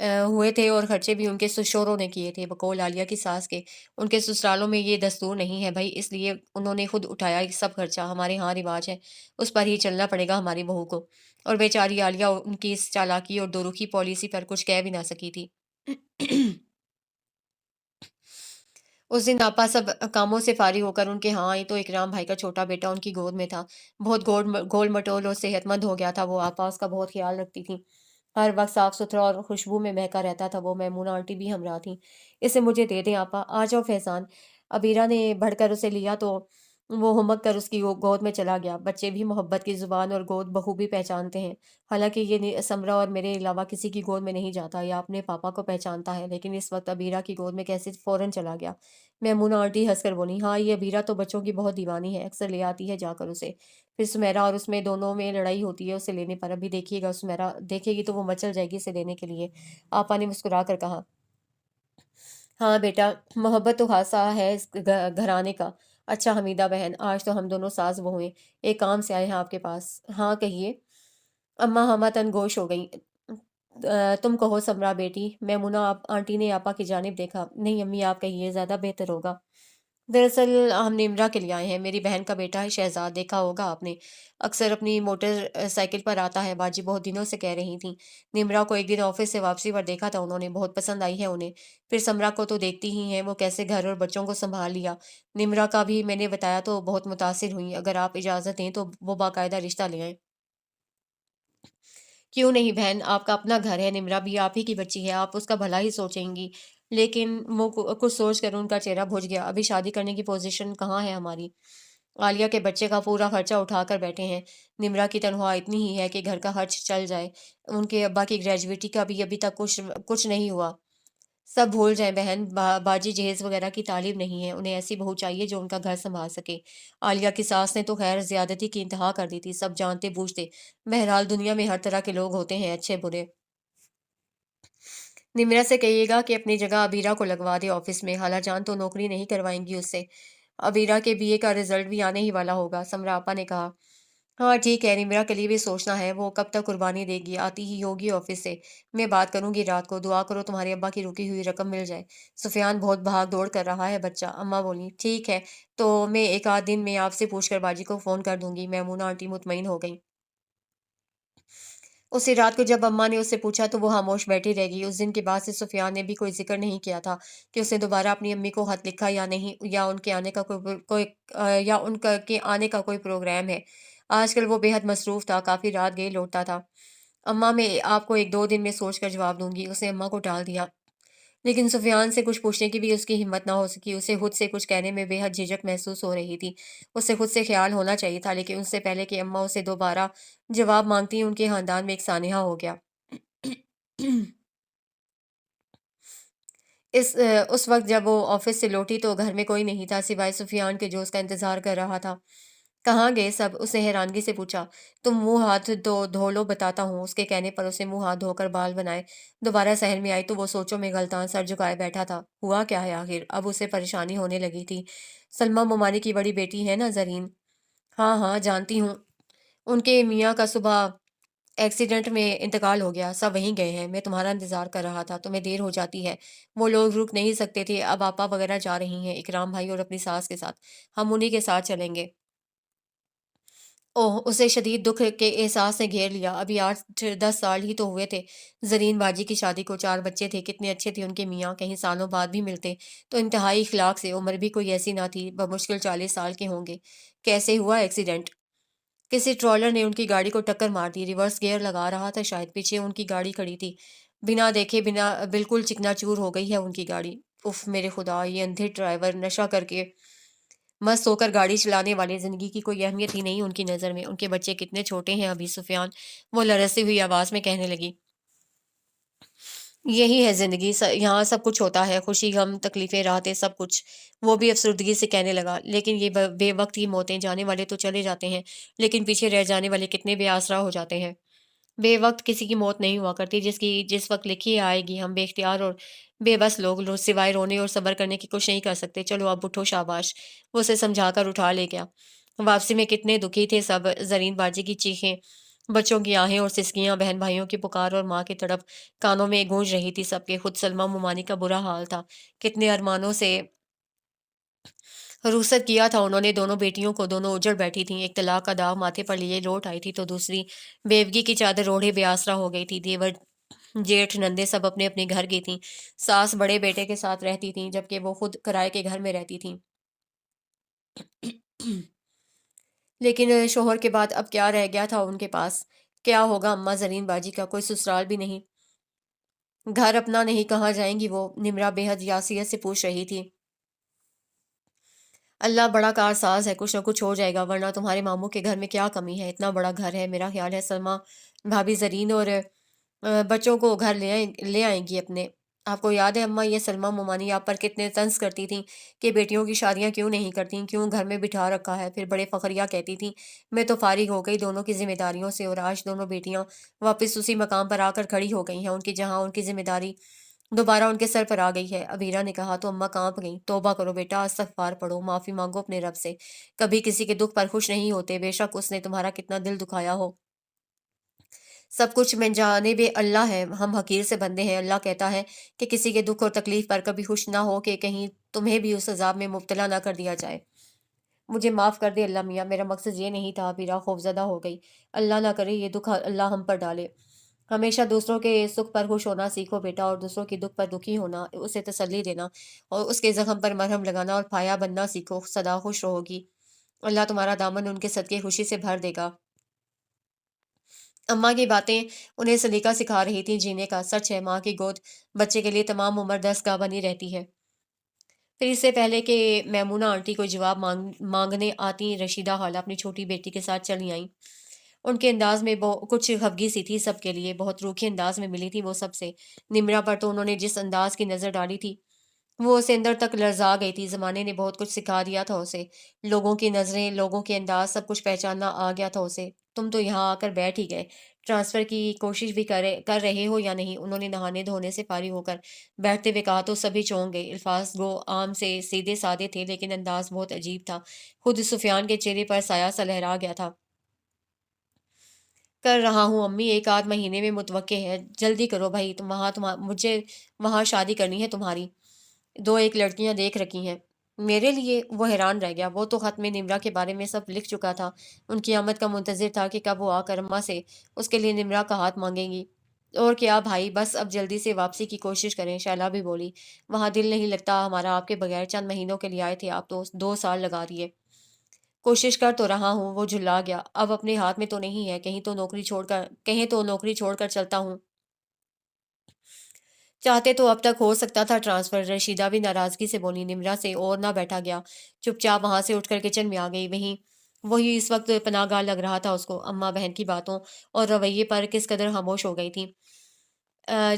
हुए थे और खर्चे भी उनके ससुरों ने किए थे, बकौल आलिया की सास के। उनके ससुरालों में ये दस्तूर नहीं है भाई, इसलिए उन्होंने खुद उठाया ये सब खर्चा। हमारे यहाँ रिवाज है, उस पर ही चलना पड़ेगा हमारी बहू को। और बेचारी आलिया उनकी इस चालाकी और दोरुखी पॉलिसी पर कुछ कह भी ना सकी थी। उस दिन आपा सब कामों से फारिग होकर उनके यहाँ आई तो इकराम भाई का छोटा बेटा उनकी गोद में था। बहुत गोल मटोल और सेहतमंद हो गया था वो। आपा उसका बहुत ख्याल रखती थी। हर वक्त साफ सुथरा और खुशबू में महका रहता था वो। मैमूना आंटी भी हमरा थी। इसे मुझे दे दें आपा। आ जाओ फैजान। अबीरा ने बढ़कर उसे लिया तो वो हुमक कर उसकी गोद में चला गया। बच्चे भी मोहब्बत की जुबान और गोद बखूबी पहचानते हैं। हालांकि समरा और मेरे अलावा किसी की गोद में नहीं जाता या अपने पापा को पहचानता है, लेकिन इस वक्त अबीरा की गोद में कैसे फौरन चला गया। मैमूना आंटी हंसकर बोली, हाँ ये अबीरा तो बच्चों की बहुत दीवानी है, अक्सर ले आती है जाकर उसे। फिर सुमेरा और उसमें दोनों में लड़ाई होती है उसे लेने पर। अभी देखिएगा, सुमेरा देखेगी तो वो मचल जाएगी इसे लेने के लिए। आपा ने मुस्कुरा कर कहा। हाँ बेटा, मोहब्बत तो खासा है इस घराने का। अच्छा हमीदा बहन, आज तो हम दोनों सास बहू हैं, एक काम से आए हैं आपके पास। हाँ कहिए। अम्मा हमा तनगोश हो गई। तुम कहो समरा बेटी। मैमुना आप आंटी ने आपा की जानिब देखा। नहीं अम्मी, आप कहिए, ज़्यादा बेहतर होगा। दरअसल हम निमरा के लिए आए हैं। मेरी बहन का बेटा है शहजाद, देखा होगा आपने। अक्सर अपनी मोटर साइकिल पर आता है। बाजी बहुत दिनों से कह रही थी। निमरा को एक दिन ऑफिस से वापसी पर देखा था उन्होंने, बहुत पसंद आई है उन्हें। फिर समरा को तो देखती ही हैं वो कैसे घर और बच्चों को संभाल लिया। निमरा का भी मैंने बताया तो बहुत मुतासिर हुई। अगर आप इजाज़त दें तो वो बाकायदा रिश्ता ले आए। کیوں نہیں بہن، آپ کا اپنا گھر ہے، نمرہ بھی آپ ہی کی بچی ہے، آپ اس کا بھلا ہی سوچیں گی۔ لیکن وہ کچھ سوچ کر ان کا چہرہ بھج گیا۔ ابھی شادی کرنے کی پوزیشن کہاں ہے ہماری؟ عالیہ کے بچے کا پورا خرچہ اٹھا کر بیٹھے ہیں، نمرہ کی تنخواہ اتنی ہی ہے کہ گھر کا خرچ چل جائے، ان کے ابا کی گریجویٹی کا بھی ابھی تک کچھ نہیں ہوا۔ سب بھول جائیں بہن، باجی جہیز وغیرہ کی تعلیم نہیں ہے، انہیں ایسی بہو چاہیے جو ان کا گھر سنبھال سکے۔ عالیہ کی ساس نے تو خیر زیادتی کی انتہا کر دی تھی، سب جانتے بوجھتے۔ بہرحال دنیا میں ہر طرح کے لوگ ہوتے ہیں، اچھے برے۔ نمرہ سے کہیے گا کہ اپنی جگہ ابیرہ کو لگوا دے آفس میں، خالہ جان تو نوکری نہیں کروائیں گی اس سے، ابیرہ کے بی اے کا رزلٹ بھی آنے ہی والا ہوگا، سمرا آپا نے کہا۔ ہاں ٹھیک ہے، نمرہ کے لیے بھی سوچنا ہے، وہ کب تک قربانی دے گی، آتی ہی ہوگی آفس سے۔ میں بات کروں گی رات کو، دعا کرو تمہارے ابا کی رکی ہوئی رقم مل جائے۔ سفیان بہت بھاگ دوڑ کر رہا ہے بچہ، اماں بولی۔ ٹھیک ہے، تو میں ایک آدھ دن میں آپ سے پوچھ کر باجی کو فون کر دوں گی۔ میمونہ آنٹی مطمئن ہو گئی۔ اسی رات کو جب اماں نے اس سے پوچھا تو وہ خاموش بیٹھی رہ گئی۔ اس دن کے بعد سے سفیان نے بھی کوئی ذکر نہیں کیا تھا کہ اس نے دوبارہ اپنی امی کو خط لکھا یا نہیں، یا ان کے آنے کا کے آنے کا کوئی پروگرام ہے۔ آج کل وہ بے حد مصروف تھا، کافی رات گئے لوٹتا تھا۔ اماں میں آپ کو ایک دو دن میں سوچ کر جواب دوں گی، اس نے اماں کو ٹال دیا۔ لیکن سفیان سے کچھ پوچھنے کی بھی اس کی ہمت نہ ہو سکی، اسے خود سے کچھ کہنے میں بے حد جھجک محسوس ہو رہی تھی۔ اسے خود سے خیال ہونا چاہیے تھا، لیکن اس سے پہلے کہ اماں اسے دوبارہ جواب مانگتی ان کے خاندان میں ایک سانحہ ہو گیا۔ اس وقت جب وہ آفس سے لوٹی تو گھر میں کوئی نہیں تھا سوائے سفیان کے جو اس کا انتظار کر رہا تھا۔ کہاں گئے سب؟ اس نے حیرانگی سے پوچھا۔ تم منہ ہاتھ دھو لو، بتاتا ہوں۔ اس کے کہنے پر اسے منہ ہاتھ دھو کر بال بنائے دوبارہ صحن میں آئی تو وہ سوچوں میں غلطاں سر جھکائے بیٹھا تھا۔ ہوا کیا ہے آخر؟ اب اسے پریشانی ہونے لگی تھی۔ سلمیٰ ممانی کی بڑی بیٹی ہے نا زرین؟ ہاں ہاں جانتی ہوں، ان کے میاں کا صبح ایکسیڈنٹ میں انتقال ہو گیا، سب وہیں گئے ہیں، میں تمہارا انتظار کر رہا تھا، تمہیں دیر ہو جاتی ہے۔ وہ لوگ رک نہیں سکتے تھے، اب آپا وغیرہ جا رہی ہیں اکرام بھائی اور اپنی ساس کے ساتھ، ہم انہی کے ساتھ چلیں گے۔ اوہ، اسے شدید دکھ کے احساس نے گھیر لیا۔ ابھی 8-10 سال ہی تو ہوئے تھے زرین باجی کی شادی کو، 4 بچے تھے، کتنے اچھے تھے ان کے میاں، کہیں سالوں بعد بھی ملتے تو انتہائی اخلاق سے، عمر بھی کوئی ایسی نہ تھی، بمشکل 40 سال کے ہوں گے۔ کیسے ہوا ایکسیڈنٹ؟ کسی ٹرالر نے ان کی گاڑی کو ٹکر مار دی، ریورس گیئر لگا رہا تھا شاید، پیچھے ان کی گاڑی کھڑی تھی، بنا دیکھے بنا بالکل چکنا چور ہو گئی ہے ان کی گاڑی۔ اف میرے خدا، یہ اندھے ڈرائیور، نشہ کر کے مست ہو کر گاڑی چلانے والے، زندگی کی کوئی اہمیت ہی نہیں ان کی نظر میں۔ ان کے بچے کتنے چھوٹے ہیں ابھی، سفیان، وہ لرزتی ہوئی آواز میں کہنے لگی۔ یہی ہے زندگی، یہاں سب کچھ ہوتا ہے، خوشی غم تکلیفیں راحتیں سب کچھ۔ وہ بھی افسردگی سے کہنے لگا، لیکن یہ بے وقت ہی موتیں، جانے والے تو چلے جاتے ہیں لیکن پیچھے رہ جانے والے کتنے بے آسرا ہو جاتے ہیں۔ بے وقت کسی کی موت نہیں ہوا کرتی، جس وقت لکھی ہے آئے گی۔ ہم بے اختیار اور بے بس لوگ سوائے رونے اور صبر کرنے کی کچھ نہیں کر سکتے۔ چلو اب اٹھو، شاباش۔ وہ اسے سمجھا کر اٹھا لے گیا۔ واپسی میں کتنے دکھی تھے سب، زرین باجی کی چیخیں، بچوں کی آہیں اور سسکیاں، بہن بھائیوں کی پکار اور ماں کی تڑپ کانوں میں گونج رہی تھی سب کے۔ خود سلمیٰ ممانی کا برا حال تھا، کتنے ارمانوں سے رخصت کیا تھا انہوں نے دونوں بیٹیوں کو، دونوں اجڑ بیٹھی تھیں، ایک طلاق کا داغ ماتھے پر لیے لوٹ آئی تھی تو دوسری بیوگی کی چادر اوڑھے بے آسرا ہو گئی تھی۔ دیور جیٹھ نندے سب اپنے اپنے گھر گئی تھیں، ساس بڑے بیٹے کے ساتھ رہتی تھیں جبکہ وہ خود کرائے کے گھر میں رہتی تھیں۔ لیکن شوہر کے بعد اب کیا رہ گیا تھا ان کے پاس؟ کیا ہوگا اماں زرین باجی کا؟ کوئی سسرال بھی نہیں، گھر اپنا نہیں، کہاں جائیں گی وہ؟ نمرہ بے حد یاسیت سے پوچھ رہی تھی۔ اللہ بڑا کارساز ہے، کچھ نہ کچھ ہو جائے گا، ورنہ تمہارے ماموں کے گھر میں کیا کمی ہے؟ اتنا بڑا گھر ہے، میرا خیال ہے سلمیٰ بھابھی زرین اور بچوں کو گھر لے آئیں گی اپنے۔ آپ کو یاد ہے اماں، یہ سلمیٰ ممانی آپ پر کتنے طنز کرتی تھیں کہ بیٹیوں کی شادیاں کیوں نہیں کرتی، کیوں گھر میں بٹھا رکھا ہے؟ پھر بڑے فخریہ کہتی تھیں میں تو فارغ ہو گئی دونوں کی ذمہ داریوں سے، اور آج دونوں بیٹیاں واپس اسی مقام پر آ کر کھڑی ہو گئی ہیں، ان کی جہاں ان کی ذمہ داری دوبارہ ان کے سر پر آ گئی ہے۔ ابیرہ نے کہا تو اماں کانپ گئیں۔ توبہ کرو بیٹا، استغفار پڑھو، معافی مانگو اپنے رب سے، کبھی کسی کے دکھ پر خوش نہیں ہوتے، بے شک اس نے تمہارا کتنا دل دکھایا ہو۔ سب کچھ من جانب اللہ ہے، ہم حقیر سے بندے ہیں۔ اللہ کہتا ہے کہ کسی کے دکھ اور تکلیف پر کبھی خوش نہ ہو کہ کہیں تمہیں بھی اس عذاب میں مبتلا نہ کر دیا جائے۔ مجھے معاف کر دے اللہ میاں، میرا مقصد یہ نہیں تھا۔ ابیرہ خوفزدہ ہو گئی۔ اللہ نہ کرے یہ دکھ اللہ ہم پر ڈالے۔ ہمیشہ دوسروں کے سکھ پر خوش ہونا سیکھو بیٹا، اور دوسروں کی دکھ پر دکھی ہونا، اسے تسلی دینا اور اس کے زخم پر مرہم لگانا اور پھایا بننا سیکھو، سدا خوش رہو گی۔ اللہ تمہارا دامن ان کے صدقے خوشی سے بھر دے گا۔ अम्मा की बातें उन्हें सलीका सिखा रही थी जीने का। सच है, माँ की गोद बच्चे के लिए तमाम उम्र दस्तगाह बनी रहती है। फिर इससे पहले कि मैमूना आंटी कोई जवाब मांगने आती, रशीदा खाला अपनी छोटी बेटी के साथ चली आईं। उनके अंदाज में कुछ खफगी सी थी, सबके लिए बहुत रूखे अंदाज में मिली थी वो सबसे। निमरा पर तो उन्होंने जिस अंदाज की नजर डाली थी, वो उसे अंदर तक लर्जा गई थी। जमाने ने बहुत कुछ सिखा दिया था उसे, लोगों की नजरें, लोगों के अंदाज, सब कुछ पहचानना आ गया था उसे। तुम तो यहाँ आकर बैठ ही गए। ट्रांसफर की कोशिश भी कर रहे हो या नहीं? उन्होंने नहाने धोने से फारिग होकर बैठते हुए कहा तो सभी चौंक गए। अल्फाज गो आम से सीधे साधे थे, लेकिन अंदाज बहुत अजीब था। खुद सुफियान के चेहरे पर साया सा लहरा गया था। कर रहा हूँ अम्मी, एक आध महीने में मुतवक्के है। जल्दी करो भाई, मुझे वहाँ शादी करनी है तुम्हारी। दो एक लड़कियां देख रखी हैं मेरे लिए। वो हैरान रह गया। वो तो खत में निमरा के बारे में सब लिख चुका था। उनकी आमद का मुंतजिर था कि कब वो आकर अम्मा से उसके लिए निमरा का हाथ मांगेंगी। और क्या भाई, बस अब जल्दी से वापसी की कोशिश करें। शैला भी बोली, वहाँ दिल नहीं लगता हमारा आपके बगैर। चंद महीनों के लिए आए थे, आप तो 2 साल लगा दिए। कोशिश कर तो रहा हूँ। वो झुल्ला गया। अब अपने हाथ में तो नहीं है। कहीं तो नौकरी छोड़कर चलता हूँ। चाहते तो अब तक हो सकता था ट्रांसफर। रशीदा भी नाराजगी से बोली। निमरा से और ना बैठा गया। चुपचाप वहां से उठकर किचन में आ गई। वहीं वही इस वक्त पनाहगाह लग रहा था उसको। अम्मा बहन की बातों और रवैये पर किस कदर खामोश हो गई थी।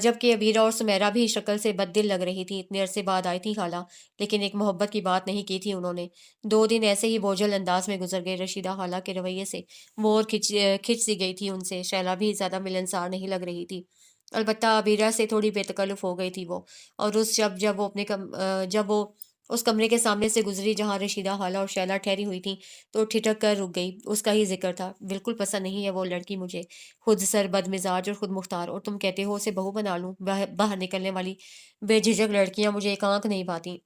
जबकि अबीरा और सुमेरा भी शक्ल से बददिल लग रही थी। इतने अरसे बाद आई थी खाला, लेकिन एक मोहब्बत की बात नहीं की थी उन्होंने। 2 दिन ऐसे ही बोझल अंदाज में गुजर गए। रशीदा खाला के रवैये से वो और खिंच सी गई थी उनसे। शैला भी ज्यादा मिलनसार नहीं लग रही थी। अलबत्ता अबीरा से थोड़ी बेतकल्लुफ़ हो गई थी वो। और उस जब वो उस कमरे के सामने से गुजरी जहाँ रशीदा खाला और शैला ठहरी हुई थी, तो ठिठक कर रुक गई। उसका ही जिक्र था। बिल्कुल पसंद नहीं है वो लड़की मुझे। खुद सर बदमिजाज और खुद मुख्तार, और तुम कहते हो उसे बहू बना लूं? बाहर निकलने वाली बेझिझक लड़कियां मुझे एक आंख नहीं पाती।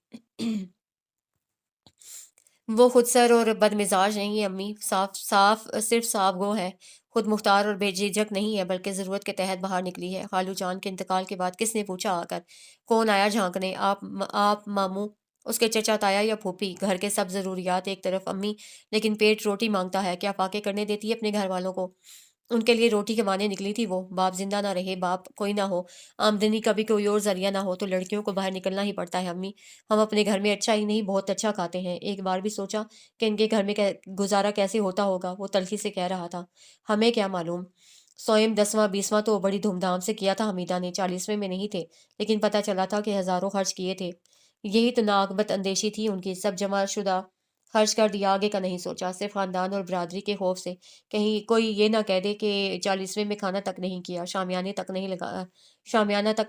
वो खुद सर और बदमिजाज नहीं है अम्मी, साफ साफ सिर्फ साफ गो है। खुद मुख्तार और बेझिझक नहीं है, बल्कि ज़रूरत के तहत बाहर निकली है। खालू जान के इंतकाल के बाद किसने पूछा आकर? कौन आया झांकने? आप, मामू, उसके चचा ताया या फूफी? घर के सब ज़रूरियात एक तरफ अम्मी, लेकिन पेट रोटी मांगता है। क्या फाके करने देती है अपने घर वालों को? उनके लिए रोटी कमाने निकली थी वो। बाप जिंदा ना रहे, बाप कोई ना हो, आमदनी का भी कोई और जरिया ना हो, तो लड़कियों को बाहर निकलना ही पड़ता है अम्मी। हम अपने घर में अच्छा ही नहीं, बहुत अच्छा खाते हैं। एक बार भी सोचा कि इनके घर में गुजारा कैसे होता होगा? वो तलखी से कह रहा था। हमें क्या मालूम। सोएम 10वां 20वां तो बड़ी धूमधाम से किया था हमीदा ने। 40वें में नहीं थे, लेकिन पता चला था कि हजारों खर्च किए थे। यही तो नाकबत अंदेशी थी उनकी। सब जमा शुदा खर्च कर दिया, आगे का नहीं सोचा, सिर्फ खानदान और बरादरी के खौफ से। कहीं कोई ये ना कह दे कि 40वें में खाना तक नहीं किया, शामियाना तक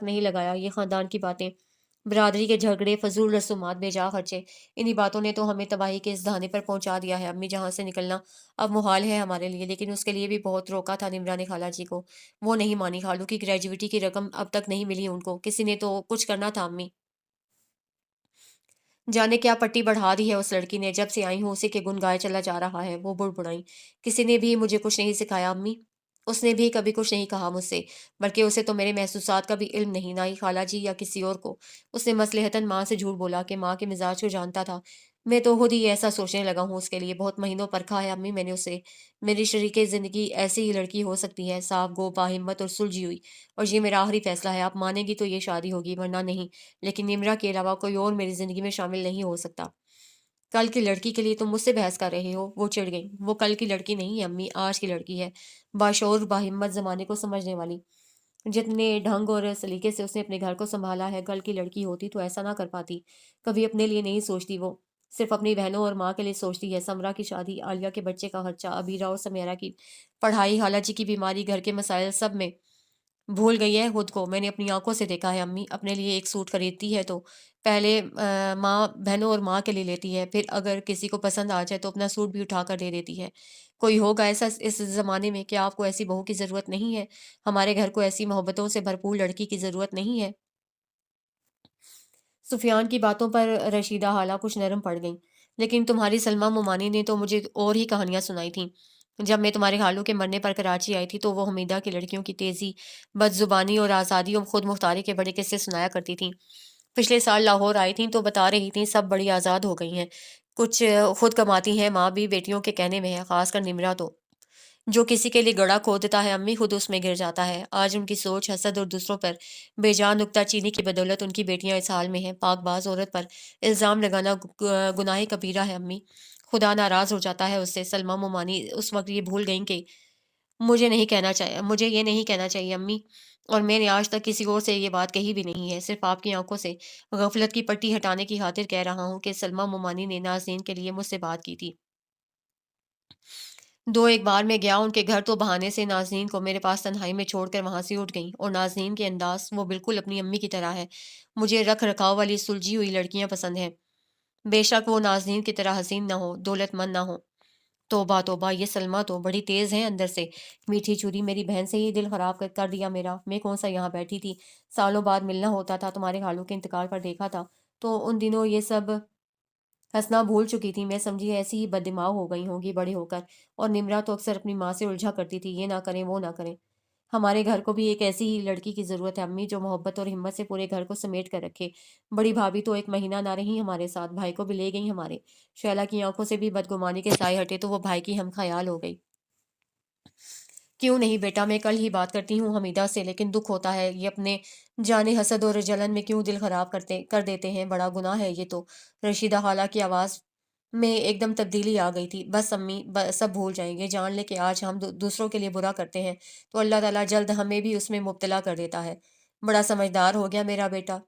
नहीं लगाया। ये खानदान की बातें, बरादरी के झगड़े, फजूल रसूमात, बेजा खर्चे, इन्हीं बातों ने तो हमें तबाही के इस दहाने पर पहुंचा दिया है अम्मी। जहाँ से निकलना अब मुहाल है हमारे लिए। लेकिन उसके लिए भी बहुत रोका था निमरा ने खाला जी को। वो नहीं मानी। खालू की ग्रेजुएटी की रकम अब तक नहीं मिली उनको। किसी ने तो कुछ करना था अम्मी। जाने क्या पट्टी बढ़ा दी है उस लड़की ने। जब से आई हूँ उसी के गुण गाए चला जा रहा है। वो बुड़बुड़ाई। किसी ने भी मुझे कुछ नहीं सिखाया अम्मी। उसने भी कभी कुछ नहीं कहा मुझसे, बल्कि उसे तो मेरे महसूसात का भी इल्म नहीं, ना ही खाला जी या किसी और को। उसने मसलहतन माँ से झूठ बोला कि माँ के मिजाज को जानता था। मैं तो खुद ही ऐसा सोचने लगा हूँ उसके लिए। बहुत महीनों परखा है अम्मी मैंने उसे। मेरी शरीके जिंदगी ऐसी ही लड़की हो सकती है, साफ गो, बाहिम्मत और सुलझी हुई। और ये मेरा आखिरी फैसला है। आप मानेगी तो ये शादी होगी, वरना नहीं। लेकिन निम्रा के अलावा कोई और मेरी जिंदगी में शामिल नहीं हो सकता। कल की लड़की के लिए तुम मुझसे बहस कर रहे हो? वो चिढ़ गई। वो कल की लड़की नहीं है अम्मी, आज की लड़की है। बाशऊर, बाहिम्मत, जमाने को समझने वाली। जितने ढंग और सलीके से उसने अपने घर को संभाला है, कल की लड़की होती तो ऐसा ना कर पाती। कभी अपने लिए नहीं सोचती वो, सिर्फ अपनी बहनों और माँ के लिए सोचती है। समरा की शादी, आलिया के बच्चे का खर्चा, अबीरा और समेरा की पढ़ाई, हालाजी की बीमारी, घर के मसाइल, सब में भूल गई है खुद को। मैंने अपनी आंखों से देखा है अम्मी। अपने लिए एक सूट खरीदती है तो पहले माँ, बहनों और माँ के लिए लेती है। फिर अगर किसी को पसंद आ जाए तो अपना सूट भी उठा कर दे देती है। कोई होगा ऐसा इस जमाने में? क्या आपको ऐसी बहू की जरूरत नहीं है? हमारे घर को ऐसी मोहब्बतों से भरपूर लड़की की जरूरत नहीं है? सुफियान की बातों पर रशीदा हाला कुछ नरम पड़ गई। लेकिन तुम्हारी सलमा मुमानी ने तो मुझे और ही कहानियां सुनाई थीं। जब मैं तुम्हारे खालू के मरने पर कराची आई थी, तो वो हमीदा की लड़कियों की तेजी, बदजुबानी और आज़ादी और खुद मुख्तारी के बड़े किस्से सुनाया करती थीं। पिछले साल लाहौर आई थीं तो बता रही थीं सब बड़ी आज़ाद हो गई हैं। कुछ खुद कमाती हैं, माँ भी बेटियों के कहने में है, खासकर निमरा तो। जो किसी के लिए गड्ढा खोदता है अम्मी खुद उसमें गिर जाता है। आज उनकी सोच, हसद और दूसरों पर बेजान नुक्ताचीनी की बदौलत उनकी बेटियां इस हाल में हैं। पाकबाज औरत पर इल्ज़ाम लगाना गुनाह कबीरा है अम्मी। खुदा नाराज़ हो जाता है उससे। सलमा मुमानी उस वक्त ये भूल गईं कि मुझे ये नहीं कहना चाहिए अम्मी, और मैंने आज तक किसी और से ये बात कही भी नहीं है। सिर्फ आपकी आंखों से गफलत की पट्टी हटाने की खातिर कह रहा हूँ कि सलमा मुमानी ने नाज़नीन के लिए मुझसे बात की थी। दो एक बार मैं गया उनके घर तो बहाने से नाज़नीन को मेरे पास तन्हाई में छोड़कर वहां से उठ गई, और नाज़नीन के अंदाज वो बिल्कुल अपनी अम्मी की तरह है। मुझे रख रखाव वाली सुलझी हुई लड़कियां पसंद हैं। बेशक वो नाज़नीन की तरह हसीन ना हो, दौलतमंद ना हो। तौबा तौबा, ये सलमा तो बड़ी तेज है अंदर से। मीठी चूरी, मेरी बहन से ही दिल खराब कर दिया मेरा। मैं कौन सा यहाँ बैठी थी, सालों बाद मिलना होता था, तुम्हारे खालों के इंतकाल पर देखा था तो उन दिनों ये सब हंसना भूल चुकी थी। मैं समझी ऐसी ही बददिमाग हो गई होंगी बड़े होकर। और निमरा तो अक्सर अपनी माँ से उलझा करती थी, ये ना करें वो ना करें। हमारे घर को भी एक ऐसी ही लड़की की जरूरत है अम्मी, जो मोहब्बत और हिम्मत से पूरे घर को समेट कर रखे। बड़ी भाभी तो एक महीना ना रही हमारे साथ, भाई को भी ले गई हमारे। शैला की आंखों से भी बदगुमानी के साए हटे तो वो भाई की हम ख्याल हो गई। क्यों नहीं बेटा, मैं कल ही बात करती हूँ हमीदा से, लेकिन दुख होता है ये अपने जाने हसद और जलन में क्यों दिल खराब कर देते हैं। बड़ा गुनाह है ये तो। रशीदा खाला की आवाज़ में एकदम तब्दीली आ गई थी। बस अम्मी, सब भूल जाएंगे। जान ले कि आज हम दूसरों के लिए बुरा करते हैं तो अल्लाह ताला जल्द हमें भी उसमें मुब्तला कर देता है। बड़ा समझदार हो गया मेरा बेटा।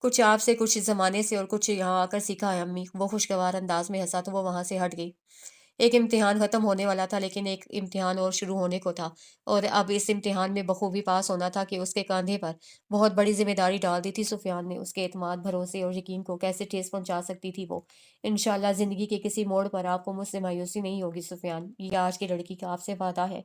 कुछ आपसे, कुछ ज़माने से और कुछ यहाँ आकर सीखा है अम्मी। वो खुशगवार अंदाज में हंसा तो वो वहां से हट गई। एक इम्तिहान खत्म होने वाला था, लेकिन एक इम्तिहान और शुरू होने को था, और अब इस इम्तिहान में बखूबी पास होना था कि उसके कंधे पर बहुत बड़ी जिम्मेदारी डाल दी थी सुफियान ने। उसके एतमाद, भरोसे और यकीन को कैसे ठेस पहुंचा सकती थी वो। इंशाल्लाह जिंदगी के किसी मोड़ पर आपको मुझसे मायूसी नहीं होगी सुफियान, ये आज की लड़की का आपसे वादा है।